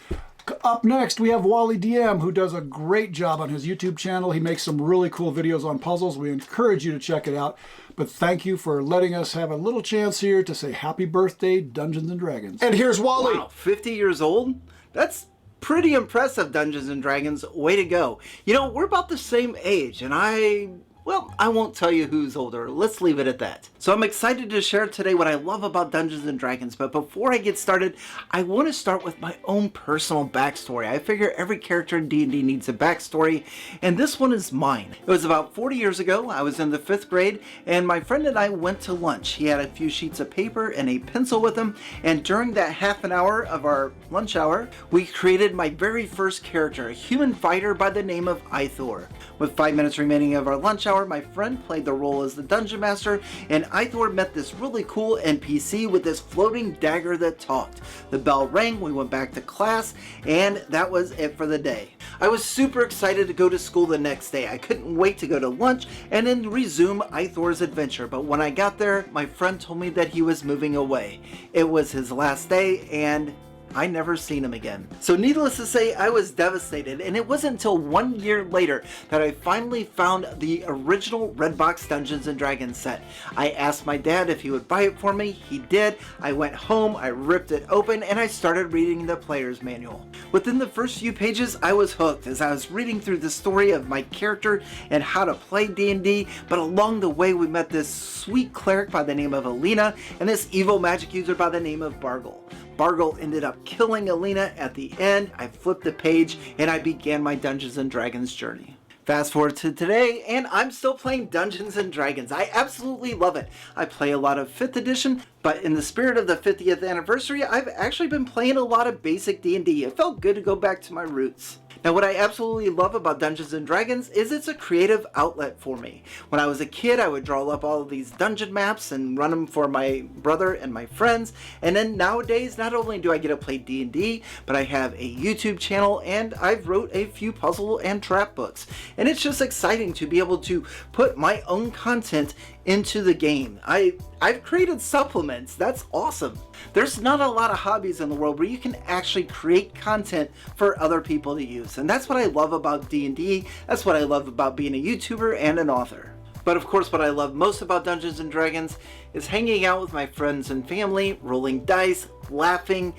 Up next, we have Wally DM, who does a great job on his YouTube channel. He makes some really cool videos on puzzles. We encourage you to check it out. But thank you for letting us have a little chance here to say happy birthday, Dungeons & Dragons. And here's Wally. Wow, 50 years old? That's pretty impressive, Dungeons & Dragons. Way to go. You know, we're about the same age, and I Well, I won't tell you who's older. Let's leave it at that. So I'm excited to share today what I love about Dungeons & Dragons, but before I get started, I want to start with my own personal backstory. I figure every character in D&D needs a backstory, and this one is mine. It was about 40 years ago. I was in the 5th grade, and my friend and I went to lunch. He had a few sheets of paper and a pencil with him, and during that half an hour of our lunch hour, we created my very first character, a human fighter by the name of Ithor. With 5 minutes remaining of our lunch hour, my friend played the role as the Dungeon Master, and Ithor met this really cool NPC with this floating dagger that talked. The bell rang, we went back to class, and that was it for the day. I was super excited to go to school the next day. I couldn't wait to go to lunch and then resume Ithor's adventure, but when I got there, my friend told me that he was moving away. It was his last day, and I never seen him again. So needless to say, I was devastated, and it wasn't until 1 year later that I finally found the original Redbox Dungeons & Dragons set. I asked my dad if he would buy it for me. He did. I went home, I ripped it open, and I started reading the player's manual. Within the first few pages, I was hooked as I was reading through the story of my character and how to play D&D, but along the way we met this sweet cleric by the name of Alina and this evil magic user by the name of Bargle. Bargle ended up killing Alina at the end. I flipped the page and I began my Dungeons & Dragons journey. Fast forward to today, and I'm still playing Dungeons & Dragons. I absolutely love it. I play a lot of 5th edition, but in the spirit of the 50th anniversary, I've actually been playing a lot of basic D&D. It felt good to go back to my roots. Now, what I absolutely love about Dungeons & Dragons is it's a creative outlet for me. When I was a kid, I would draw up all of these dungeon maps and run them for my brother and my friends. And then nowadays, not only do I get to play D&D, but I have a YouTube channel and I've wrote a few puzzle and trap books. And it's just exciting to be able to put my own content into the game. I've created supplements. That's awesome. There's not a lot of hobbies in the world where you can actually create content for other people to use. And that's what I love about D&D. That's what I love about being a YouTuber and an author. But of course, what I love most about Dungeons & Dragons is hanging out with my friends and family, rolling dice, laughing,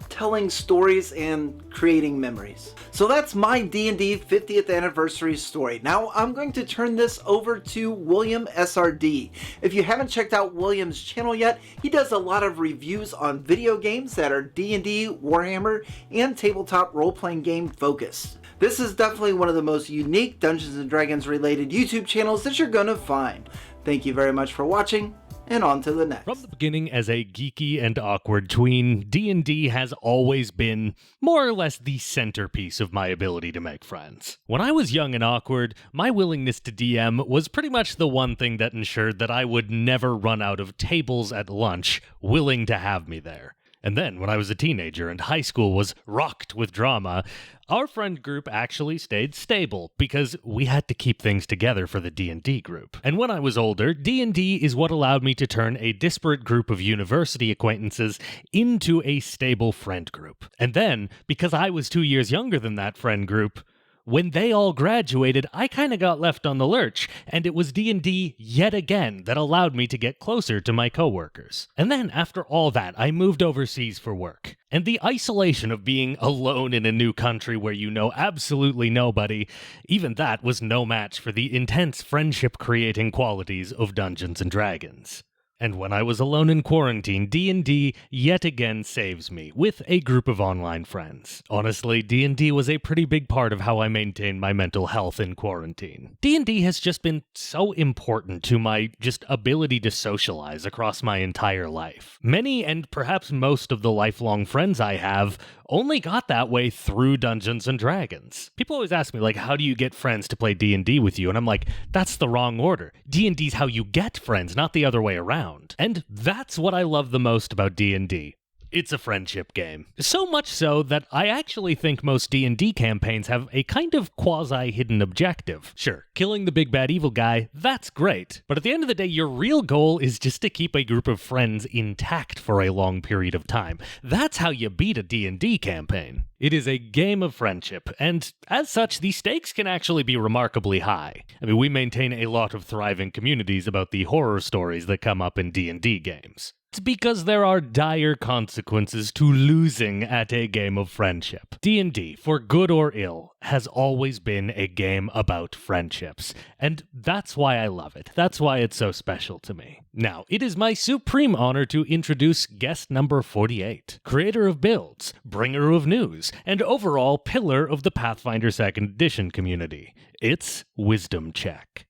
telling stories, and creating memories. So that's my D&D 50th anniversary story. Now I'm going to turn this over to William SRD. If you haven't checked out William's channel yet, he does a lot of reviews on video games that are D&D, Warhammer, and tabletop role-playing game focused. This is definitely one of the most unique Dungeons & Dragons related YouTube channels that you're gonna find. Thank you very much for watching, and on to the next. From the beginning, as a geeky and awkward tween, D&D has always been more or less the centerpiece of my ability to make friends. When I was young and awkward, my willingness to DM was pretty much the one thing that ensured that I would never run out of tables at lunch willing to have me there. And then, when I was a teenager and high school was rocked with drama, our friend group actually stayed stable because we had to keep things together for the D&D group. And when I was older, D&D is what allowed me to turn a disparate group of university acquaintances into a stable friend group. And then, because I was 2 years younger than that friend group, when they all graduated, I kind of got left on the lurch, and it was D&D yet again that allowed me to get closer to my coworkers. And then, after all that, I moved overseas for work. And the isolation of being alone in a new country where you know absolutely nobody, even that was no match for the intense friendship-creating qualities of Dungeons & Dragons. And when I was alone in quarantine, D&D yet again saves me, with a group of online friends. Honestly, D&D was a pretty big part of how I maintained my mental health in quarantine. D&D has just been so important to my just ability to socialize across my entire life. Many, and perhaps most of the lifelong friends I have, only got that way through Dungeons & Dragons. People always ask me, like, how do you get friends to play D&D with you? And I'm like, that's the wrong order. D&D's how you get friends, not the other way around. And that's what I love the most about D&D. It's a friendship game. So much so that I actually think most D&D campaigns have a kind of quasi-hidden objective. Sure, killing the big bad evil guy, that's great. But at the end of the day, your real goal is just to keep a group of friends intact for a long period of time. That's how you beat a D&D campaign. It is a game of friendship, and as such, the stakes can actually be remarkably high. I mean, we maintain a lot of thriving communities about the horror stories that come up in D&D games. It's because there are dire consequences to losing at a game of friendship. D&D, for good or ill, has always been a game about friendships, and that's why I love it. That's why it's so special to me. Now, it is my supreme honor to introduce guest number 48, creator of builds, bringer of news, and overall pillar of the Pathfinder 2nd Edition community. It's Wisdom Check.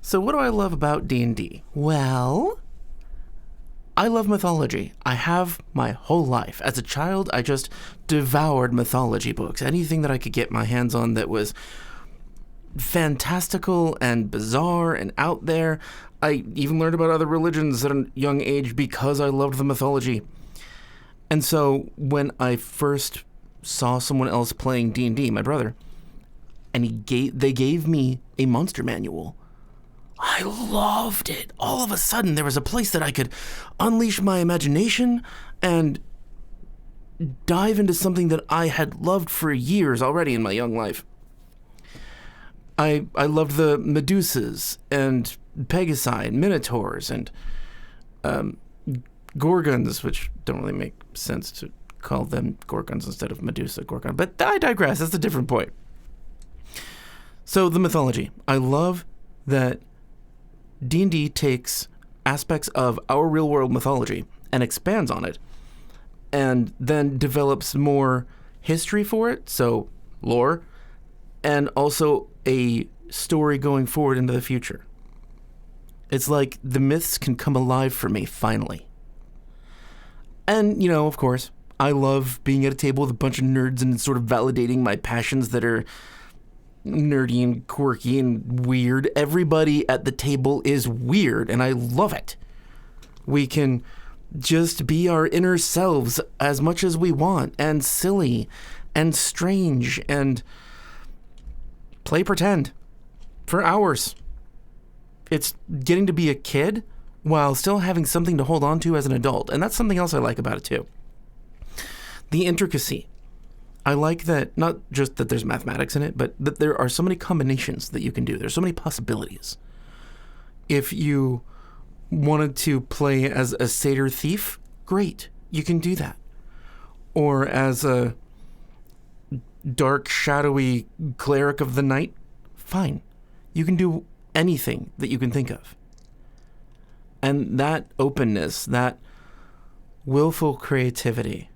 So what do I love about D&D? Well, I love mythology. I have my whole life. As a child, I just devoured mythology books. Anything that I could get my hands on that was fantastical and bizarre and out there. I even learned about other religions at a young age because I loved the mythology. And so when I first saw someone else playing D&D, my brother, and they gave me a monster manual, I loved it. All of a sudden, there was a place that I could unleash my imagination and dive into something that I had loved for years already in my young life. I loved the Medusas and Pegasi and Minotaurs and Gorgons, which don't really make sense to call them Gorgons instead of Medusa Gorgon. But I digress. That's a different point. So the mythology. I love that D&D takes aspects of our real-world mythology and expands on it, and then develops more history for it, so lore, and also a story going forward into the future. It's like the myths can come alive for me, finally. And, of course, I love being at a table with a bunch of nerds and sort of validating my passions that are nerdy and quirky and weird. Everybody at the table is weird, and I love it. We can just be our inner selves as much as we want, and silly and strange, and play pretend for hours. It's getting to be a kid while still having something to hold on to as an adult, and that's something else I like about it too. The intricacy. I like that, not just that there's mathematics in it, but that there are so many combinations that you can do. There's so many possibilities. If you wanted to play as a satyr thief, great, you can do that. Or as a dark, shadowy cleric of the night, fine. You can do anything that you can think of. And that openness, that willful creativity,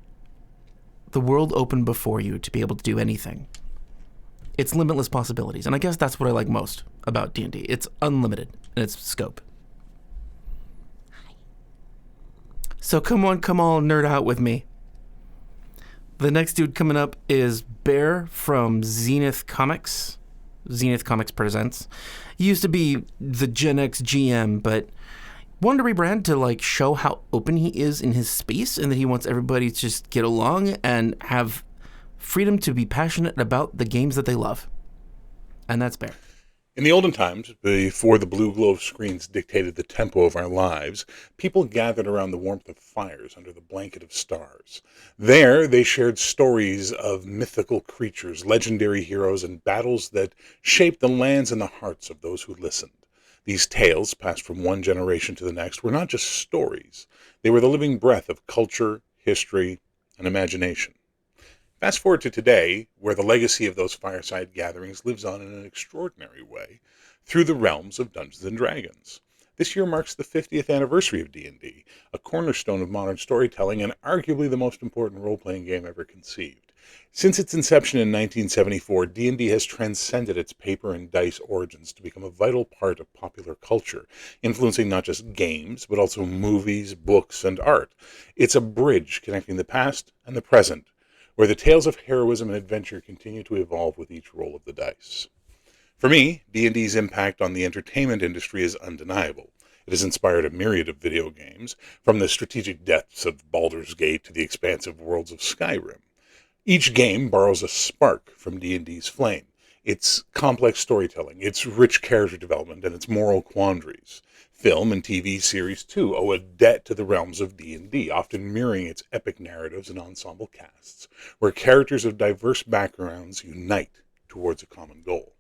the world opened before you to be able to do anything. It's limitless possibilities, and I guess that's what I like most about D&D. It's unlimited in its scope. So come on, nerd out with me. The next dude coming up is Bear from Zenith Comics. Zenith Comics Presents. He used to be the Gen X GM, but wanted to rebrand to show how open he is in his space and that he wants everybody to just get along and have freedom to be passionate about the games that they love. And that's Bear. In the olden times, before the blue glow of screens dictated the tempo of our lives, people gathered around the warmth of fires under the blanket of stars. There, they shared stories of mythical creatures, legendary heroes, and battles that shaped the lands and the hearts of those who listened. These tales, passed from one generation to the next, were not just stories. They were the living breath of culture, history, and imagination. Fast forward to today, where the legacy of those fireside gatherings lives on in an extraordinary way through the realms of Dungeons & Dragons. This year marks the 50th anniversary of D&D, a cornerstone of modern storytelling and arguably the most important role-playing game ever conceived. Since its inception in 1974, D&D has transcended its paper and dice origins to become a vital part of popular culture, influencing not just games, but also movies, books, and art. It's a bridge connecting the past and the present, where the tales of heroism and adventure continue to evolve with each roll of the dice. For me, D&D's impact on the entertainment industry is undeniable. It has inspired a myriad of video games, from the strategic depths of Baldur's Gate to the expansive worlds of Skyrim. Each game borrows a spark from D&D's flame, its complex storytelling, its rich character development, and its moral quandaries. Film and TV series, too, owe a debt to the realms of D&D, often mirroring its epic narratives and ensemble casts, where characters of diverse backgrounds unite towards a common goal.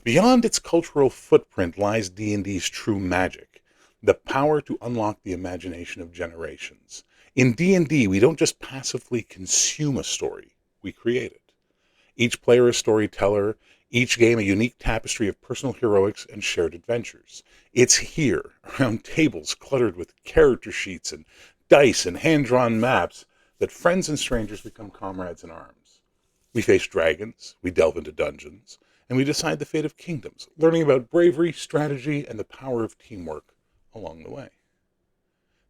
Beyond its cultural footprint lies D&D's true magic. the power to unlock the imagination of generations. In D&D, we don't just passively consume a story, we create it. Each player a storyteller, each game a unique tapestry of personal heroics and shared adventures. It's here, around tables cluttered with character sheets and dice and hand-drawn maps, that friends and strangers become comrades in arms. We face dragons, we delve into dungeons, and we decide the fate of kingdoms, learning about bravery, strategy, and the power of teamwork along the way.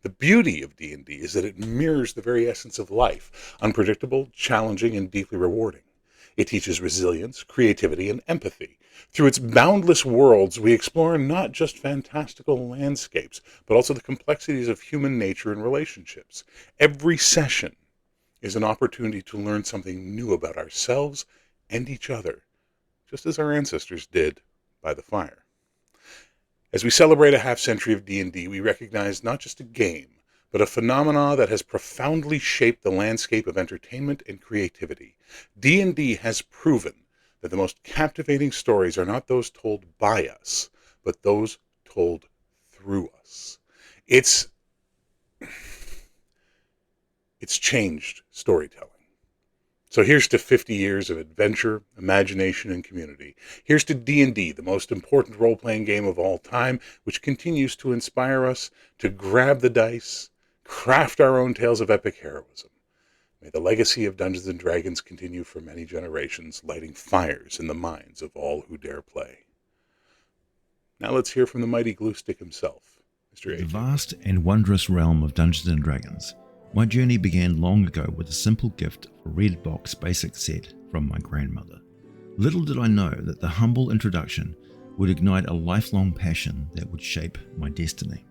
The beauty of D&D is that it mirrors the very essence of life, unpredictable, challenging, and deeply rewarding. It teaches resilience, creativity, and empathy. Through its boundless worlds, we explore not just fantastical landscapes, but also the complexities of human nature and relationships. Every session is an opportunity to learn something new about ourselves and each other, just as our ancestors did by the fire. As we celebrate a half-century of D&D, we recognize not just a game, but a phenomena that has profoundly shaped the landscape of entertainment and creativity. D&D has proven that the most captivating stories are not those told by us, but those told through us. It's changed storytelling. So here's to 50 years of adventure, imagination, and community. Here's to D&D, the most important role-playing game of all time, which continues to inspire us to grab the dice, craft our own tales of epic heroism. May the legacy of Dungeons & Dragons continue for many generations, lighting fires in the minds of all who dare play. Now let's hear from the mighty glue stick himself, Mr. AJ. The vast and wondrous realm of Dungeons & Dragons. My journey began long ago with a simple gift of a red box basic set from my grandmother. Little did I know that the humble introduction would ignite a lifelong passion that would shape my destiny.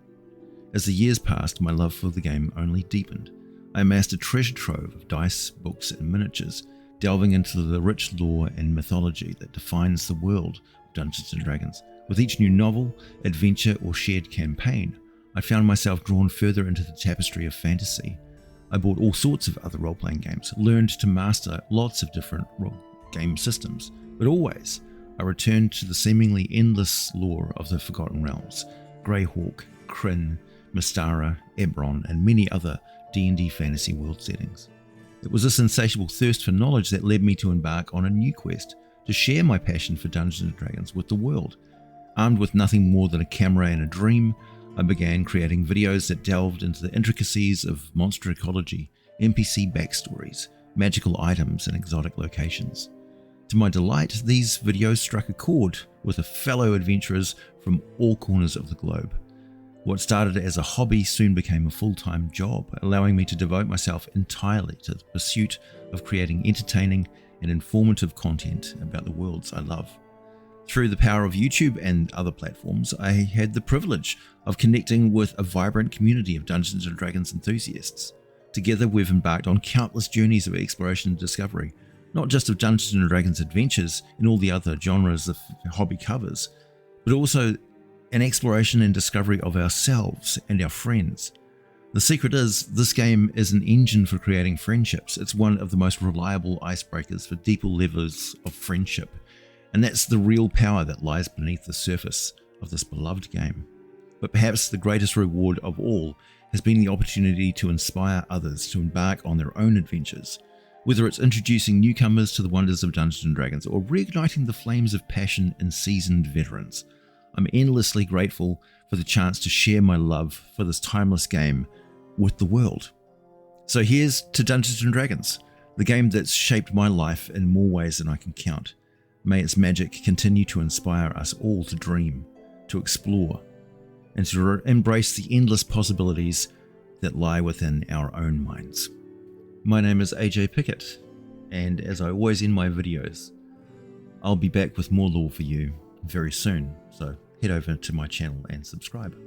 As the years passed, my love for the game only deepened. I amassed a treasure trove of dice, books, and miniatures, delving into the rich lore and mythology that defines the world of Dungeons & Dragons. With each new novel, adventure, or shared campaign, I found myself drawn further into the tapestry of fantasy. I bought all sorts of other role-playing games, learned to master lots of different game systems, but always I returned to the seemingly endless lore of the Forgotten Realms, Greyhawk, Kryn, Mystara, Ebron, and many other D&D fantasy world settings. It was this insatiable thirst for knowledge that led me to embark on a new quest, to share my passion for Dungeons & Dragons with the world. Armed with nothing more than a camera and a dream, I began creating videos that delved into the intricacies of monster ecology, NPC backstories, magical items, and exotic locations. To my delight, these videos struck a chord with fellow adventurers from all corners of the globe. What started as a hobby soon became a full-time job, allowing me to devote myself entirely to the pursuit of creating entertaining and informative content about the worlds I love. Through the power of YouTube and other platforms, I had the privilege of connecting with a vibrant community of Dungeons & Dragons enthusiasts. Together, we've embarked on countless journeys of exploration and discovery, not just of Dungeons & Dragons adventures and all the other genres the hobby covers, but also an exploration and discovery of ourselves and our friends. The secret is, this game is an engine for creating friendships. It's one of the most reliable icebreakers for deeper levels of friendship. And that's the real power that lies beneath the surface of this beloved game. But perhaps the greatest reward of all has been the opportunity to inspire others to embark on their own adventures. Whether it's introducing newcomers to the wonders of Dungeons & Dragons or reigniting the flames of passion in seasoned veterans, I'm endlessly grateful for the chance to share my love for this timeless game with the world. So here's to Dungeons & Dragons, the game that's shaped my life in more ways than I can count. May its magic continue to inspire us all to dream, to explore, and to embrace the endless possibilities that lie within our own minds. My name is AJ Pickett, and as I always end my videos, I'll be back with more lore for you very soon, so head over to my channel and subscribe.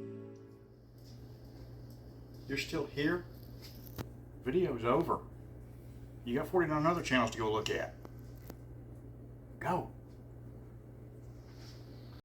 You're still here? Video's over. You got 49 other channels to go look at. Go.